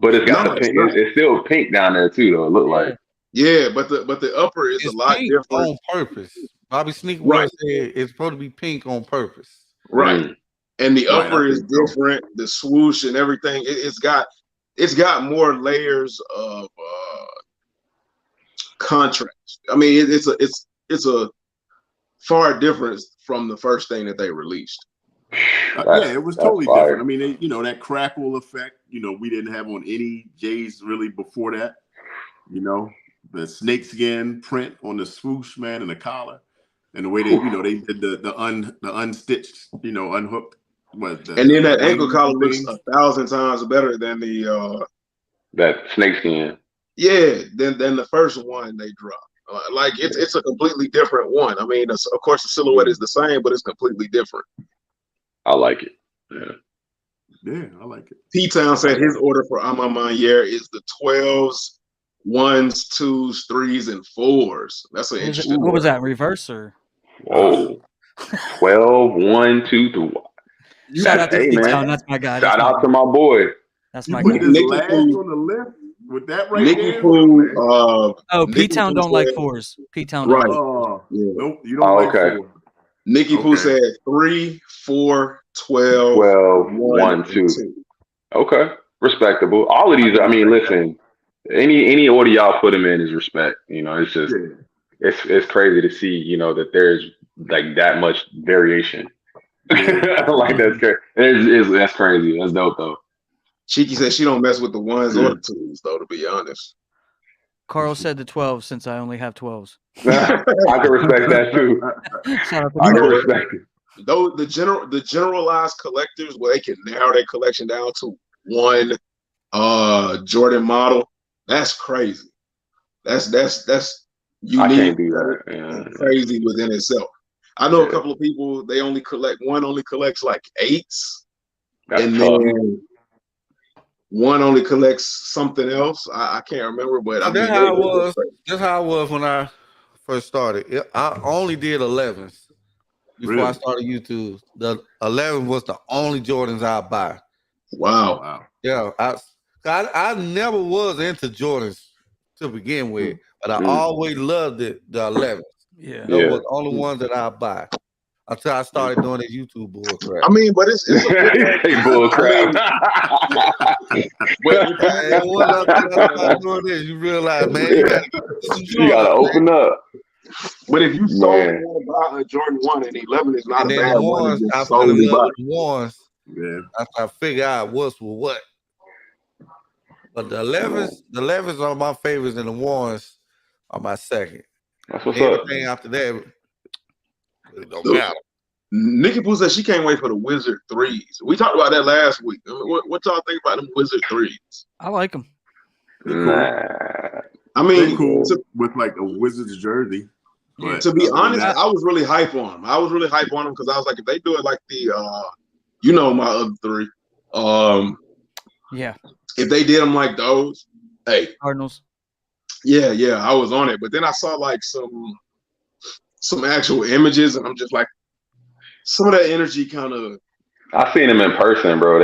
But it's got no, the it's pink. not. It's still pink down there too, though. It look Yeah. like. Yeah, but the upper is a It's lot pink different. on purpose. Bobby Sneakworld Right, said it's supposed to be pink on purpose. right. Mm. And the Right, I upper is think so. different. The swoosh and everything. It's got more layers of contrast. I mean, it's a far difference from the first thing that they released. Yeah, it was That's totally different. I fire. mean, that crackle effect, we didn't have on any J's really before that. The snakeskin print on the swoosh, man, and the collar, and the way they did the unstitched, unhooked, And then that ankle wings collar and looks things. 1,000 times better than the That snakeskin. than the first one they dropped. Like it's a completely different one. I mean, of course the silhouette is the same, but it's completely different. I like it. Yeah. Yeah, I like it. P-Town said his order for Amamanier is the 12s, 1s, 2s, 3s, and 4s. That's an interesting What was order. that? Reverse or? Whoa. 12, 1, 2, 3. Shout out to Hey P-Town. man. That's my guy. That's Shout my out guy. to my boy. That's You my put guy. this Nikki last Poo, on the lift with that right Nikki there. Poo, Oh, Nikki P-Town Poo don't like said, fours. P-Town don't right, like fours. Oh, yeah. nope, you don't Oh, like okay. 4. Nikki Poo Okay. said 3, 4, 12, 12, 1, 1, and 2. 2. Okay. Respectable. All of these, I mean, listen, any order y'all put them in is respect. It's just Yeah. it's crazy to see, that there's like that much variation. Yeah. Like that's crazy. That's crazy. That's dope though. Cheeky said she don't mess with the ones or the twos, though. To be honest, Carl said the 12 since I only have 12s. I can respect that too. Shout out to I can Carl. respect it. though the generalized collectors where they can narrow their collection down to one Jordan model, that's crazy. That's I unique can't do that. and crazy within itself. I know a couple of people, they only collects like 8s. That's and tough. then one only collects something else. I can't remember, but I mean, That's how it was. That's how it was when I first started. I only did 11s before I Really? started YouTube. The 11 was the only Jordans I buy. Wow. Wow. Yeah, I never was into Jordans to begin with, but I always loved it. The 11s. Yeah. Those were the only ones that I buy until I started doing this YouTube bull crap. I mean, but it's Hey, bull crap. And once I started doing this, you realize, man, You gotta open up. But if you solely Man. want to buy a Jordan 1 and 11 is not And a then bad the one. ones to I just fell in solely love buy. with the ones Yeah. after I figure out what's for what. But the 11s are my favorites, and the ones are my second. That's what's up. Everything after that really don't matter. Nikki Pooh said she can't wait for the Wizard 3s. We talked about that last week. What y'all think about them Wizard 3s? I like them. Nah. I They're mean, cool with like a Wizards jersey. But to be other than honest, that, I was really hype on them. I was really hype on them because I was like, if they do it like the, you know, my other 3, Yeah. if they did them like those, hey, Cardinals. yeah, I was on it. But then I saw like some actual images, and I'm just like, some of that energy kind of. I seen them in person, bro.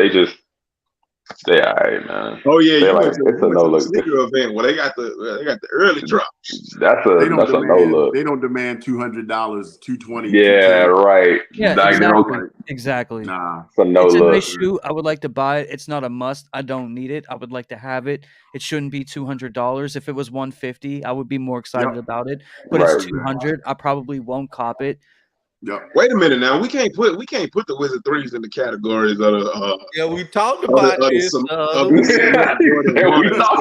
They alright, man. Oh yeah, They're you like, went to it's a no the look. sneaker event. Well, they got the early drops. That's a no look. they don't demand $200, $220. Yeah, right. Yeah, Like, they don't, exactly. Nah. it's a no It's a look. nice shoe. I would like to buy it. It's not a must. I don't need it. I would like to have it. It shouldn't be $200. If it was $150, I would be more excited about it. But Right. it's $200. I probably won't cop it. Yep. Wait a minute now. We can't put the Wizard 3s in the categories of the Yeah, we talked about this We talked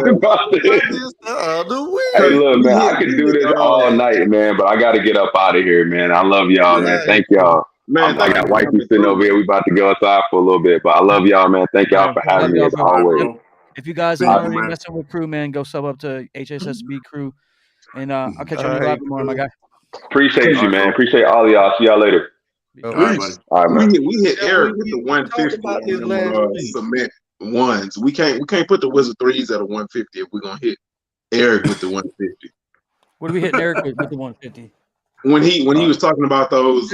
about this. the other week. Hey, look, man, I could do this all night, man, but I got to get up out of here, man. I love y'all, man. Thank y'all. Man, I got wifey sitting over here. We about to go outside for a little bit, but I love y'all, man. Thank y'all for having me as always. If you guys are already messing with Crew, man, go sub up to HSSB Crew, and I'll catch you on the live tomorrow, my guy. Appreciate you, man. Appreciate all of y'all. See y'all later. All right, buddy. All right, man. we hit Eric with the 150 on cement ones. We can't put the Wizard 3s at a 150 if we're gonna hit Eric with the 150. What are we hitting Eric with the 150? When he was talking about those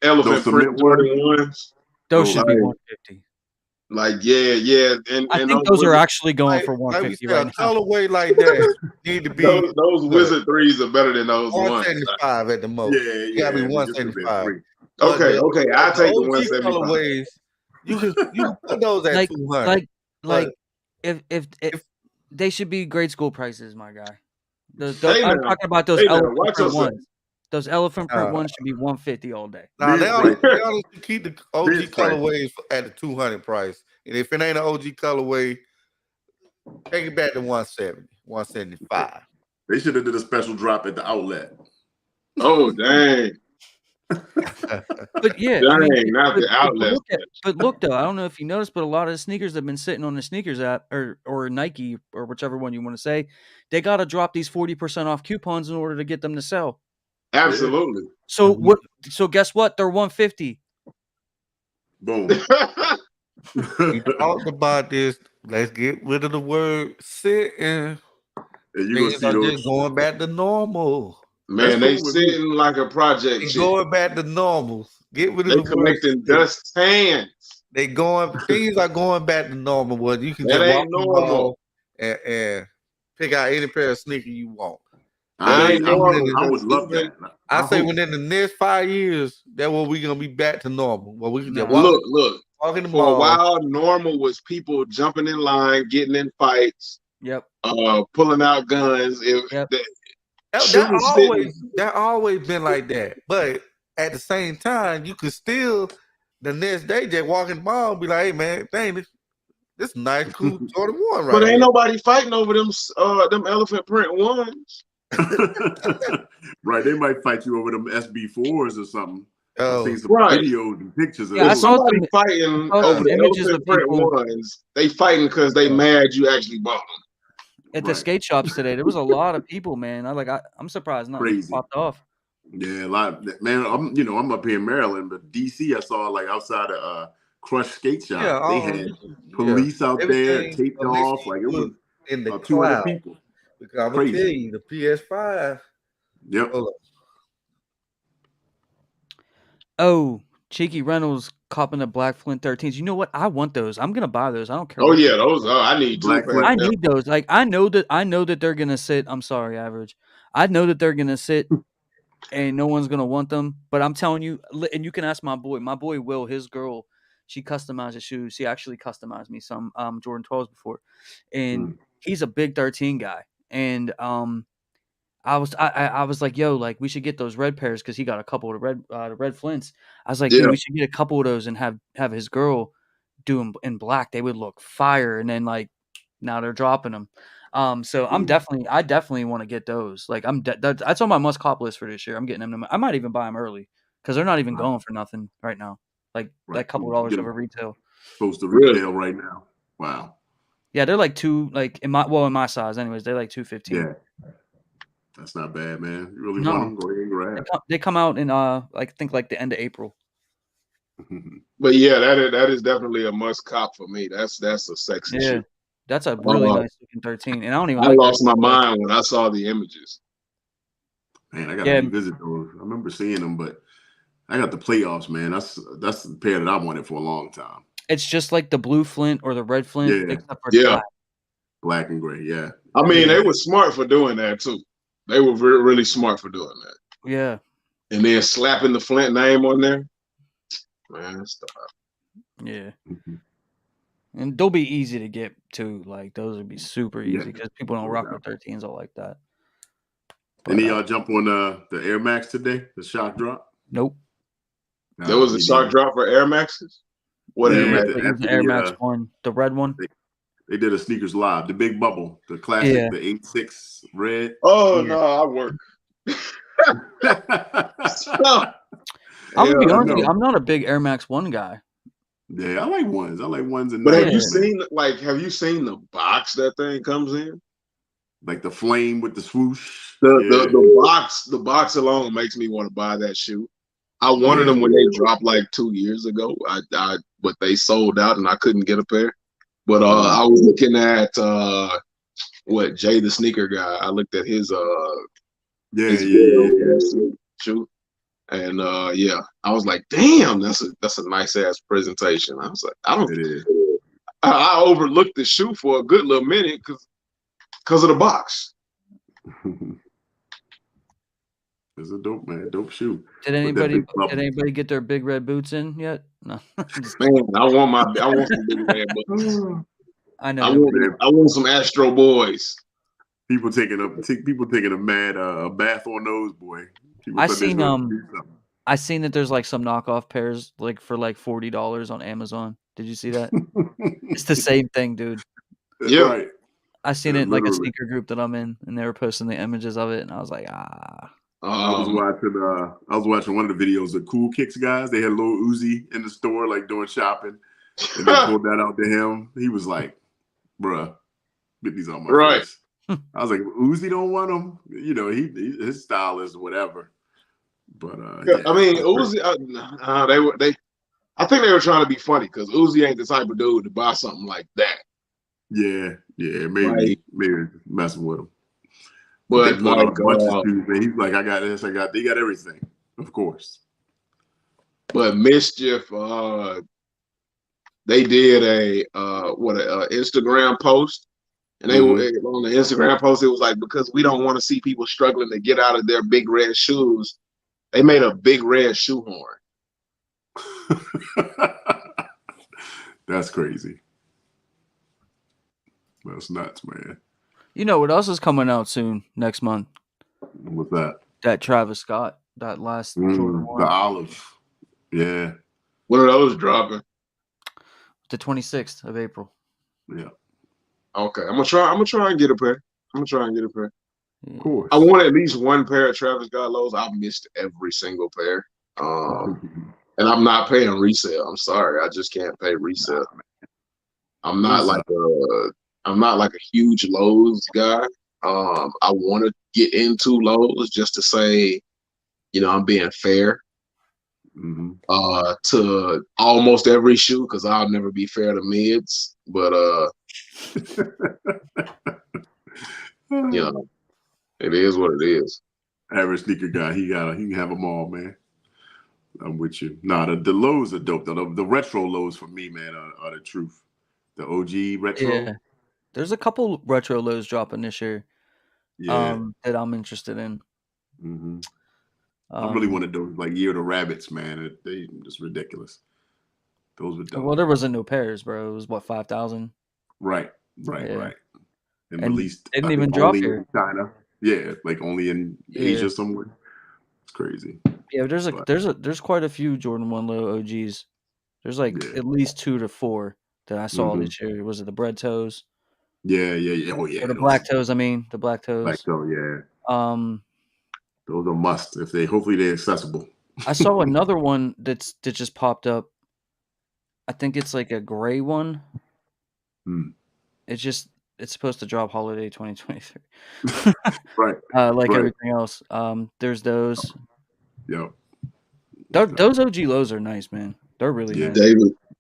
elephant print Jordan ones, those should be 150. Like yeah, and I think those are actually going for 150 right now. Colorway like that need to be those Wizard 3s are better than those 175 at the most. Yeah, you gotta be 175. Okay, I take the 175. Colorways, you can put those at 200. Like if they should be grade school prices, my guy. I'm talking about those elephant print ones. Those elephant print ones should be 150 all day. Now they ought to keep the OG colorways at the 200 price, and if it ain't an OG colorway, take it back to 170, 175. They should have did a special drop at the outlet. Oh dang! But yeah, not the outlet. But look though, I don't know if you noticed, but a lot of the sneakers that have been sitting on the sneakers app or Nike or whichever one you want to say, they got to drop these 40% off coupons in order to get them to sell. Absolutely. So what? So guess what? They're 150. Boom. We talked about this. Let's get rid of the word sitting. Things are just going back to normal. Man, they sitting like a project. Going back to normal. Get rid of the collecting dust hands. Things are going back to normal. Where you can that just ain't normal and pick out any pair of sneakers you want. I would love that. I say within the next 5 years, that's what we're gonna be back to normal. Well, we can just look. Walking the For a while, normal was people jumping in line, getting in fights. Yep. Pulling out guns. That always been like that. But at the same time, you could still the next day just walking the ball and be like, hey man, dang, this nice, cool Jordan 1 right But ain't here. nobody fighting over them elephant print ones. Right, they might fight you over them SB4s or something. Oh. I've seen some Right. videos and pictures of Yeah, I those. saw Somebody some- fighting I saw over some the images elephant of print people- ones. They fighting because they mad you actually bought them. At the skate shops today, there was a lot of people, man. I'm surprised nothing Crazy. popped off. Yeah, a lot. Man, I'm up here in Maryland, but DC, I saw like outside of Crush Skate Shop, Yeah, they had police out there everything taped off. Like it was in the 200 cloud. people. Because I'm gonna tell you, the PS5. Yep. Oh, Cheeky Reynolds copping the Black Flint 13s. You know what? I want those. I'm gonna buy those. I don't care. Oh what yeah, they those. are. I need Black two. Flint. I need those. Like I know that they're gonna sit. I'm sorry, Average. I know that they're gonna sit, and no one's gonna want them. But I'm telling you, and you can ask my boy. My boy Will, his girl, she customizes shoes. She actually customized me some Jordan 12s before, and he's a big 13 guy. And I was like, yo, like we should get those red pairs because he got a couple of the red Flints. I was like, dude, we should get a couple of those and have his girl do them in black. They would look fire. And then like now they're dropping them. So I definitely want to get those. Like that's on my must cop list for this year. I'm getting them. I might even buy them early because they're not even going for nothing right now. Like that couple of dollars over retail. Supposed to retail right now. Wow. Yeah, they're like in my size anyways. They're like $215. Yeah. That's not bad, man. You really want them? Go ahead and grab. They come out in I think like the end of April. But yeah, that is definitely a must cop for me. That's a sexy shoe. That's a really nice looking 13, and I don't even. I lost my mind when I saw the images. Man, I got to revisit those. I remember seeing them, but I got the playoffs, man. That's the pair that I wanted for a long time. It's just like the blue Flint or the red Flint, except for black and gray. Yeah. I mean, they were smart for doing that too. They were really smart for doing that. Yeah. And then slapping the Flint name on there. Man, stop. Yeah. And they'll be easy to get too. Like those would be super easy because people don't rock with 13s all like that. But, any of y'all jump on the Air Max today? The shock drop? Nope. No, there was a shock drop for Air Maxes? What Air Max? The Air Max 1, the red one. They did a sneakers live, the big bubble, the classic, the 8.6 red. Oh no, I work. I'm gonna be honest with you, I'm not a big Air Max 1 guy. Yeah, I like ones. But have you seen the box that thing comes in? Like the flame with the swoosh. The box alone makes me want to buy that shoe. I wanted them when they dropped like 2 years ago. But they sold out and I couldn't get a pair. But I was looking at Jay the sneaker guy. I looked at his shoe. And I was like, damn, that's a nice ass presentation. I was like, I overlooked the shoe for a good little minute because of the box. It's a dope shoe. Did anybody get their big red boots in yet? No. Man, I want some big red boots. I know. I want some Astro Boys. People taking a mad bath on those, boy. I seen that there's like some knockoff pairs like for like $40 on Amazon. Did you see that? It's the same thing, dude. Yeah. Right. I seen it in like a sneaker group that I'm in, and they were posting the images of it, and I was like, ah. I was watching one of the videos of Cool Kicks guys. They had a little Uzi in the store, like doing shopping, and they pulled that out to him. He was like, "Bruh, get these on my face." I was like, "Uzi don't want them." You know, his style is whatever. But I mean, Uzi. I think they were trying to be funny because Uzi ain't the type of dude to buy something like that. Yeah, maybe messing with him. But like, a bunch of shoes, man. He's like, I got this, they got everything, of course. But Mischief, they did a Instagram post, and they were on the Instagram post. It was like, because we don't want to see people struggling to get out of their big red shoes, they made a big red shoe horn. That's crazy. That's nuts, man. You know what else is coming out soon next month? What's that? That Travis Scott That last Jordan The 1. olive. Yeah. When are those dropping? The 26th of April. Yeah. Okay, I'm gonna try and get a pair. Of course. I want at least one pair of Travis Scott lows. I've missed every single pair. And I'm not paying resale. I'm sorry, I just can't pay resale. I'm not like a huge Lowe's guy. I want to get into Lowe's just to say, I'm being fair to almost every shoe because I'll never be fair to mids. But it is what it is. Average sneaker guy, he can have them all, man. I'm with you. Nah, the lows are dope. The retro lows for me, man, are the truth. The OG retro. Yeah. There's a couple retro lows dropping this year. Yeah. That I'm interested in. I really wanted those like Year of the Rabbits, man. They just ridiculous. Those were dope. Well, there wasn't no pairs, bro. It was what, 5,000? Right. Yeah. And released didn't even drop here in China. Yeah, like only in Asia somewhere. It's crazy. Yeah, there's quite a few Jordan 1 low OGs. There's like at least 2 to 4 that I saw this year. Was it the bread toes? Yeah. Oh yeah. Or the black toes, I mean, the black toes. Black toe, yeah. Those are must hopefully they're accessible. I saw another one that just popped up. I think it's like a gray one. It's supposed to drop holiday 2023. Right. Like everything else. There's those. Yep. Those OG lows are nice, man. They're really nice.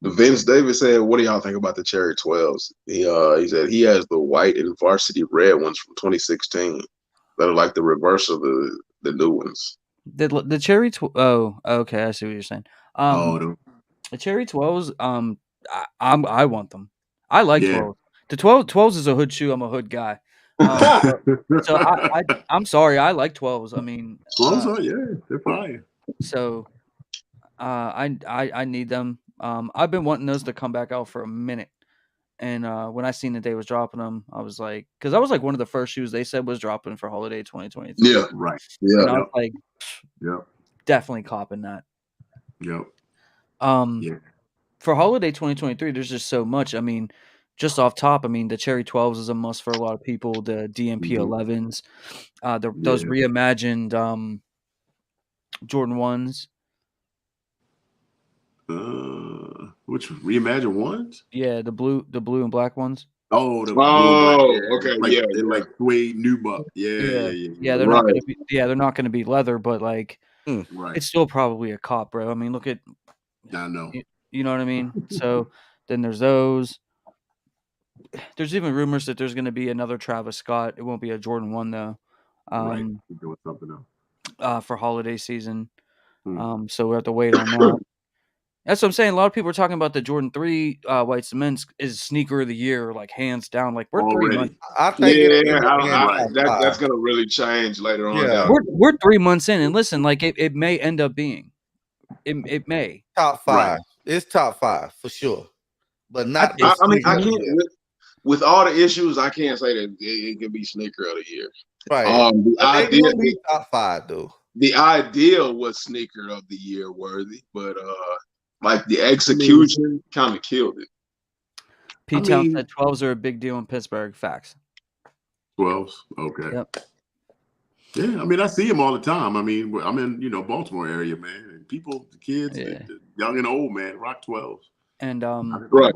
Vince Davis said, "What do y'all think about the Cherry 12s?" He said he has the white and varsity red ones from 2016 that are like the reverse of the new ones. The Cherry okay, I see what you're saying. The Cherry 12s, I want them. I like 12s. The 12s is a hood shoe. I'm a hood guy. So I'm sorry. I like 12s. I mean, 12s are they're fire. So, I need them. I've been wanting those to come back out for a minute, and when I seen that they was dropping them, I was like, because I was like one of the first shoes they said was dropping for holiday 2023. Yeah, right. Yeah, and I was like, definitely copping that. Yep. For holiday 2023, there's just so much. I mean, just off top, I mean, the Cherry 12s is a must for a lot of people. The DMP 11s, those reimagined Jordan 1s. Which reimagined ones? Yeah, the blue and black ones. Oh, the blue and black. Okay, they're like suede nubuck. Yeah. They're not gonna be. Yeah, they're not gonna be leather, but like, right. It's still probably a cop, bro. I mean, look at. I know. You know what I mean? So then there's those. There's even rumors that there's gonna be another Travis Scott. It won't be a Jordan 1 though. Right. Doing something else. For holiday season. So we have to wait on that. That's what I'm saying. A lot of people are talking about the Jordan 3 white cements is sneaker of the year, like hands down. Like we're 3 months. I think that's gonna really change later on. Yeah. We're 3 months in, and listen, like it may end up being. It may top 5. Right. It's top 5 for sure, but not. I mean, I can't with all the issues. I can't say that it can be sneaker of the year. Right. The idea be top 5 though. The ideal was sneaker of the year worthy, but like the execution kind of killed it. P-Town said 12s are a big deal in Pittsburgh. Facts. 12s, okay. Yep. Yeah, I mean, I see them all the time. I mean, I'm in Baltimore area, man. And people, the kids, the young and old, man, rock 12s. And right.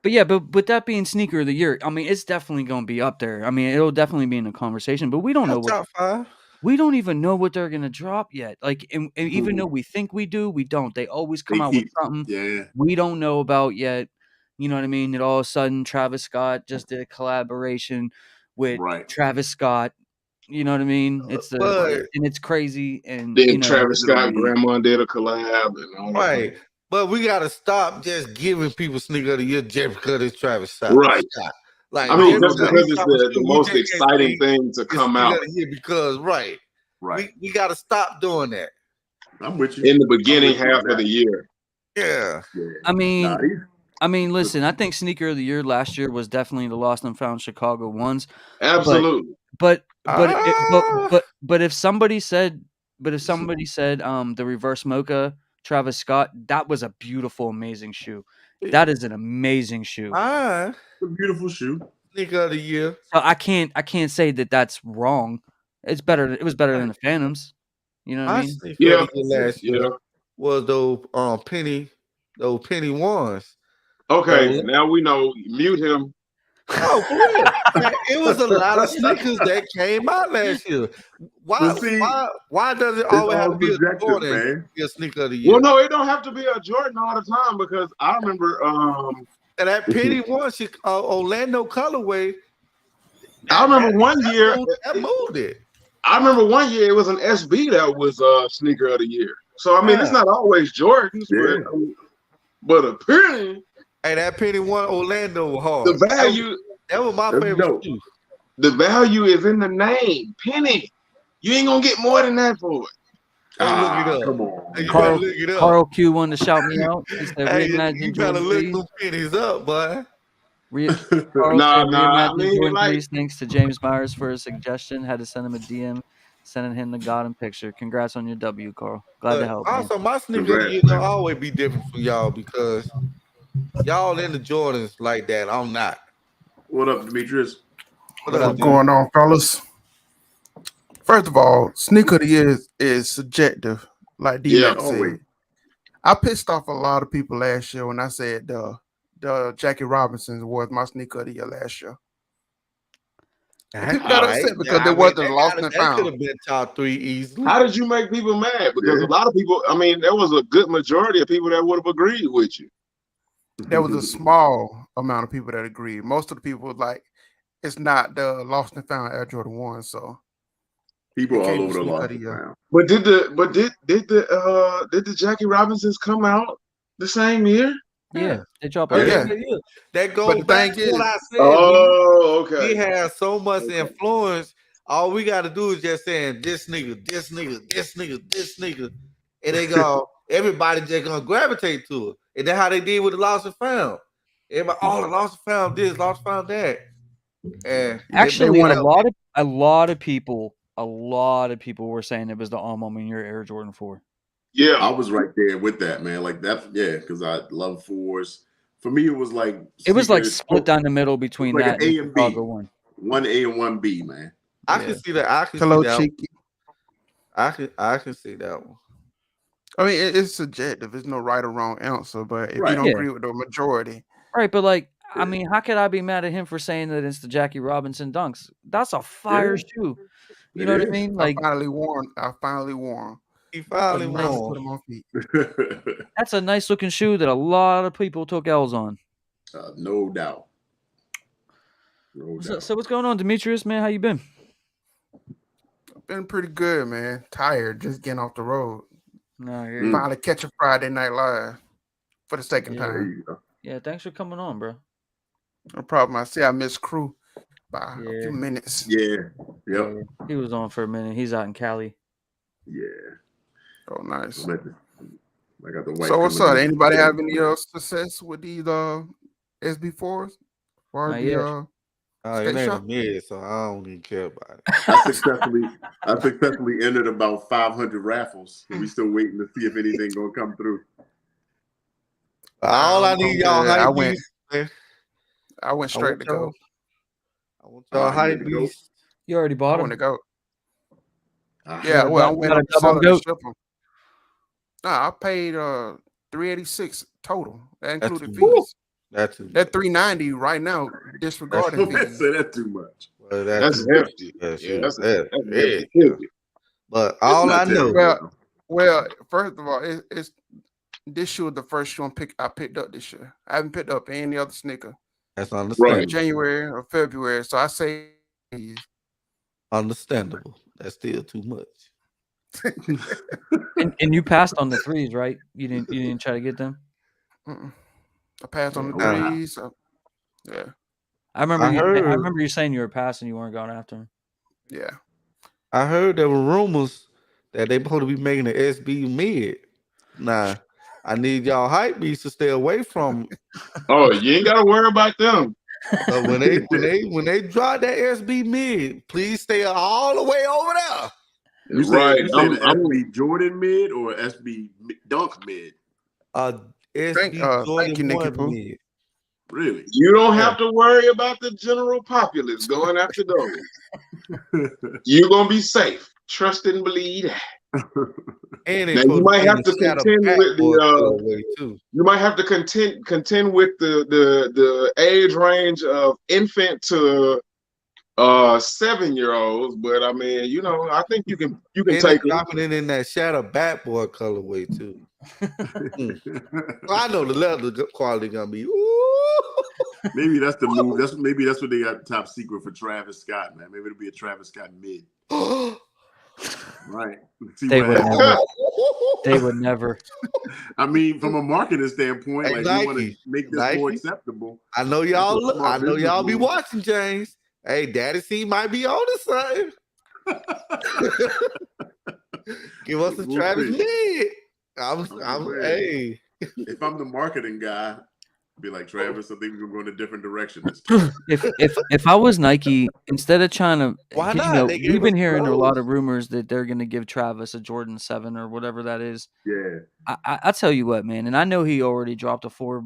But yeah, but with that being sneaker of the year, I mean, it's definitely going to be up there. I mean, it'll definitely be in the conversation. But we don't know top 5. We don't even know what they're gonna drop yet. Like, and even though we think we do, we don't. They always come out with something we don't know about yet. You know what I mean? And all of a sudden, Travis Scott just did a collaboration with Travis Scott. You know what I mean? It's and it's crazy. And then Travis Scott, Grandma did a collab and all that. But we gotta stop just giving people sneaker of the year just because it's Travis Scott. Right. Like, I mean, just because it's the most exciting thing to come out. Because we got to stop doing that. I'm with you. In the beginning half of the year. Yeah. I mean, listen. I think sneaker of the year last year was definitely the Lost and Found Chicago ones. Absolutely. But if somebody said But if somebody said the reverse mocha Travis Scott, that was a beautiful, amazing shoe. That is an amazing shoe. Mine, It's a beautiful shoe. sneaker of the year. So I can't say that that's wrong. It's better. It was better than the Phantoms. You know what I My mean? sneaker of the year last year Yeah. was those penny ones. Okay, now we know. Mute him. Oh, for real. Man, it was a lot of sneakers that came out last year. Why? But see, why does it It's always have all to be a subjective, Jordan man. be a sneaker of the year? Well, no, it don't have to be a Jordan all the time because I remember. And that penny one, Orlando colorway. I remember one year. That moved it. I remember one year it was an SB that was sneaker of the year. So I mean, it's not always Jordans, but apparently, hey, that penny one Orlando was hard. the value. That was my favorite shoe. The value is in the name, penny. You ain't gonna get more than that for it. Look it up. Come on. You better look it up. Carl Q wanted to shout me out. He said, Hey, "Reimagine you gotta Jordan look 3s." them pennies up, boy. Carl Nah, said, I "Reimagine mean, Jordan like- 3s." Thanks to James Myers for his suggestion. Had to send him a DM, sending him the God and picture. Congrats on your W, Carl. Glad to help. Man. Also, my sneaker of the year gonna always be different for y'all because y'all into Jordans like that. I'm not. What up, Demetrius? What's going on, fellas? First of all, sneaker of the year is subjective, like D-Mac said. I pissed off a lot of people last year when I said the Jackie Robinson was my sneaker of the year last year. People got upset because they wasn't lost and That found. could have been top 3 easily. How did you make people mad? Because a lot of people, I mean, there was a good majority of people that would have agreed with you. There was a small amount of people that agreed. Most of the people was like, it's not the lost and found Air Jordan 1, so people all over the sneaker lost of the and year. found. But did the Jackie Robinsons come out the same year? Yeah, they drop. Yeah. That goes back to what I said. Oh, okay. He has so much influence. All we got to do is just saying this nigga, this nigga, this nigga, this nigga, and they go. Everybody just gonna gravitate to it, and that's how they did with the lost and found. Everybody, the lost and found this, lost and found that. And Actually, a lot of people were saying it was the All Moment Year Air Jordan 4. Yeah, I was right there with that, man. Like that, because I love 4s. For me, it was like split down the middle between like that an A and and B. Chicago 1. 1A and 1B, man. I can see that. I can Hello, see that. Cheeky. I can see that one. I mean, it's subjective. There's no right or wrong answer, but if you don't agree with the majority. Right, but like, I mean, how could I be mad at him for saying that it's the Jackie Robinson dunks? That's a fire shoe. You know what I mean? Like, I finally won. He finally won. Put him on feet. That's a nice looking shoe that a lot of people took L's on. No doubt. So what's going on, Demetrius, man? How you been? Been pretty good, man. Tired, just getting off the road. Finally catching Friday Night Live for the second time. Yeah, thanks for coming on, bro. No problem. I see I missed crew by a few minutes. Yeah. He was on for a minute. He's out in Cali. Yeah. Oh, nice. I got the white. So what's up? Anybody have any success with these SB4s? It ain't a mid, so I don't even care about it. I successfully entered about 500 raffles. We still waiting to see if anything gonna come through. All I need y'all hype beast. I went straight to go. I want y'all hype beast. You already bought I them. want to go. Yeah, well, I went up to sell them. Nah, I paid $386 total. That included fees. That's that $390 right now, disregarding fees. That's too much. Well, that's hefty. That's hefty. But all I know. Well, first of all, it's this shoe is the first shoe I picked up this year. I haven't picked up any other sneaker. That's understandable. January or February. So I say understandable. That's still too much. and you passed on the 3s, right? You didn't try to get them? I passed on the 3s. So, yeah. I remember you saying you were passing, you weren't going after him. Yeah. I heard there were rumors that they supposed to be making an SB mid. Nah, I need y'all hype beasts to stay away from. Oh, you ain't gotta worry about them. But when they drop that SB mid, please stay all the way over there. You Right. saying an SB Jordan mid or SB Dunk mid? SB Thank you, Jordan Nikki 1 Pooh. mid. Really? You don't have to worry about the general populace going after those. You're gonna be safe. Trust and believe that. And Now you might have to shadow contend with backboard the colorway too. you might have to contend with the age range of infant to 7-year-olds, but I mean, you know, I think you can And take they dropping it in that shadow backboard colorway too. Well, I know the leather quality gonna be. Maybe that's the move. Maybe that's what they got top secret for Travis Scott, man. Maybe it'll be a Travis Scott mid. Right. See They what would happens. never. They would never. I mean, from a marketing standpoint, Hey, like Nike, you want to make this more acceptable. I know y'all look. I know y'all be watching, James. Hey, Daddy C might be on to something. Give us a Travis mid. Hey. If I'm the marketing guy, be like, Travis, I think we're gonna go in a different direction this time. if I was Nike, instead of trying to, why not? You know, we've been hearing a lot of rumors that they're going to give Travis a Jordan 7 or whatever that is. Yeah. I tell you what, man, and I know he already dropped a 4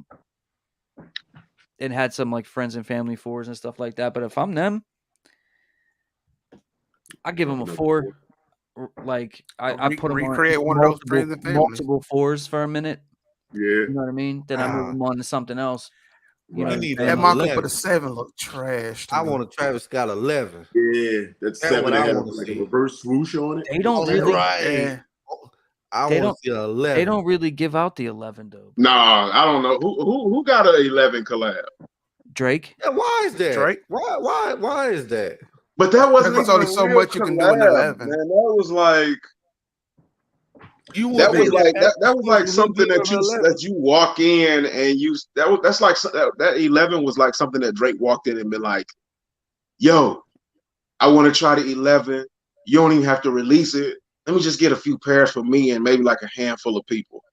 and had some like friends and family 4s and stuff like that. But if I'm them, I give him a 4. Like I put him recreate on one of those friends and family. multiple 4s for a minute. Yeah. You know what I mean? Then I move him on to something else. You know, that Michael for the 7 look trash. I want a Travis Scott 11. Yeah, that's 7 what I have want to like see. a reverse swoosh on it. They don't really. Right. I want to see 11. They don't really give out the 11 though. No, I don't know who got an 11 collab. Drake. Yeah, why is that? Drake. Why is that? But that wasn't There's only so much you can do in 11. Man, that was like that was like something that you walk in and that's like that 11 was like something that Drake walked in and been like, yo, I want to try the 11. You don't even have to release it. Let me just get a few pairs for me and maybe like a handful of people.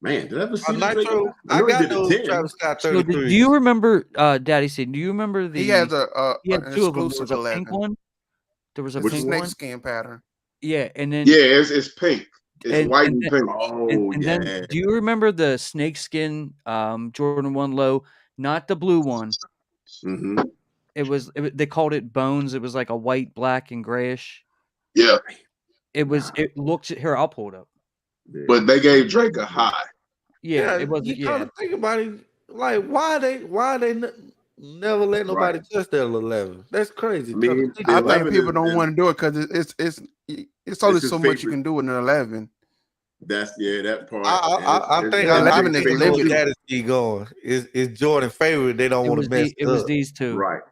Man, did I ever see Nitro? I got those Travis Scott 33. So do you remember, Daddy C? Do you remember the? He has he had an 2 of them. There exclusive was a 11. pink one. There was a with pink snake one. skin pattern. Yeah, and then it's pink. It's white and pink. And then, do you remember the snakeskin Jordan 1 low? Not the blue one. Mm-hmm. They called it Bones. It was like a white, black, and grayish. Yeah. It looked here. I'll pull it up. But they gave Drake a high. Yeah, it wasn't. You kind of think about it, like why they never let nobody touch that 11. That's crazy. I mean, I think people don't want to do it because it's only so much you can do with an 11. That's that part. I think 11 is limited. That is going. It's Jordan favorite. They don't want to mess it was these 2, right?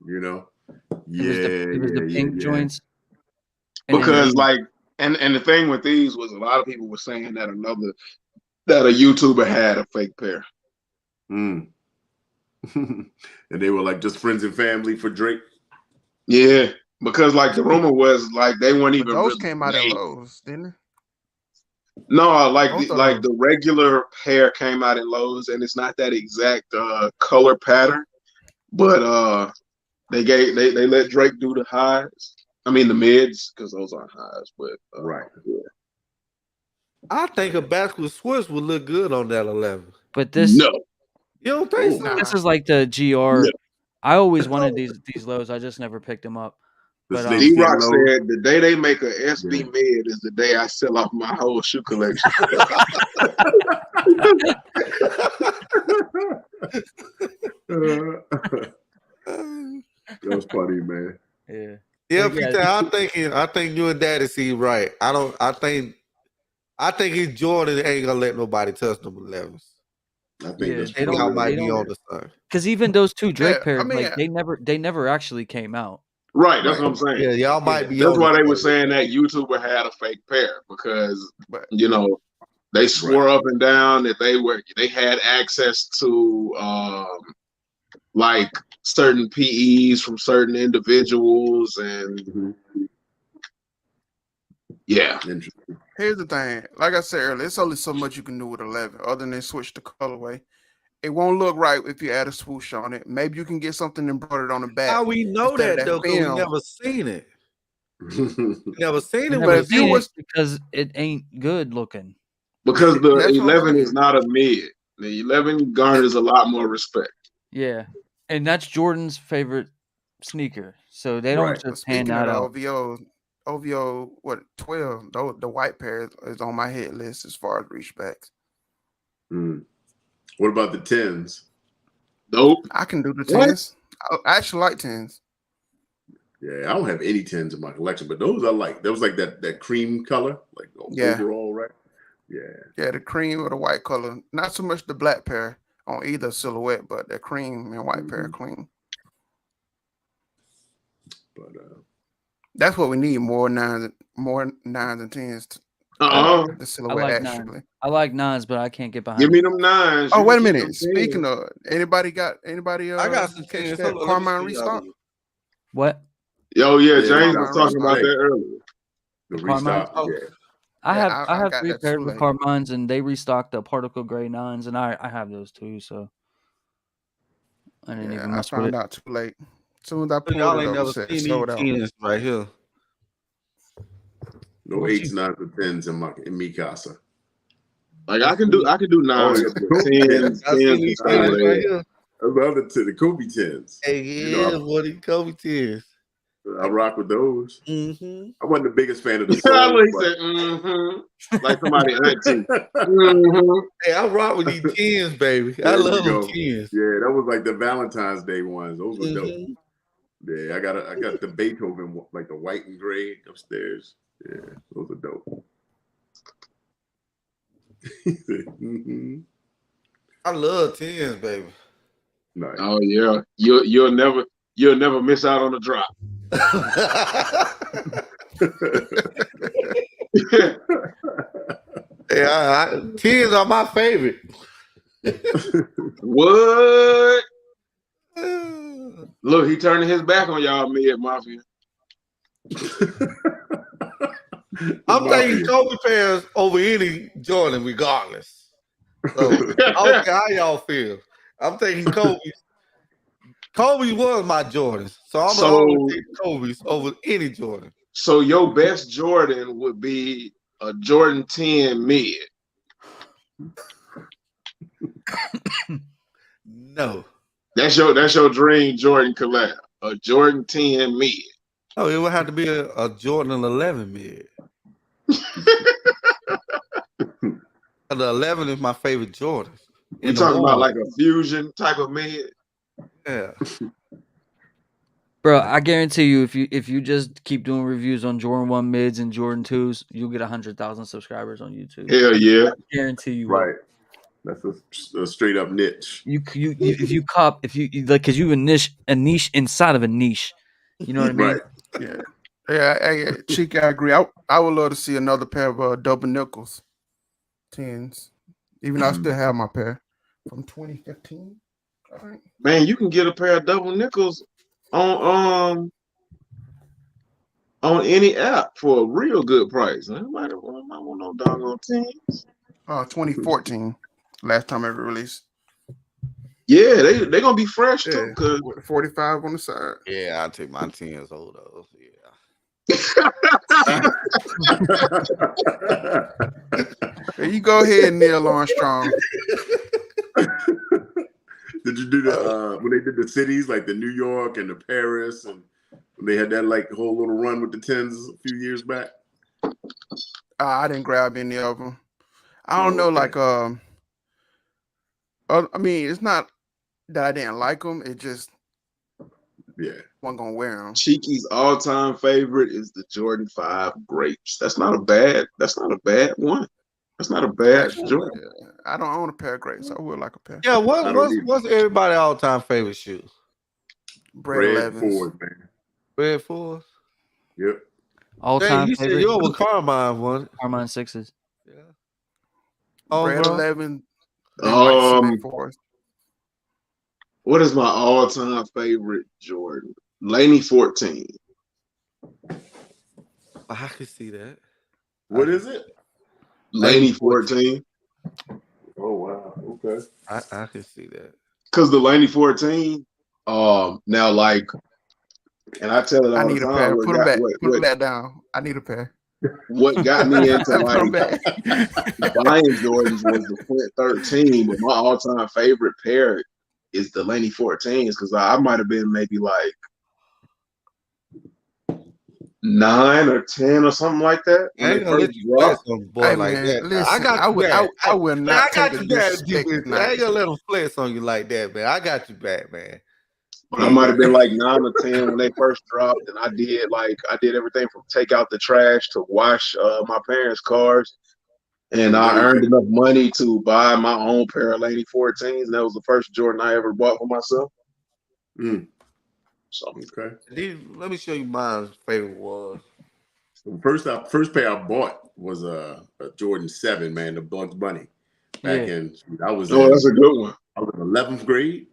You know, it was the pink joints. Because and the thing with these was a lot of people were saying that that a YouTuber had a fake pair. And they were like just friends and family for Drake. Yeah, because like the rumor was like they weren't even. Those came out at Lowe's, didn't they? No, like the regular pair came out at Lowe's, and it's not that exact color pattern, but they let Drake do the highs. I mean the mids because those aren't highs, but right. Yeah. I think a basketball Swiss would look good on that 11. But this no. You don't think so? This is like the GR. No. I always wanted these lows. I just never picked them up. But D-Rock said the day they make a SB mid is the day I sell off my whole shoe collection. That was funny, man. Yeah. Yeah, Peter, I think you and Daddy C right. I think his Jordan ain't gonna let nobody touch them 11s. I think they might be on the side. Because even those 2 Drake pairs, they never actually came out. Right, that's what I'm saying. Yeah, y'all might be. That's why they were saying that YouTuber had a fake pair because they swore up and down that they had access to like certain PEs from certain individuals and Here's the thing. Like I said earlier, it's only so much you can do with 11 other than switch the colorway. It won't look right if you add a swoosh on it. Maybe you can get something embroidered on the back. How we know that though? Because we never seen it. Never seen it, Never but if you seen it was because it ain't good looking. Because the That's what I'm 11 is saying. not a mid. The 11 garners a lot more respect. Yeah, and that's Jordan's favorite sneaker, so they don't Right. But just hand speaking of that the out. OVO, what 12? The white pair is on my hit list as far as reachbacks. What about the 10s? Nope. I can do the What? 10s. I actually like 10s. Yeah, I don't have any 10s in my collection, but those I like. That was like that cream color, like Yeah. overall, right? Yeah. Yeah, the cream or the white color. Not so much the black pair on either silhouette, but the cream and white pair clean. But That's what we need, more nines and tens. The silhouette like actually. nines. I like nines, but I can't get behind. Give me them 9s. Oh, You wait a can keep minute. them Speaking 10s. of, anybody I got some catch 10s. that Hold on, let me Carmine see restock? What? Oh yeah, Yeah, James Carmine was talking about restock. that earlier. the Carmine? restock, Oh, yeah. I Yeah, I have got 3 that pairs too of late. Carmines, and they restocked the particle gray 9s, and I have those too, so I didn't Yeah, even I mess with found it. out too late. As soon as I so pulled y'all it ain't up, it never said seen these sold out. 10s right here. No What 8s, you- 9s, or 10s in mi casa. Like I can do 9s, Oh, yeah, but the Kobe 10s, 10s. I seen 10s be these still 10s right there. here. The other the Kobe 10s. Hey, You yeah, know, what these Kobe 10s? I rock with those. Mm-hmm. I wasn't the biggest fan of the Yeah, soul, he but said, like somebody auntie. Hey, I rock with these 10s, baby. I there you love them go. 10s. Yeah, that was like the Valentine's Day ones. Those were dope. Mm-hmm. Yeah, I got the Beethoven, like the white and gray upstairs. Yeah, those are dope. I love 10s, baby. Nice. Oh yeah, you'll never miss out on a drop. Yeah, 10s are my favorite. What? Look, he turning his back on y'all, Mid Mafia. I'm taking Kobe pairs over any Jordan, regardless. So I don't care how y'all feel. I'm taking Kobe's. Kobe was my Jordans, so I'm gonna always take Kobe's over any Jordan. So your best Jordan would be a Jordan 10 mid. No. That's your dream Jordan collab. A Jordan 10 mid. Oh, it would have to be a Jordan 11 mid. The 11 is my favorite Jordan. We talking about like a fusion type of mid. Yeah. Bro, I guarantee you, if you just keep doing reviews on Jordan 1 mids and Jordan 2s, you'll get 100,000 subscribers on YouTube. Hell yeah. I guarantee you. Right. That's a straight up niche. If you like, because you a niche inside of a niche. You know what I mean? Right. Yeah. Cheeky, I agree. I would love to see another pair of double nickels 10s. Even though I still have my pair from 2015. All right. Man, you can get a pair of double nickels on any app for a real good price. I might want no doggone 10s. 2014, last time ever released. Yeah, they gonna be fresh too. Cause with 45 on the side. Yeah, I'll take my 10s over those. Yeah. You go ahead, Neil Armstrong. Did you do the when they did the cities like the New York and the Paris, and they had that like whole little run with the 10s a few years back? I didn't grab any of them. I don't know, like I mean, it's not that I didn't like them. It just wasn't gonna wear them. Cheeky's all-time favorite is the Jordan 5 Grapes. That's not a bad one. That's not a bad Jordan. I don't own a pair of grapes. I would like a pair. Yeah, what's everybody all-time favorite shoe? Red 4s, man. Red 4s? Yep. All-time you favorite. said yours was Carmine one. Carmine 6s. Yeah. Oh, Red bro. 11. White cement 4s. What is my all-time favorite Jordan? Laney 14. I can see that. What is it? Laney 14. Oh wow. Okay. I can see that. Because the Laney 14, now like And I tell it I all the need a time. pair. What Put them got back. Put them back down. I need a pair. what got me into Put like them back. buying Jordans was the Flint 13, but my all-time favorite pair is the Laney 14s because I might have been maybe like 9 or 10 or something like that when I they ain't gonna first let you flex dropped. on a boy Hey like man, that. I listen. got I you will. back. I will Man, not I got take a you back, disrespect Defective. I tonight. ain't gonna let him flex on you like that, man. I got you back, man. But I might have been like 9 or 10 when they first dropped, and I did everything from take out the trash to wash my parents' cars, and I earned enough money to buy my own pair of Laney 14s, and that was the first Jordan I ever bought for myself. So Okay. Let me show you my favorite was. The first pair I bought was a Jordan 7, man, the Bugs Bunny. Back in that's a good one. I was in 11th grade.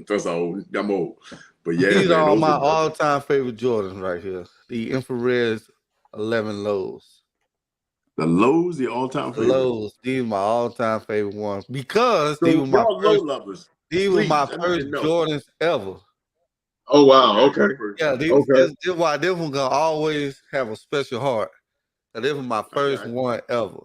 That's old. I'm old. But yeah, These man, are those my are all-time favorite Jordans right here. The infrared 11 lows. the lows, the all-time favorite. Lows. These are my all-time favorite ones because So these were my y'all first. low lovers. These were my Please, I need first to know. Jordans ever. Oh wow, okay. Yeah, this why this one gonna always have a special heart. This was my first one ever.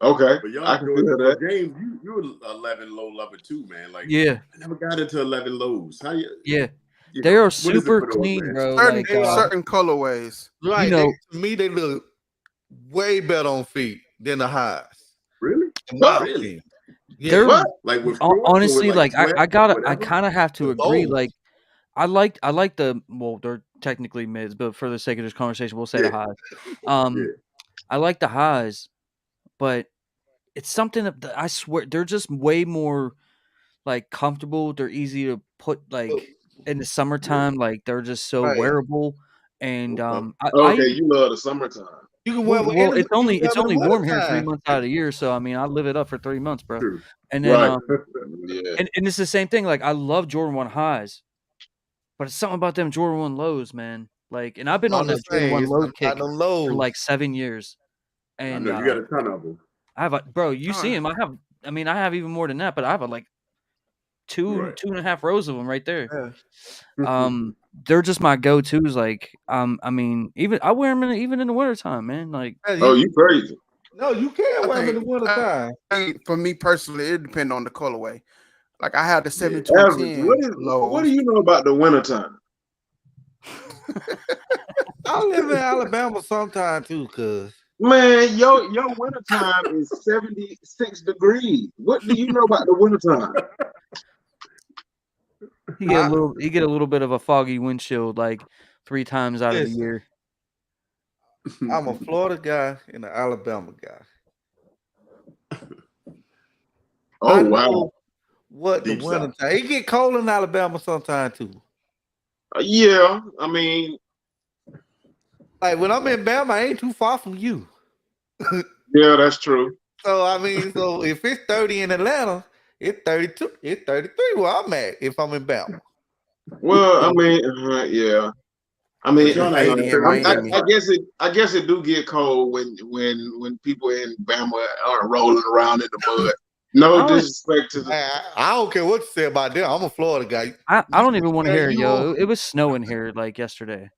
Okay, but y'all, I can feel that. James, you were 11 low lover too, man. Like, Yeah, I never got into 11 lows. How you? yeah. You They know, are what is it super for those, clean, man? bro. Certain Like, certain colorways. Right. you know, to me, they look way better on feet than the highs. Really? In my Really? opinion. Yeah. they're Like with shorts honestly, or with like sweats I or gotta, I whatever? kind of have to agree. Both. Like, I like the well, they're technically mids, but for the sake of this conversation, we'll say the highs. I like the highs, but it's something that I swear they're just way more like comfortable. They're easy to put like in the summertime. Like they're just so Right. wearable. And Okay, you love the summertime. You can wear well, it's only the warm here 3 wintertime. months out of the year, so I mean I live it up for 3 months, bro. True. And then Right. and it's the same thing. Like I love Jordan 1 highs, but it's something about them Jordan 1 lows, man. Like, and I've been on that Jordan 1 low kick for like 7 years. And I know you got a ton of them. I have bro, you see him. I have even more than that, but I have like two and a half rows of them right there. They're just my go-tos. Like, I mean, even I wear them even in the wintertime, man. Like, you crazy? No, you can't wear them in the wintertime. For me personally, it depends on the colorway. Like I have the 7210 what do you know about the wintertime? I live in Alabama sometime too, cuz. Man, your wintertime is 76 degrees. What do you know about the wintertime? You get a little bit of a foggy windshield like 3 times out of the year. I'm a Florida guy and an Alabama guy. Oh wow! What the wintertime? It get cold in Alabama sometime too. Yeah, I mean, like when I'm in Bama, I ain't too far from you. Yeah, that's true. So I mean, so if it's 30 in Atlanta, it's 32, it's 33 where I'm at if I'm in Bama. Well, I mean, yeah. I mean, I guess it do get cold when people in Bama aren't rolling around in the mud. No disrespect to I don't care what you say about them. I'm a Florida guy. I don't even want to hear it, yo. It was snowing here like yesterday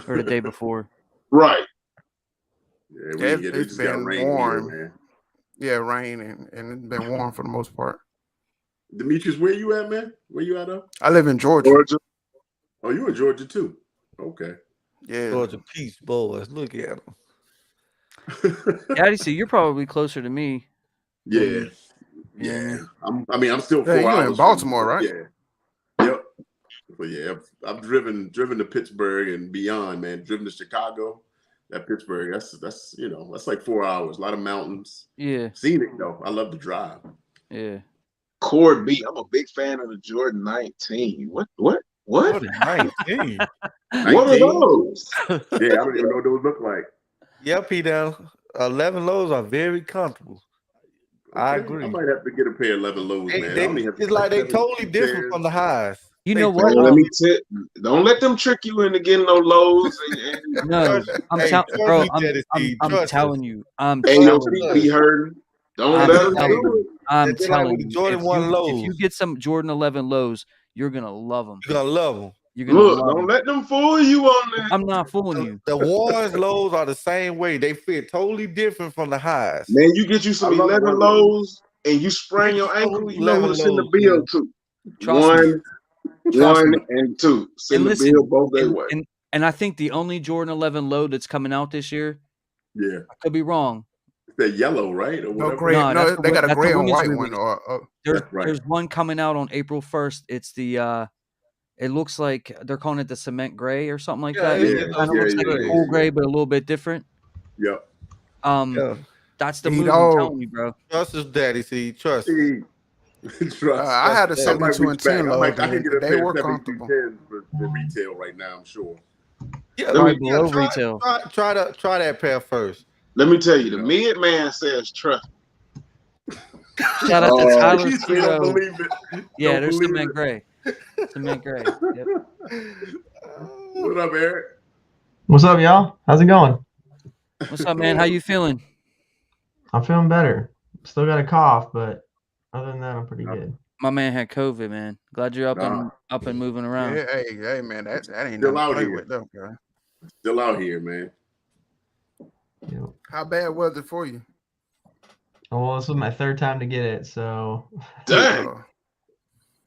or the day before. Right. Yeah, it's been warm. Here, man. Yeah, rain and it's been warm for the most part. Demetrius, where you at, man? Where you at? I live in Georgia. Oh, you in Georgia too? Okay. Yeah. Georgia Peach Boys. Look at them. Daddy, see, you're probably closer to me. Yeah. I'm still 4 hours. You're in Baltimore, right? Yeah. Yep. But yeah, I've driven to Pittsburgh and beyond, man. Driven to Chicago. That Pittsburgh, that's that's like 4 hours. A lot of mountains. Yeah. Scenic though. I love to drive. Yeah. Cord B. I'm a big fan of the Jordan 19. What? What is 19? What are those? Yeah, I don't even know what those look like. Yeah, P-Down. 11 lows are very comfortable. Okay. I agree. I might have to get a pair of 11 lows, man. It's like they totally different from the highs. You know what? Don't let them trick you into getting no lows. No, I'm telling you. Hey, your feet be hurting. Don't let them do it. I'm telling you. Jordan 1 lows. If you get some Jordan 11 lows, you're gonna love them. You're gonna love them. You're gonna Look, love don't them. let them fool you on that. I'm not fooling you. The ones lows are the same way. They fit totally different from the highs. Man, you get you some I love 11 one lows and you sprain Get your you some ankle, you know who 11 to send the lows, bill man. to. Trust me. Trust me. And 2. Send And the listen, bill both their way. and I think the only Jordan 11 low that's coming out this year, Yeah. I could be wrong. They're yellow, right? Or No whatever. gray. No, No, they got a that's gray and women's white release. one. Or That's right. There's one coming out on April 1st. It's the it looks like they're calling it the cement gray or something like that. Yeah, It kind of looks like a cool gray, but a little bit different. Yep. That's the Hey, move. I'm dog. telling you, bro. Trust us, Daddy. See, trust. Trust. I had a That might 72 and 10 lows. I can get a They pair were of 72 comfortable. 10s for retail right now, I'm sure. Yeah, Probably below retail. Try that pair first. Let me tell you, the mid man says trust. Shout out to Tyler You still don't Cito. believe it. Yeah, Don't there's believe cement it. gray. Cement gray. Yep. What up, Eric? What's up, y'all? How's it going? What's up, man? How you feeling? I'm feeling better. Still got a cough, but other than that, I'm pretty good. My man had COVID, man. Glad you're up and moving around. Yeah, hey, man, that ain't Still nothing out to play here. with, though, bro. Still out here, man. Yep. How bad was it for you? Well, this was my third time to get it, so. Dang.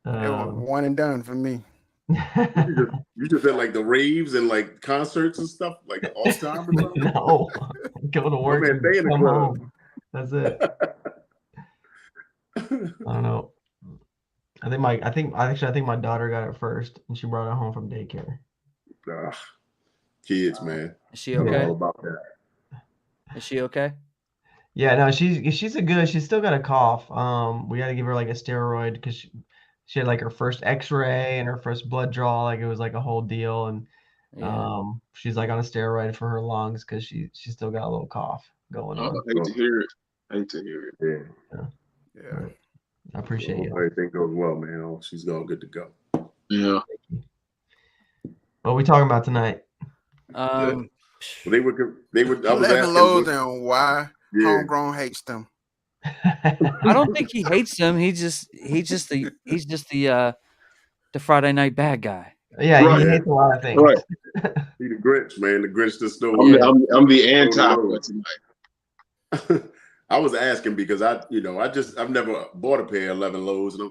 It was one and done for me. You just had like the raves and like concerts and stuff, like all time or something? No, go to work man, stay in and the come club. home. That's it. I don't know. I think my daughter got it first, and she brought it home from daycare. Kids, man. Is she okay? All about that. Is she okay? Yeah, no, she's she's still got a cough. We got to give her like a steroid because she had like her first X-ray and her first blood draw. Like it was like a whole deal, and she's like on a steroid for her lungs because she still got a little cough going on. I hate to hear it. Yeah. I appreciate you. Everything goes well, man. She's all good to go. Yeah. What are we talking about tonight? They would. I was 11 asking. lows and why homegrown hates them. I don't think he hates them. He's just the Friday night bad guy. Yeah, he hates a lot of things. Right. He the Grinch, man. The Grinch that stole. I'm the anti for tonight. I was asking because I've never bought a pair of 11 lows, and I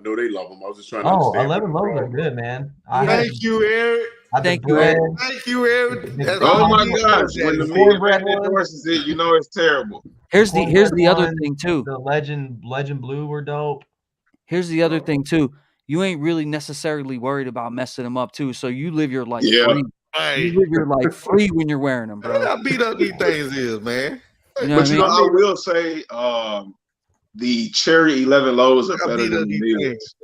know they love them. I was just trying to understand. 11 lows are good, man. Thank you, Eric. Thank you, Eric. Thank you, Eric. Oh my gosh! When the media endorses it, you know it's terrible. Here's the other thing too. The legend blue were dope. Here's the other thing too. You ain't really necessarily worried about messing them up too. So you live your life free. You live your life free when you're wearing them, bro. How beat up these things is, man. You know I will say the cherry 11 lows are better than the mids.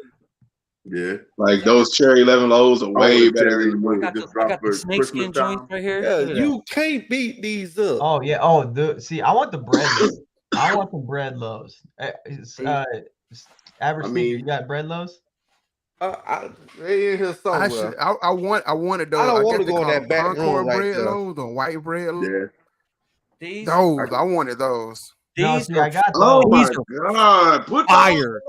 Yeah, like those cherry 11 lows are way better than the mids. I got the snakeskin joints right here. Yeah, you can't beat these up. Oh yeah. Oh, see, I want the bread. I want the bread lows. You got bread lows? They in here somewhere. I wanted those. I don't want to go in that back room right bread there. lows or white bread lows. Yeah. I wanted those. These I got those. Oh my god! Put fire!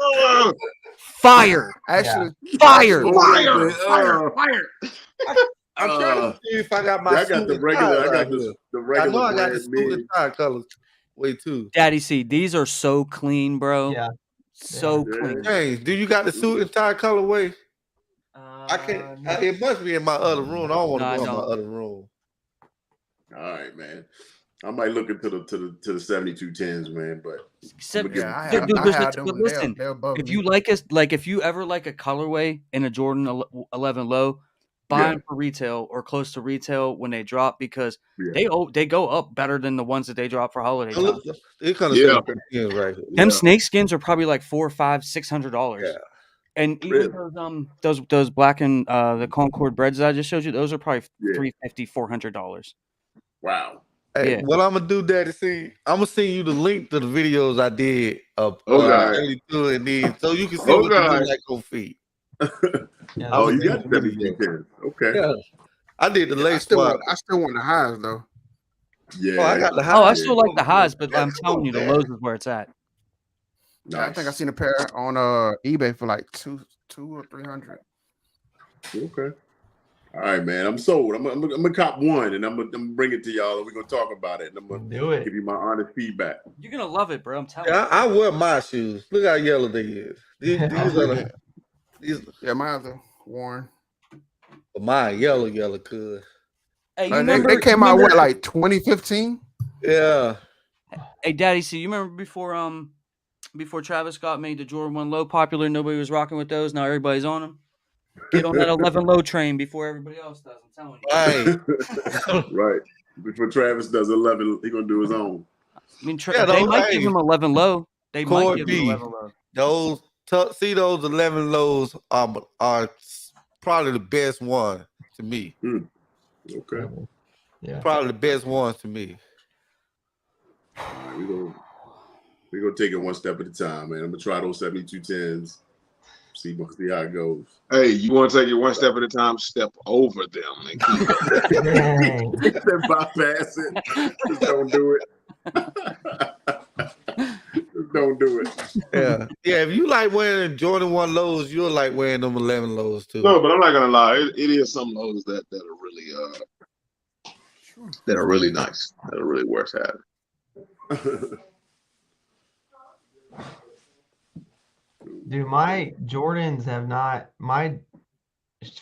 Fire! Actually, fire! I'm trying to see if I got my. I got the regular. I got the regular. I know I got the suit and tie colors. Way too. Daddy C, these are so clean, bro. Yeah. So clean. James, do you got the suit and tie colorway? I can't. It must be in my other room. I don't want to go in my other room. All right, man. I might look into the 72 10s, man. But listen, if you if you ever like a colorway in a Jordan 11 low, buy them for retail or close to retail when they drop because they go up better than the ones that they drop for holiday time. Them snake skins are probably like $400, $500, $600. Yeah. And even those black and the Concord breads that I just showed you, those are probably $350, $400. Wow. Hey, what I'm gonna do, Daddy, I'm gonna send you the link to the videos I did of 32 and these, so you can see what they look like on feet. You got 72 10s. Okay. Yeah. I did the lace swap. I still want the highs though. Yeah. I got the highs. Oh, I still like the highs, but I'm telling you, the lows is where it's at. Nice. I think I seen a pair on eBay for like two or $300. Okay. All right, man. I'm sold. I'm gonna cop one, and I'm gonna bring it to y'all, and we're gonna talk about it. And I'm gonna give you my honest feedback. You're gonna love it, bro. I'm telling you. I wear my shoes. Look how yellow they is. These are mine's are worn. Mine yellow, cuz. Hey, you Like, remember they came out what, like 2015? Yeah. Hey, Daddy, see, you remember before Travis Scott made the Jordan 1 Low popular, nobody was rocking with those. Now everybody's on them. Get on that 11 Low train before everybody else does. I'm telling you. Right. Before Travis does 11, he's gonna do his own. I mean, they might give him 11 Low. They might give him 11 Low. Those 11 Lows are probably the best one to me. Okay. Yeah. Probably the best ones to me. All right, we're gonna take it one step at a time, man. I'm gonna try those 7210s. See how it goes. Hey, you want to take it one step at a time? Step over them and keep it. Bypass it. Just don't do it. Just don't do it. Yeah. If you like wearing Jordan 1 Lows, you'll like wearing them 11 Lows too. No, but I'm not gonna lie. It is some lows that are really nice. That are really worth having. Dude, my Jordans have not. My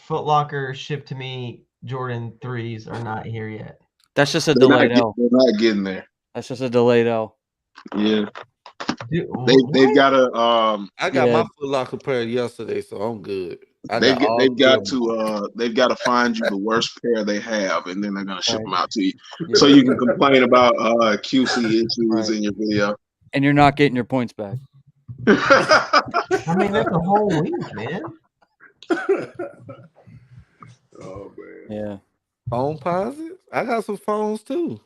Foot Locker shipped to me Jordan 3s are not here yet. That's just a delayed L. They're not getting there. That's just a delayed L. Yeah. Dude, They've got to. I got my Foot Locker pair yesterday, so I'm good. They've got to find you the worst pair they have, and then they're gonna ship them out to you, so you can complain about QC issues in your video. And you're not getting your points back. I mean, that's a whole week, man. Oh man. Yeah. Phone posits? I got some phones too.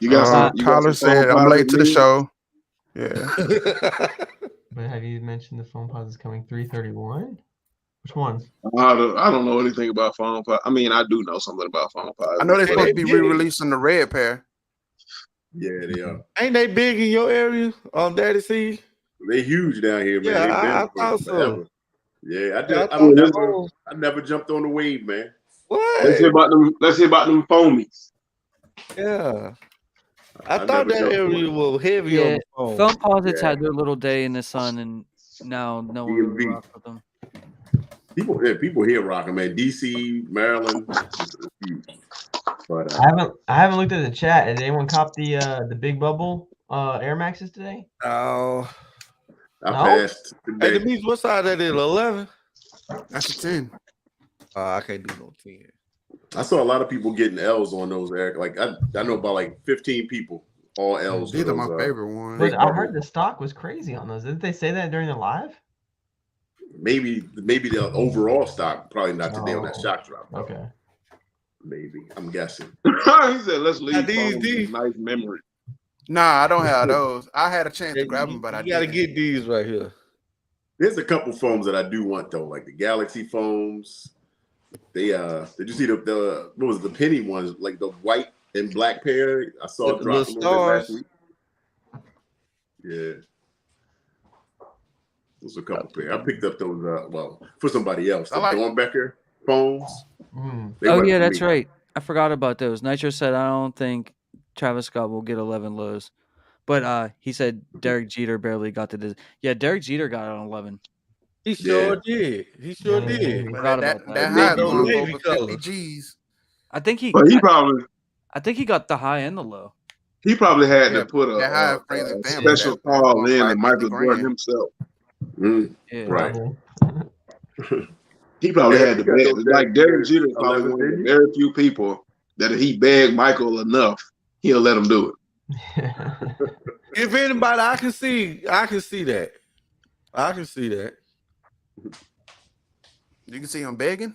You got some. Tyler said, "I'm late to the show." Yeah. But have you mentioned the phone posits coming 331? Which ones? I don't know anything about phone posits. I mean, I do know something about phone posits. I know they're supposed to be re-releasing the red pair. Yeah, they are. Ain't they big in your area, Daddy C? They huge down here, man. Yeah, I thought so. Yeah, I never jumped on the wave, man. What? Let's hear about them foamies. Yeah. I thought that area was heavy on the phone. Phone posits had their little day in the sun, and now no one really rocks with them. People here rocking, man. DC, Maryland, it's huge. But I haven't looked at the chat. Did anyone cop the Big Bubble Air Maxes today? No. I passed today. Hey, Demise, what side that is? 11? That's a 10. I can't do no 10. I saw a lot of people getting L's on those, Eric. Like I know about like 15 people, all L's. These are my favorite ones. But I heard the stock was crazy on those. Didn't they say that during the live? Maybe the overall stock probably not today on that shock drop. Okay. Maybe. I'm guessing. He said, "Let's leave these nice memory." Nah, I don't have those. I had a chance to grab them, but I gotta get these right here. There's a couple foams that I do want though, like the Galaxy foams. They did you see the what was it, the penny ones, like the white and black pair? I saw it drop a little bit last week. Yeah. There's a couple pair. I picked up those for somebody else. The Dornbecker foams. Oh yeah, that's right. I forgot about those. Nitro said I don't think Travis Scott will get 11 lows. But he said Derek Jeter barely got to this. Yeah, Derek Jeter got it on 11. He sure did. He sure did. That high going over 50 G's. I think he got the high and the low. He probably had to put a special call in and Michael Jordan himself. Yeah. Right. He probably had to beg. Like Derek Jeter is probably one of the very few people that if he begged Michael enough, he'll let him do it. If anybody, I can see that. I can see that. You can see him begging.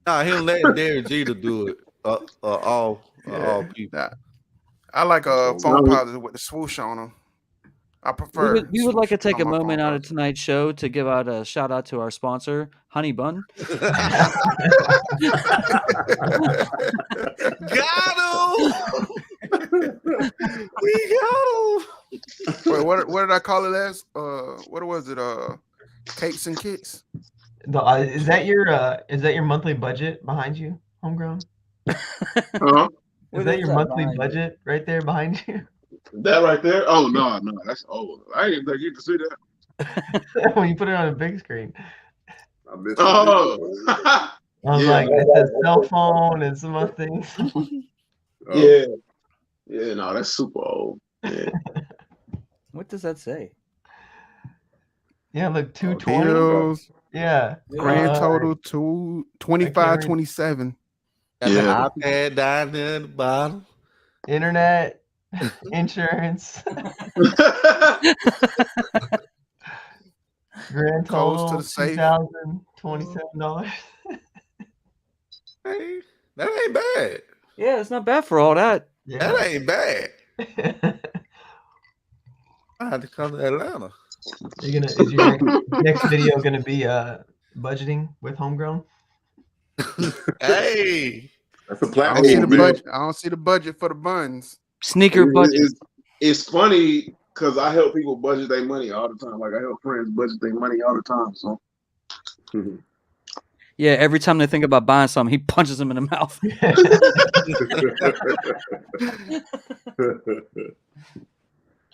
Nah, he'll let Derek Jeter do it. All people. Nah. I like phone posits with the swoosh on them. I prefer. We would like to take a moment out of tonight's show to give out a shout out to our sponsor, Honey Bun. Got him. We got him. Wait, what did I call it as? What was it? Cakes and kits. Is that your monthly budget behind you, Homegrown? Huh? Is that your monthly budget right there behind you? That right there? Oh no, that's old. I didn't think you could see that. When you put it on a big screen. I missed it. Oh, I was yeah, like, it says cell phone and some other things. yeah, yeah. No, that's super old. Yeah. What does that say? Yeah, look, 220. Bills, Yeah. grand total 25.27. Got Yeah. the iPad down there at the bottom. Internet, insurance, grand Goes to total the safe. $2,027. Hey, that ain't bad. Yeah, it's not bad for all that. Yeah. That ain't bad. I had to come to Atlanta. Is your next video gonna be budgeting with Homegrown? Hey, That's a I platform. don't see the man. budget. I don't see the budget for the buns. Sneaker budget. It's funny because I help people budget their money all the time. Like I help friends budget their money all the time. So Yeah, every time they think about buying something, he punches them in the mouth.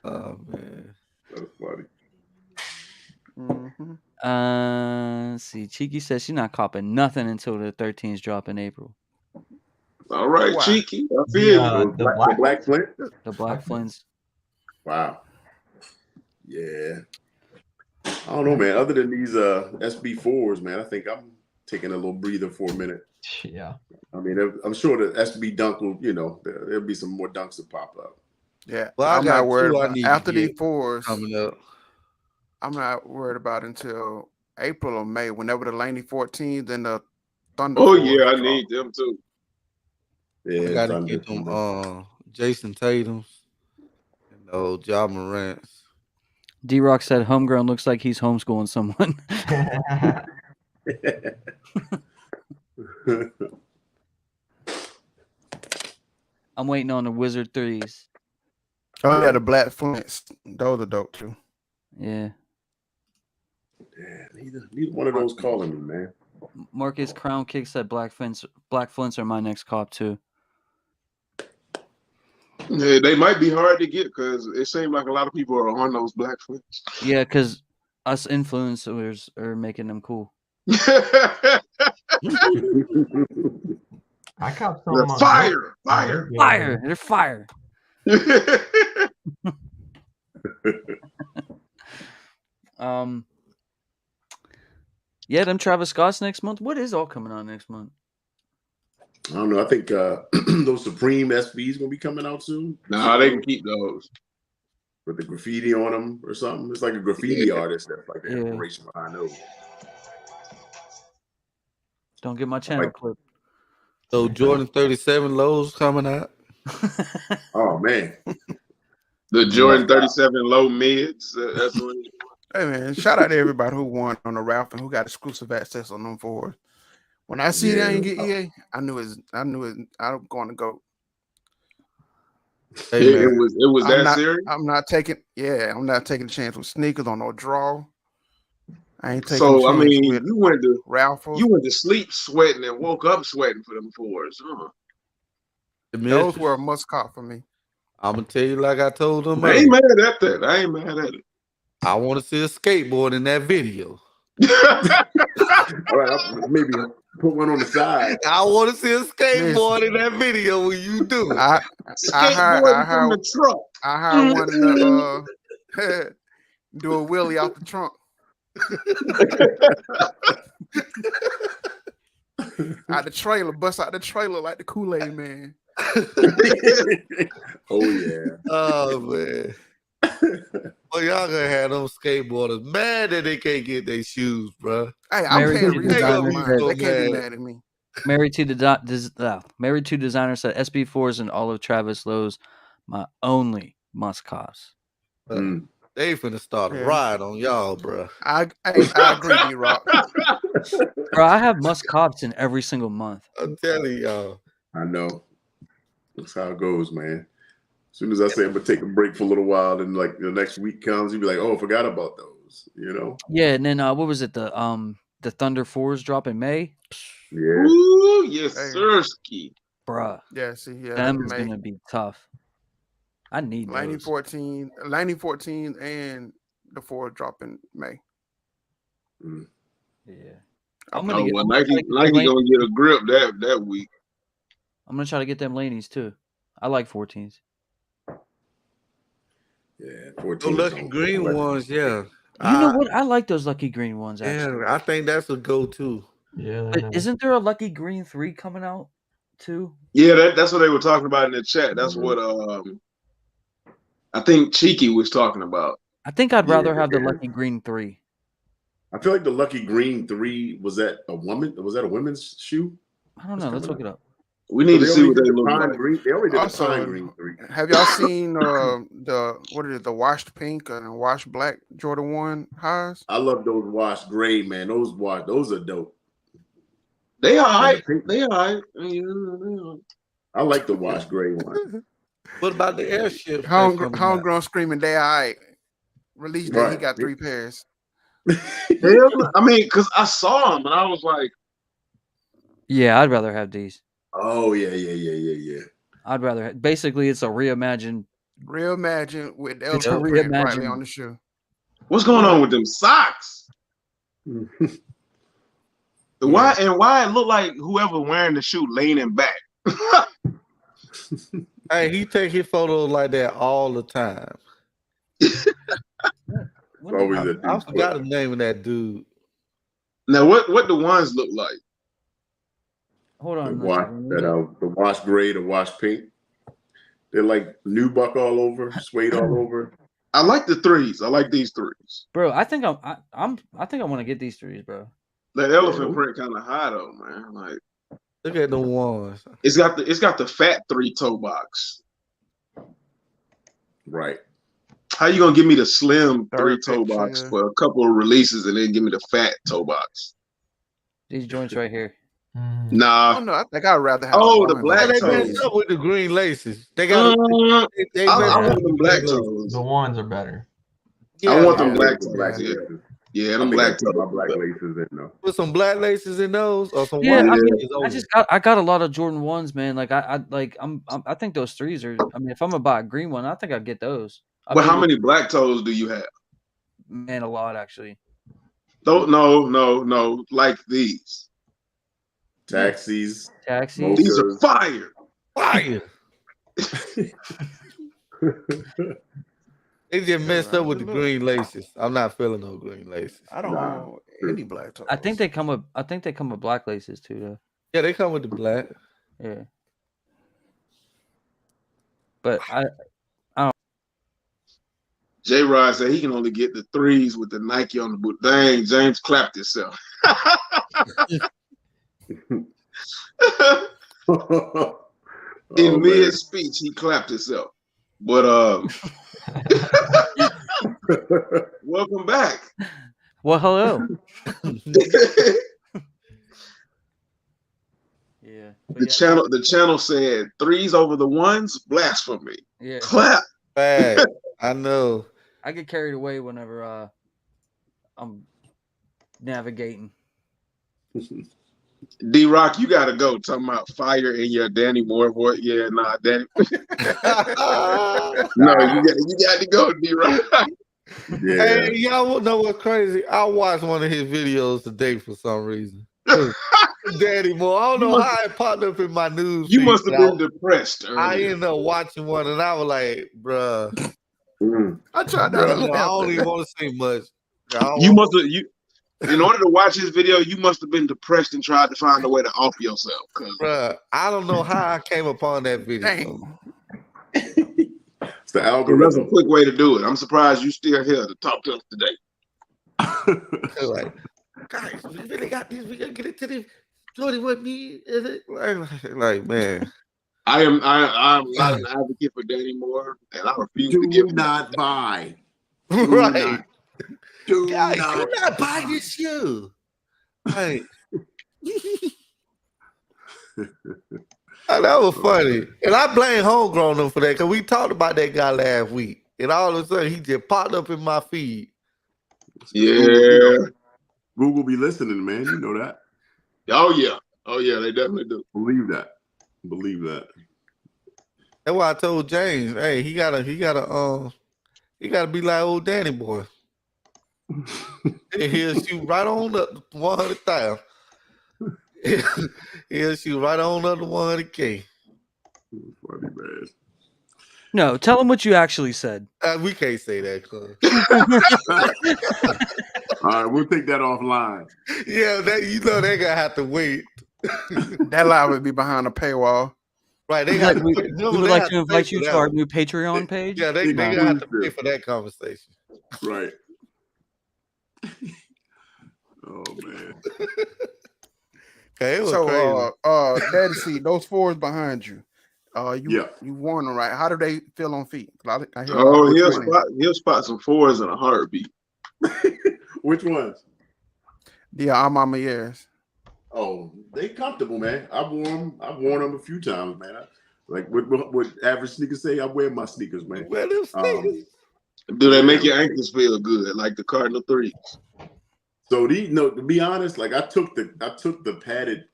oh man, That's funny. Mm-hmm. Let's see. Cheeky says she's not copping nothing until the 13s drop in April. all right, Wow. cheeky. I feel you. The Black Flint. The Black Flints. Wow. Yeah. I don't know, man. Other than these SB4s, man, I think I'm taking a little breather for a minute. Yeah. I mean, I'm sure the SB dunk will, there'll be some more dunks to pop up. Yeah, well, I'm not worried two I about need after to these get fours. coming up. I'm not worried about until April or May, whenever the Laney 14s and the Thunder. Oh 4s yeah, I drop. need them too. Yeah, I gotta Thunder. get them Jason Tatum's and those Ja Morant's. D-Rock said Homegrown looks like he's homeschooling someone. I'm waiting on the Wizard 3s. Oh yeah, the Black Flints. Those are dope too. Yeah. Yeah, neither one of those calling me, man. Marcus Crown Kick said Black Flints are my next cop too. Yeah, they might be hard to get because it seems like a lot of people are on those Black Flints. Yeah, because us influencers are making them cool. I caught some Fire. They're fire. Yeah, them Travis Scott's next month. What is all coming out next month? I don't know. I think those Supreme SBs gonna be coming out soon. Nah, they can keep those with the graffiti on them or something. It's like a graffiti artist that's like the inspiration behind those. Don't get my channel clip. So Jordan 37 lows coming out. Oh man, the Jordan 37 low mids. That's what. Hey man, shout out to everybody who won on the raffle and who got exclusive access on them fours. When I see they ain't get EA, I knew I'm going to go. Hey, it was that serious. I'm not taking a chance with sneakers on no draw. I ain't taking. So I mean, you went to sleep sweating and woke up sweating for them fours, huh? Those were a must cop for me. I'm gonna tell you like I told them. I ain't mad at that. I ain't mad at it. I want to see a skateboard in that video. All right, maybe put one on the side. I want to see a skateboard in that video when you do. I hired the truck. I hired one to do a wheelie out the trunk. Out the trailer, bust out the trailer like the Kool-Aid man. Oh yeah. Oh man. Well, y'all gonna have those skateboarders mad that they can't get their shoes, bro. Hey, I'm paying retail. They can't be mad at me. Married to Designer said SB4s and Olive Travis Lowe's my only must cops. They finna start a ride on y'all, bro. I agree, D-Rock. Bro, I have must cops in every single month. I'm telling y'all. I know. That's how it goes, man. As soon as I say I'm gonna take a break for a little while, then like the next week comes, you'd be like, "Oh, I forgot about those," you know? Yeah, and then what was it? The the Thunder 4s drop in May. Yeah. Ooh, yes, sir, ski. Bruh. Yeah, see, yeah, Them is gonna be tough. I need Lightning those. 14, and the 4 drop in May. Yeah. Nike them gonna get a grip that week. I'm gonna try to get them Laneys too. I like 14s. Yeah, The 14. lucky green ones, yeah. You know what? I like those lucky green ones. Actually, Yeah, I think that's a go-to. Yeah. but isn't there a lucky green 3 coming out too? Yeah, that's what they were talking about in the chat. That's what I think Cheeky was talking about. I think I'd rather have the lucky green 3. I feel like the lucky green 3 was that a woman? Was that a women's shoe? I don't know. Let's look it up. We need to see what they look like. They only did Also, the pine green 3. Have y'all seen the washed pink and washed black Jordan 1 highs? I love those washed gray, man. Those are dope. They all right. They all right. I like the washed gray one. What about the airship? Homegrown screaming, they all right. Release day, he got 3 pairs. I mean, because I saw them and I was like, yeah, I'd rather have these. Oh yeah. I'd rather basically it's a reimagined with the elephant print brightly on the shoe. What's going on with them socks? Why it look like whoever wearing the shoe leaning back? Hey, he take his photos like that all the time. I forgot the name of that dude. Now, what the ones look like? Hold on. The wash gray, the wash pink. They're like nubuck all over, suede all over. I like the 3s. I like these 3s, bro. I think I want to get these 3s, bro. That elephant print kind of high though, man. Like, look at the ones. It's got the fat 3 toe box. Right. How you gonna give me the slim 3 toe box for a couple of releases and then give me the fat toe box? These joints right here. Nah. Oh no, I think I'd rather have. The black toes. They messed up with the green laces. They got. I want them black toes. The ones are better. Yeah, I want them black toes. Yeah, them black toes. Black laces in though. Put some black laces in those or some white laces. I got a lot of Jordan 1s, man. Like I think those 3s are. I mean, if I'm gonna buy a green one, I think I'd get those. Well, how many black toes do you have? Man, a lot actually. No, like these. Taxis. These are fire. They just messed up with the green laces. I'm not feeling no green laces. I don't know any black toes. I think they come with black laces too, though. Yeah, they come with the black. Yeah. But I don't. J-Rod said he can only get the 3s with the Nike on the boot. Dang, James clapped himself. In mid-speech, he clapped himself. But welcome back. Well, hello. Yeah. The channel said 3s over the 1s, blasphemy. Yeah. Clap. Bad. I know. I get carried away whenever I'm navigating. D-Rock, you gotta go. Talking about fire in your Danny Moore voice. Yeah, nah, Danny. No, you got to go, D-Rock. Yeah. Hey, y'all know what's crazy? I watched one of his videos today for some reason. Danny Moore. I don't know how it popped up in my news. You must have been depressed. Earlier. I ended up watching one and I was like, bruh. I tried that. I don't even want to say much. In order to watch his video, you must have been depressed and tried to find a way to off yourself. Bruh, I don't know how I came upon that video. It's the algorithm. That's a quick way to do it. I'm surprised you still here to talk to us today. Like, guys, we really got this. We gotta get into this. Jordy with me. Is it like, man? I'm not an advocate for Danny Moore, and I refuse to give him not buy. Right. Guys, do not buy this shoe. Right. That was funny. And I blame Homegrown them for that because we talked about that guy last week. And all of a sudden he just popped up in my feed. Yeah. Google be listening, man. You know that. Oh yeah, they definitely do. Believe that. That's why I told James, hey, he gotta be like old Danny boy. He'll shoot right on up to 100,000. He'll shoot right on up to 100K. Funny, man. No, tell him what you actually said. We can't say that, cuz. All right, we'll take that offline. Yeah, they gonna have to wait. That lie would be behind a paywall. Right, We would like to invite you to our new Patreon page. Yeah, they gonna have to pay for that conversation. Right. Oh man. Okay, it was crazy. Daddy, see those fours behind you. You worn them right. How do they feel on feet? He'll spot some fours in a heartbeat. Which ones? The Mama Years. Oh, they comfortable, man. I've worn them a few times, man. Like what average sneakers say, I wear my sneakers, man. Wear them sneakers. Do they make your ankles feel good, like the Cardinal 3s? So to be honest, like I took the padded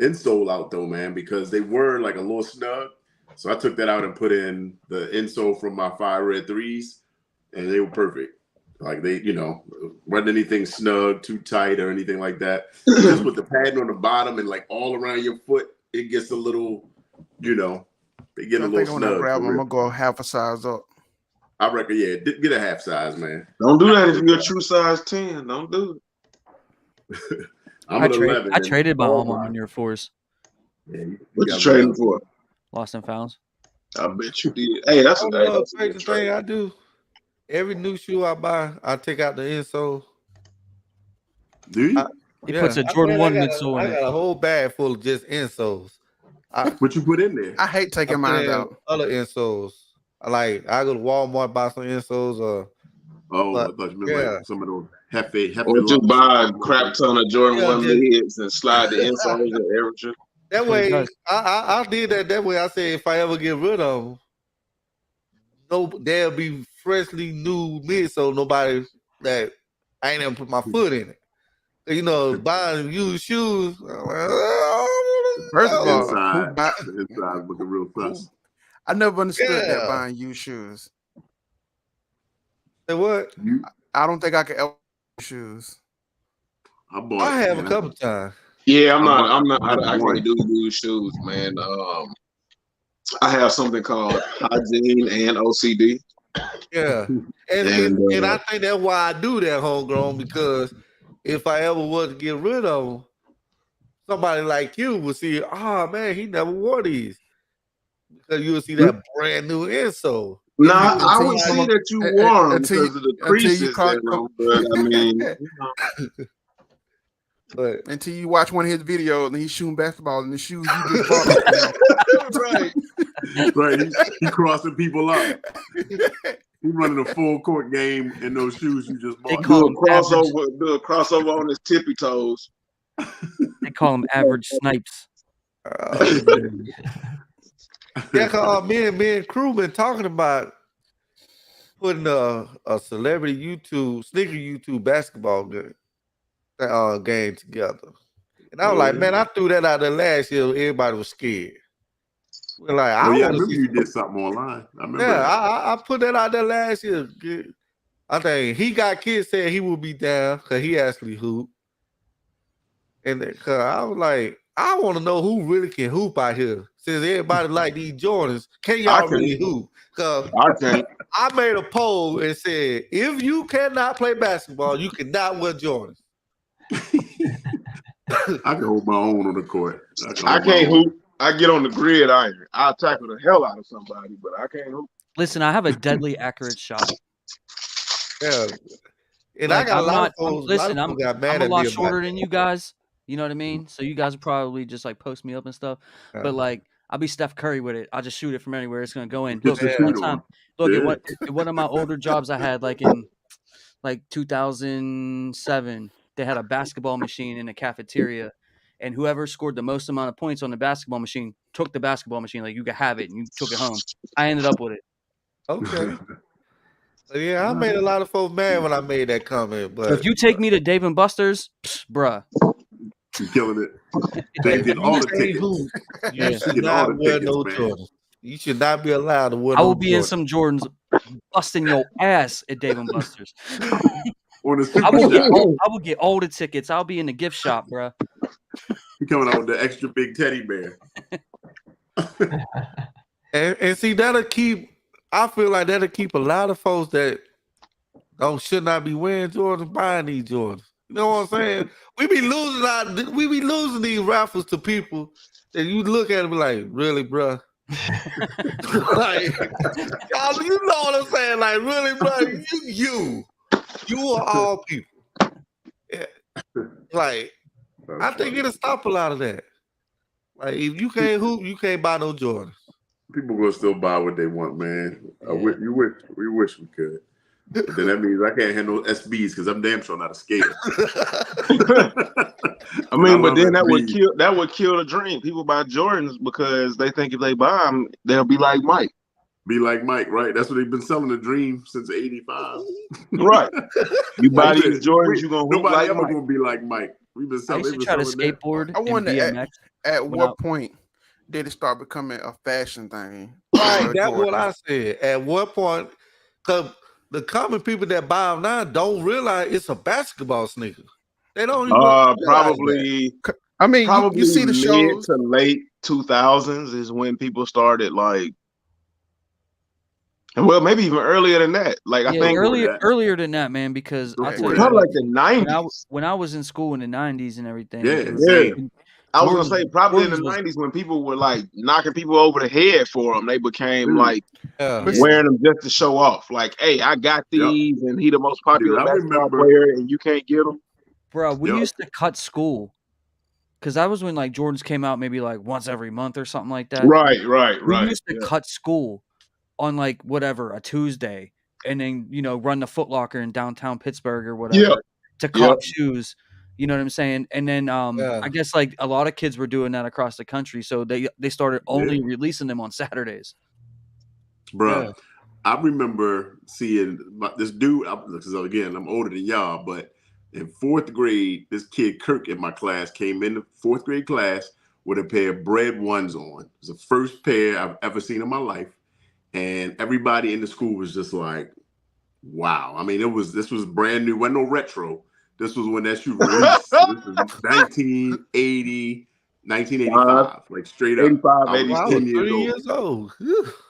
insole out though, man, because they were like a little snug. So I took that out and put in the insole from my Fire Red 3s, and they were perfect. Like they, wasn't anything snug, too tight, or anything like that. Just with the padding on the bottom and like all around your foot, it gets a little, they get a little snug. I'm gonna go half a size up. I reckon, get a half size, man. Don't do that if you're a true size 10. Don't do it. I traded my home on your fours. Yeah, what you trading for? Lost and founds. I bet you did. Hey, that's a crazy thing I do. Every new shoe I buy, I take out the insole. Do you? He puts a Jordan 1 midsole in it. I got a whole bag full of just insoles. What you put in there? I hate taking mine out. Other insoles. I go to Walmart, buy some insoles. I thought you meant like some of those hefe. Or just buy a crap ton of Jordan 1 mids and slide the insoles and everything. That way, I did that. That way, I said if I ever get rid of them, there'll be freshly new midsole. Nobody that I ain't even put my foot in it. Buying used shoes. First of all, the inside looking real sus. I never understood that buying used shoes. Say what? I don't think I could ever buy shoes. I have a couple times. Yeah, I can't do used shoes, man. I have something called hygiene and OCD. Yeah, and I think that's why I do that, homegrown, because if I ever was to get rid of them, somebody like you would see, man, he never wore these. Because you would see that brand new insole. Nah, I would see that you wore them because of the creases. But until you watch one of his videos and he's shooting basketball in the shoes you just bought. Right. He crossing people up. He's running a full court game in those shoes you just bought. Do a crossover on his tippy toes. They call him average snipes. Yeah, me and crew been talking about putting a celebrity sneaker YouTube basketball game together. And I was like, man, I threw that out there last year. Everybody was scared. We're like, I remember you did something online. I remember. Yeah, I put that out there last year. I think he got kids saying he would be down because he actually hoop. And I was like, I want to know who really can hoop out here. Since everybody like these Jordans, can y'all really hoop? Because I made a poll and said, if you cannot play basketball, you cannot wear Jordans. I can hold my own on the court. I can't hoop. I get on the gridiron. I'll tackle the hell out of somebody, but I can't hoop. Listen, I have a deadly accurate shot. Yeah. And I got a lot of folks. Listen, I'm a lot shorter than you guys. You know what I mean? So you guys will probably just like post me up and stuff. But like, I'll be Steph Curry with it. I'll just shoot it from anywhere. It's gonna go in. Look, at one of my older jobs I had, like in 2007, they had a basketball machine in the cafeteria, and whoever scored the most amount of points on the basketball machine took the basketball machine. Like, you could have it, and you took it home. I ended up with it. Okay. Yeah, I made a lot of folks mad when I made that comment. But if you take me to Dave and Buster's, bruh, You're killing it. Dave get all the tickets. You Yeah. should Get all not the wear tickets, no man. Jordans. You should not be allowed to wear I no will be in Jordans. some Jordans, busting your ass at Dave and Buster's. Or the I super will get shot. I will get all the tickets. I'll be in the gift shop, bruh. He coming out with the extra big teddy bear. And see, I feel like that'll keep a lot of folks that should not be wearing Jordans buying these Jordans. You know what I'm saying? We be losing these raffles to people that you look at and be like, really, bruh? Like, y'all, you know what I'm saying? Like, really, bruh? You are all people. Yeah. Like, I think it'll stop a lot of that. Like, if you can't hoop, you can't buy no Jordans. People will still buy what they want, man. Yeah. We wish we could. But then that means I can't handle SBs because I'm damn sure not a skater. I mean, but then that would kill the dream. People buy Jordans because they think if they buy them, they'll be like Mike. Be like Mike, right? That's what they've been selling the dream since '85. Right. You buy these Jordans, you're gonna hoop nobody like ever Mike. gonna be like Mike. We've been I selling. used to try to skateboard I and wonder BMX. at what point did it start becoming a fashion thing? Right, that's what I said. At what point? Because the common people that buy them now don't realize it's a basketball sneaker. They don't even probably. I mean, probably you see the mid shows to late 2000s is when people started like. Well, maybe even earlier than that. Like I think earlier than that, man. Because I'll tell you probably what, like the 90s. when I was in school in the 90s and everything. Yeah. I was gonna say probably in the 90s when people were like knocking people over the head for them. They became like wearing them just to show off. Like, hey, I got these, and he the most popular basketball player, and you can't get them. Bro, we used to cut school. Because that was when like Jordans came out maybe like once every month or something like that. Right. We used to cut school on like whatever, a Tuesday, and then run the Foot Locker in downtown Pittsburgh or whatever to cop shoes. You know what I'm saying? And then I guess like a lot of kids were doing that across the country, so they started only releasing them on Saturdays. Bro, I remember seeing this dude. Because again, I'm older than y'all, but in fourth grade, this kid Kirk in my class came into fourth grade class with a pair of Bread Ones on. It was the first pair I've ever seen in my life, and everybody in the school was just like, "Wow!" I mean, this was brand new. Wasn't no retro. This was when that shoe released. So this was 1985, like straight up. 85, I was 10 years old.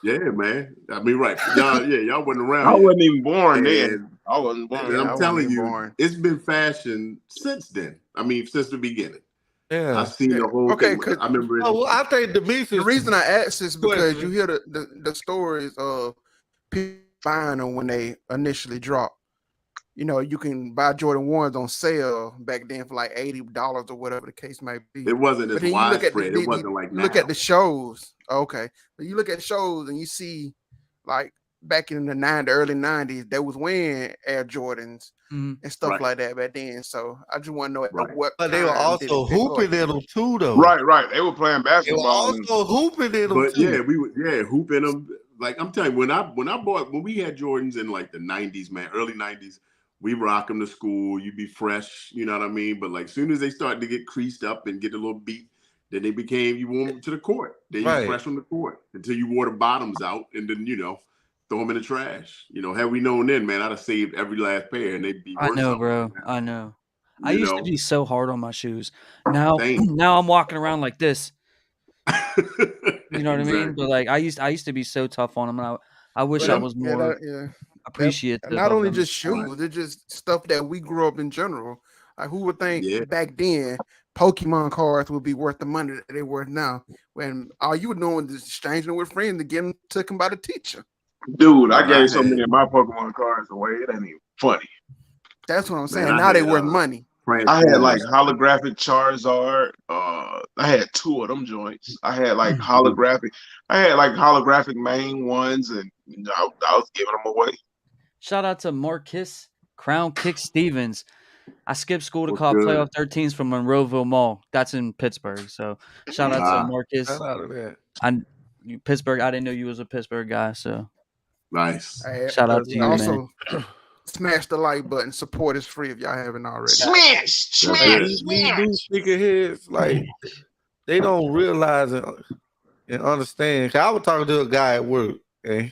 Yeah, man. I mean, right. Y'all wasn't around. I wasn't even born then. I wasn't born. And I'm telling you, it's been fashion since then. I mean, since the beginning. Yeah, I've seen the whole thing. I remember. I think the reason I asked is because you hear the stories of people buying them when they initially drop. You can buy Jordan 1s on sale back then for like $80 or whatever the case may be. It wasn't as widespread. It wasn't like now. Look at the shows. Okay. But you look at shows and you see like back in the early 90s, they was wearing Air Jordans and stuff like that back then. So I just want to know at what But they were also hooping in them too, though. Right. They were playing basketball. They were also hooping in them too. Yeah, we were hooping them. Like I'm telling you, when we had Jordans in like the 90s, man, early 90s, we rock them to school. You be fresh, you know what I mean? But like as soon as they started to get creased up and get a little beat, then they became you wore them to the court. Then you fresh on the court until you wore the bottoms out and then throw them in the trash. Had we known then, man, I'd have saved every last pair and they'd be worth I know, bro. I know. I used to be so hard on my shoes. Now I'm walking around like this. You know what I mean? But like I used to be so tough on them. And I wish I was more appreciative. Not only just shoes, they're just stuff that we grew up in general. Like who would think back then Pokemon cards would be worth the money that they're worth now? When all you were doing was exchanging them with friends to get them taken by the teacher. Dude, I gave so many of my Pokemon cards away. It ain't even funny. That's what I'm saying. Now they worth money. I had like holographic Charizard. I had 2 of them joints. I had like holographic main ones, and I was giving them away. Shout out to Marcus Crown Kick Stevens. I skipped school to call playoff 13s from Monroeville Mall. That's in Pittsburgh. So shout out to Marcus. Shout out to that. Pittsburgh. I didn't know you was a Pittsburgh guy. So Nice. Shout out to you, also, man. Smash the like button. Support is free if y'all haven't already. Smash. These new sneakerheads, like they don't realize and understand. 'Cause I was talking to a guy at work, and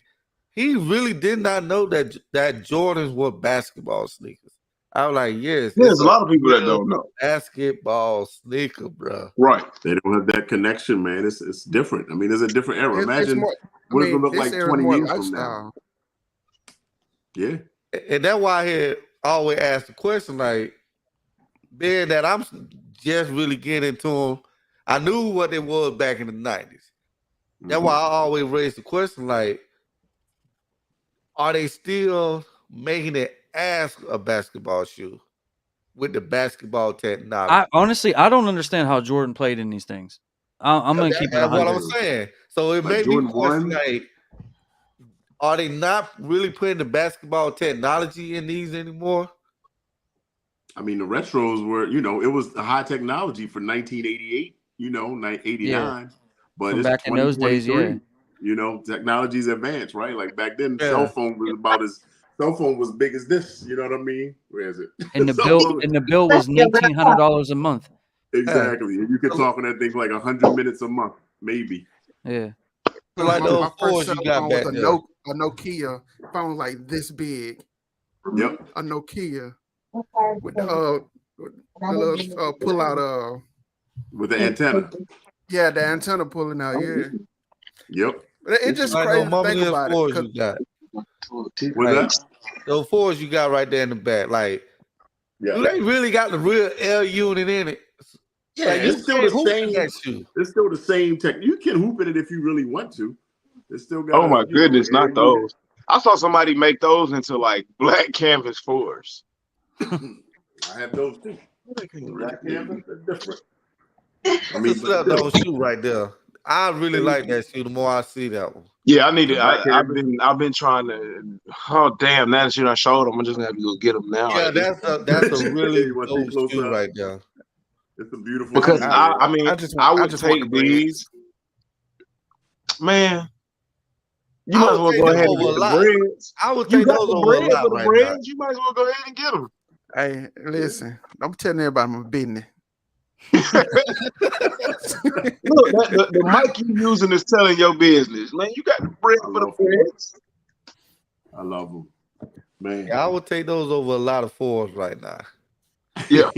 he really did not know that Jordans were basketball sneakers. I was like, yes, there's a lot of people that don't know. Basketball sneaker, bro. Right. They don't have that connection, man. It's different. I mean, it's a different era. Imagine what it's gonna look like 20 years from now. Yeah. And that's why I always ask the question, like, being that I'm just really getting into them, I knew what it was back in the 90s. That's why I always raise the question, like, are they still making it as a basketball shoe with the basketball technology? Honestly, I don't understand how Jordan played in these things. I'm gonna keep it 100. That's what I'm saying. So it made me question, like, are they not really putting the basketball technology in these anymore? I mean, the retros were, it was a high technology for 1988, 89. Yeah. But From it's back in those days, yeah. Technology's advanced, right? Like back then, cell phone was big as this. You know what I mean? Where is it? And the bill was $1,900 a month. Exactly. And you could talk on that thing for like 100 minutes a month, maybe. Yeah. So like my first cell phone was a Nokia phone like this big. Yep. A Nokia with the little pull out with the antenna. Yeah, the antenna pulling out. Yeah. Yep. It's just crazy to think about it. You got. Those fours you got right there in the back, like, do they really got the real L unit in it? Yeah, like, it's still the same. It's still the same tech. You can hoop in it if you really want to. It's still got. Oh my goodness, not those. I saw somebody make those into like black canvas fours. I have those too. Black canvas, they're different. I mean, those shoe right there. I really like that shoe. The more I see that one. Yeah, I need it. I've been trying to. Oh damn! Now that you done showed them, I'm just gonna have to go get them now. Yeah, that's a really dope shoe right there. It's a beautiful. Because I would take these. Man, you might as well go ahead and get the breads. I would take those over a lot right now. You might as well go ahead and get them. Hey, listen, I'm telling everybody my business. Look, the mic you using is telling your business, man. You got the bread for the breads. I love them, man. Yeah, I would take those over a lot of fours right now. Yeah.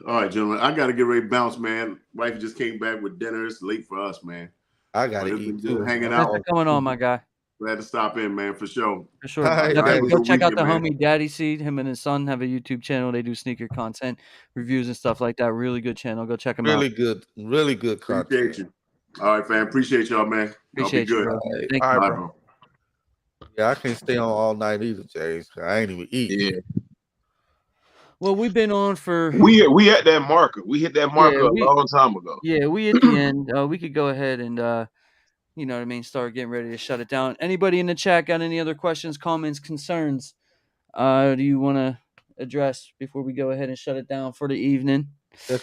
All right, gentlemen, I gotta get ready to bounce, man. Wife just came back with dinner. It's late for us, man. I gotta eat too. Hanging Thanks out. for coming on, my guy. Glad to stop in, man, for sure. For sure. Right, go check out the homie Daddy Seed. Him and his son have a YouTube channel. They do sneaker content, reviews and stuff like that. Really good channel. Go check them out. Really good content. Appreciate you. All right, fam. Appreciate y'all, man. Appreciate you, bro. Thank you, bro. Yeah, I can't stay on all night either, James. I ain't even eat. Yeah. Well, we've been on for we at that marker. We hit that marker a long time ago. Yeah, we at the end. We could go ahead and you know what I mean, start getting ready to shut it down. Anybody in the chat got any other questions, comments, concerns? Do you want to address before we go ahead and shut it down for the evening?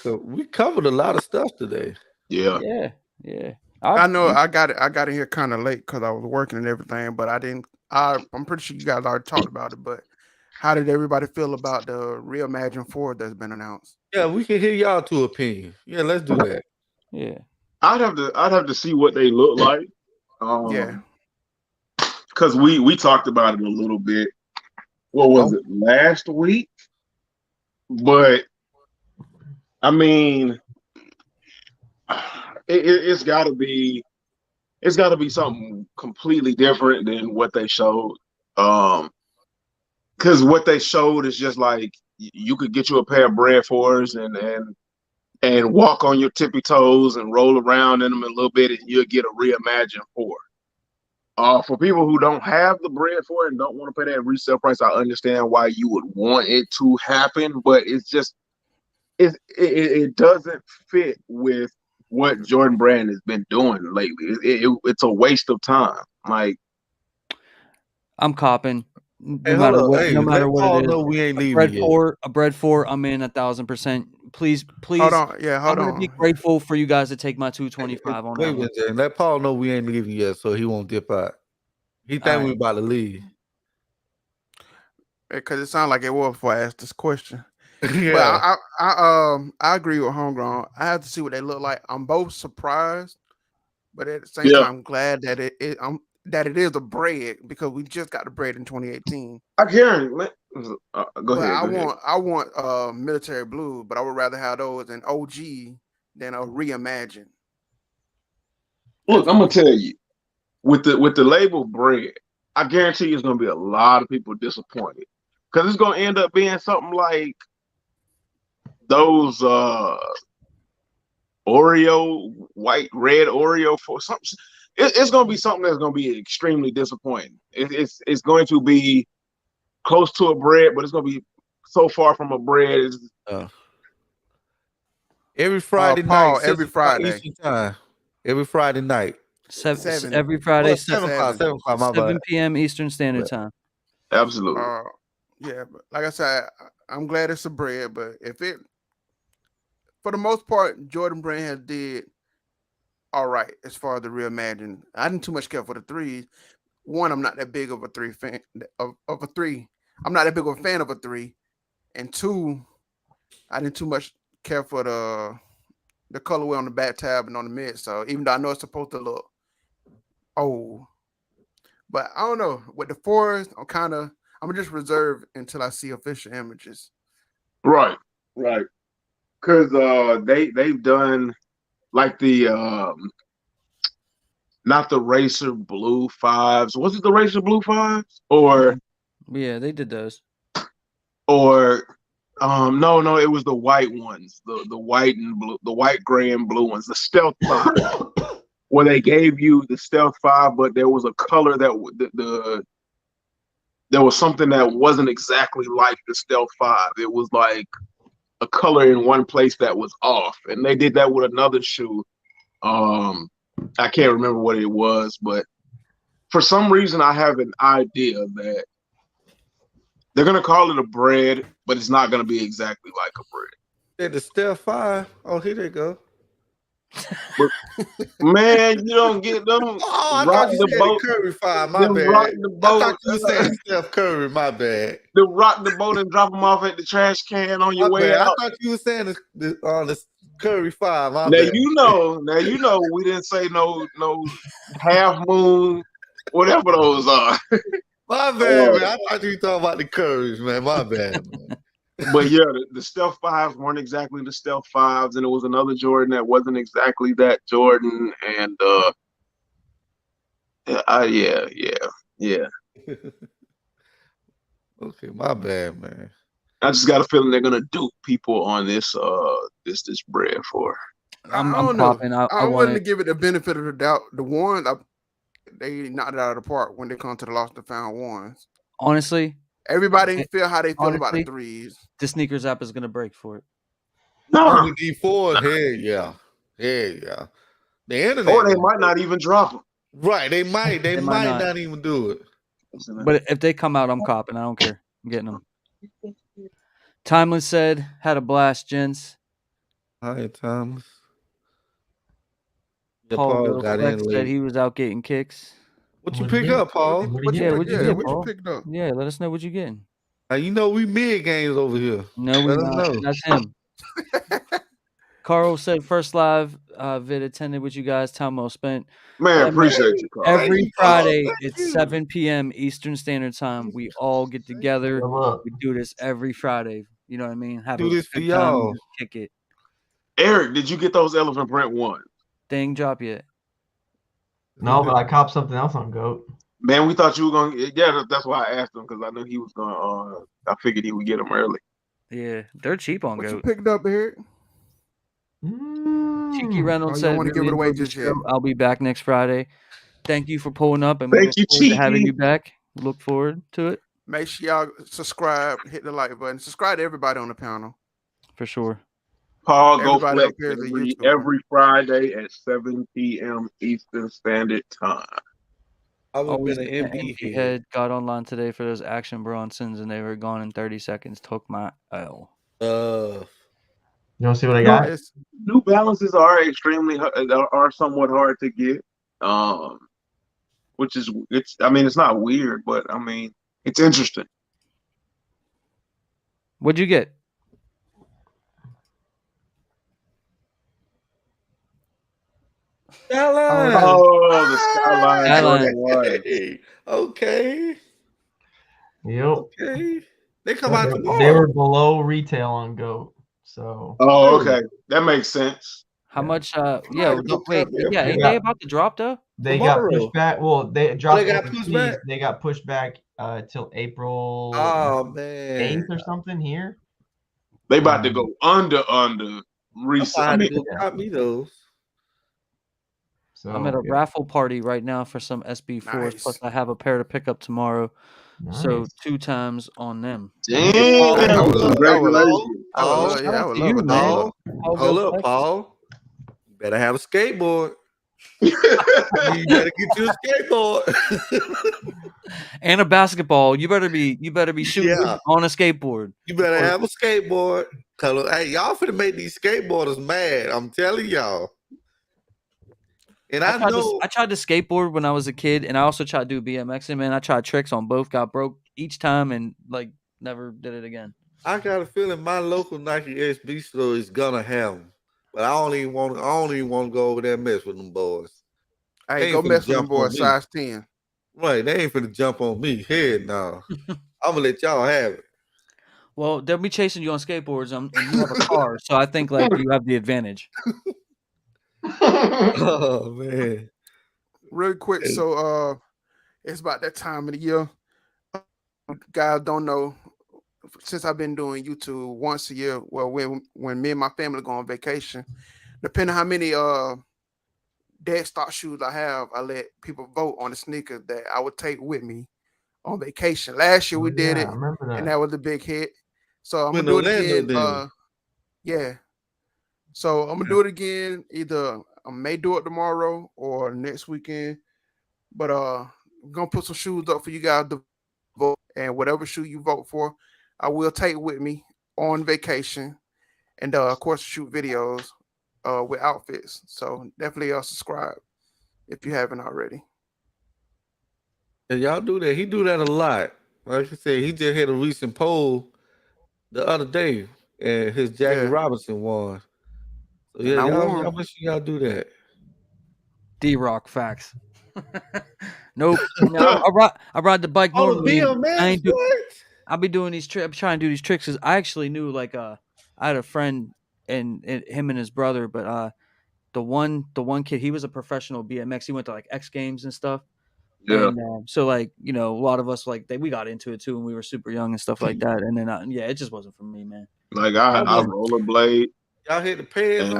We covered a lot of stuff today. Yeah. I know I got in here kind of late because I was working and everything, but I'm pretty sure you guys already talked about it. But how did everybody feel about the Reimagine 4 that's been announced? Yeah, we can hear y'all two opinions. Yeah, let's do that. Yeah. I'd have to see what they look like. Yeah. Because we talked about it a little bit. What was it, last week? But I mean, it's got to be something completely different than what they showed. Because what they showed is just like you could get you a pair of bread fours and walk on your tippy toes and roll around in them a little bit, and you'll get a Reimagine 4. For people who don't have the bread for it and don't want to pay that resale price, I understand why you would want it to happen, but it's just it doesn't fit with what Jordan Brand has been doing lately. It's a waste of time. Like, I'm copping. No matter what it is. We ain't leaving a bread 4, I'm in 1,000%. Please. Hold on. Yeah, hold on. I'm gonna be grateful for you guys to take my 225 on that. And let Paul know we ain't leaving yet, so he won't dip out. He think we about to leave. Because it sounded like it was before I asked this question. Yeah. But I agree with Homegrown. I have to see what they look like. I'm both surprised, but at the same time, I'm glad that it is a bread because we just got the bread in 2018. I guarantee. Go ahead. I want military blue, but I would rather have those in OG than a reimagined. Look, I'm gonna tell you, with the label bread, I guarantee you it's gonna be a lot of people disappointed because it's gonna end up being something like those Oreo red Oreo for something. It's gonna be something that's gonna be extremely disappointing. It's going to be close to a bread, but it's gonna be so far from a bread. Every Friday night, every Friday Eastern time. Every Friday night. Every Friday, 7 p.m. Eastern Standard Time. Absolutely. Yeah, but like I said, I'm glad it's a bread, but for the most part, Jordan Brand has did all right as far as the reimagined. I didn't too much care for the threes. One, I'm not that big of a three fan of a three. I'm not that big of a fan of a three. And two, I didn't too much care for the colorway on the back tab and on the mid. So even though I know it's supposed to look old, but I don't know. With the fours, I'm just reserved until I see official images. Right. Because they've done like the not the Racer Blue 5s. Was it the Racer Blue 5s? Or yeah, they did those. Or no, it was the white ones, the white and blue, the white, gray, and blue ones, the Stealth 5, where they gave you the Stealth 5, but there was a color that there was something that wasn't exactly like the Stealth 5. It was like a color in one place that was off, and they did that with another shoe. I can't remember what it was, but for some reason I have an idea that they're gonna call it a bread, but it's not gonna be exactly like a bread. Yeah, the Stealth 5. Oh, here they go. But, man, you don't get them. Oh, I thought you said the Curry 5. My bad. I thought you were saying Steph Curry. My bad. The rock the boat and drop them off at the trash can on your way out. I thought you were saying the Curry 5. My now bad. you know we didn't say no half moon, whatever those are. My bad, man. I thought you were talking about the Currys, man. My bad, man. But yeah, the Stealth 5s weren't exactly the Stealth 5s, and it was another Jordan that wasn't exactly that Jordan, and yeah. Okay, my bad, man. I just got a feeling they're gonna dupe people on this bread for. I don't know. I'm willing to give it the benefit of the doubt. The ones they knocked it out of the park when they come to the lost and found ones. Honestly, everybody feel how they feel about the threes. The sneakers app is gonna break for it. Only D4, yeah. The internet, or they might not even drop them. Right, they might not even do it. But if they come out, I'm copping. I don't care. I'm getting them. Timeless said, had a blast, gents. Hi, Timeless. Paul said he was out getting kicks. What you pick up, Paul? What you picked up? Yeah, let us know what you getting. You know we mid games over here. No, we not. That's him. Carl said first live vid attended with you guys. Talmo spent. Man, appreciate you, Carl. Every Friday at 7 p.m. Eastern Standard Time, we all get together. We do this every Friday. You know what I mean? Do this for y'all. Kick it. Eric, did you get those elephant print ones? They ain't drop yet. No, but I copped something else on GOAT. Man, we thought you were going to. Yeah, that's why I asked him, because I knew he was going to. I figured he would get them early. Yeah, they're cheap on GOAT. What you picked up, Eric? Cheeky Reynolds said, want to give it away just yet. I'll be back next Friday. Thank you for pulling up, and thank you, Cheeky, for having you back. Look forward to it. Make sure y'all subscribe, hit the like button, subscribe to everybody on the panel. For sure. Paul, go flex every Friday at 7 p.m. Eastern Standard Time. I was been an MP head. Got online today for those Action Bronsons, and they were gone in 30 seconds. Took my L. You want to see what I got? New Balances are somewhat hard to get. which is it's not weird, but I mean it's interesting. What'd you get? Skyline. Oh, the Skyline Skyline. Jordan 1. Okay. Yep. Okay. They come out They tomorrow. were below retail on GOAT. So. Oh, okay, that makes sense. How much? Right, Wait. Yeah, ain't got- they about to drop though? They got Tomorrow. pushed back. Well, they dropped. got pushed back? They got pushed back till April Oh man. 8th or something here. They about to go under I reset. had to go cop me those. So I'm at a raffle party right now for some SB4s. Nice. Plus, I have a pair to pick up tomorrow. nice. So 2 times on them. Damn! I would love Congratulations. I Shout out would to love you, a man. dog. Hold up, Paul. You better have a skateboard. You better get you a skateboard. And a basketball. You better be shooting on a skateboard. You better have a skateboard. Hey, y'all finna make these skateboarders mad. I'm telling y'all. And I tried to skateboard when I was a kid, and I also tried to do BMX. And man, I tried tricks on both, got broke each time, and like never did it again. I got a feeling my local Nike SB store is gonna have them, but I don't even want to go over there and mess with them boys. Hey, go mess with them boys, size 10. Right, they ain't finna jump on me. Head no. I'm gonna let y'all have it. Well, they'll be chasing you on skateboards, and you have a car, so I think like you have the advantage. Oh man. Really quick, so it's about that time of the year. Guys don't know, since I've been doing YouTube once a year, well, when me and my family go on vacation, depending on how many dead stock shoes I have, I let people vote on the sneakers that I would take with me on vacation. Last year we did it, I remember that. and that was a big hit. So I'm When gonna do it Orlando again. Yeah. So I'm gonna do it again. Either I may do it tomorrow or next weekend. But I'm gonna put some shoes up for you guys to vote, and whatever shoe you vote for, I will take with me on vacation, and of course shoot videos with outfits. So definitely subscribe if you haven't already. And y'all do that. He do that a lot. Like I said, he just had a recent poll the other day, and his Jackie Robinson won. So yeah, y'all make sure y'all do that. D-Rock facts. Nope. I ride the bike normally. I'll be doing these tricks. I'm trying to do these tricks because I actually knew like I had a friend and him and his brother, but the one kid, he was a professional BMX. He went to like X Games and stuff. Yeah. And so like, you know, a lot of us like we got into it too when we were super young and stuff like that. And then it just wasn't for me, man. Like I rollerblade. Y'all hit the pads.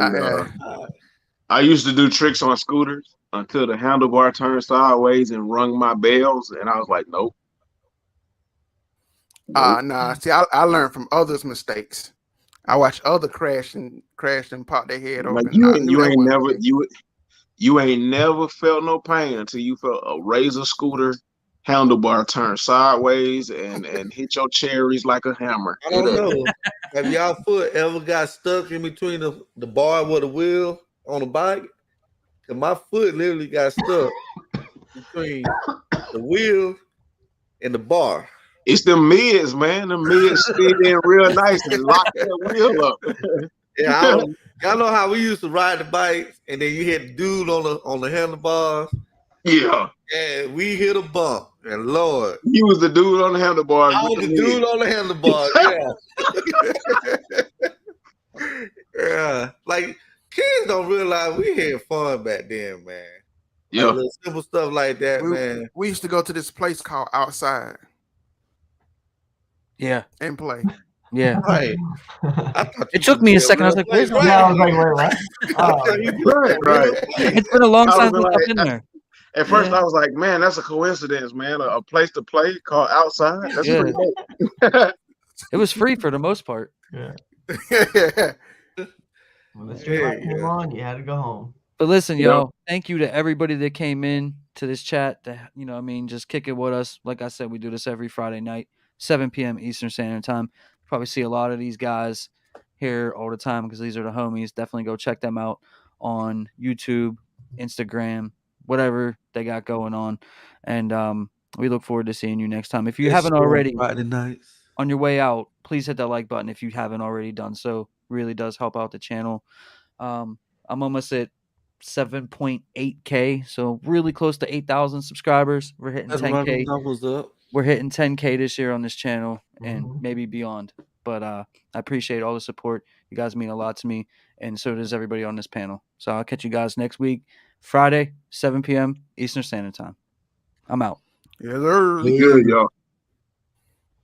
I used to do tricks on scooters until the handlebar turned sideways and rung my bells, and I was like, nope. Nah. See, I learned from others' mistakes. I watched other crash and pop their head open. You ain't never felt no pain until you felt a Razor scooter handlebar turn sideways and hit your cherries like a hammer. I don't know. Have y'all foot ever got stuck in between the bar with the wheel on a bike? Cause my foot literally got stuck between the wheel and the bar. It's the mids, man. The mids spin in real nice and lock that wheel up. Yeah, y'all know how we used to ride the bikes, and then you hit the dude on the handlebars. Yeah. And we hit a bump, and Lord, you was the dude on the handlebars. I was the dude on the handlebars. Yeah. Yeah. Like kids don't realize we had fun back then, man. Yeah. Like, little simple stuff like that, man. We used to go to this place called Outside. Yeah. And play. Yeah. Right. It took me a second. I was like, where's that? Yeah, I was like, right. It's been a long time since I've been there. At first, I was like, man, that's a coincidence, man. A place to play called Outside. That's pretty dope. It was free for the most part. Yeah. When the street light came on, you had to go home. But listen, y'all, thank you to everybody that came in to this chat to, just kick it with us. Like I said, we do this every Friday night, 7 p.m. Eastern Standard Time. Probably see a lot of these guys here all the time because these are the homies. Definitely go check them out on YouTube, Instagram, whatever they got going on. And we look forward to seeing you next time. If you haven't already, Friday nights. On your way out, please hit that like button if you haven't already done so. Really does help out the channel. I'm almost at 7.8K, so really close to 8,000 subscribers. We're hitting 10K. Up. We're hitting 10K this year on this channel and maybe beyond. But I appreciate all the support. You guys mean a lot to me, and so does everybody on this panel. So I'll catch you guys next week, Friday, 7 p.m. Eastern Standard Time. I'm out. Yes, sir. Good, y'all.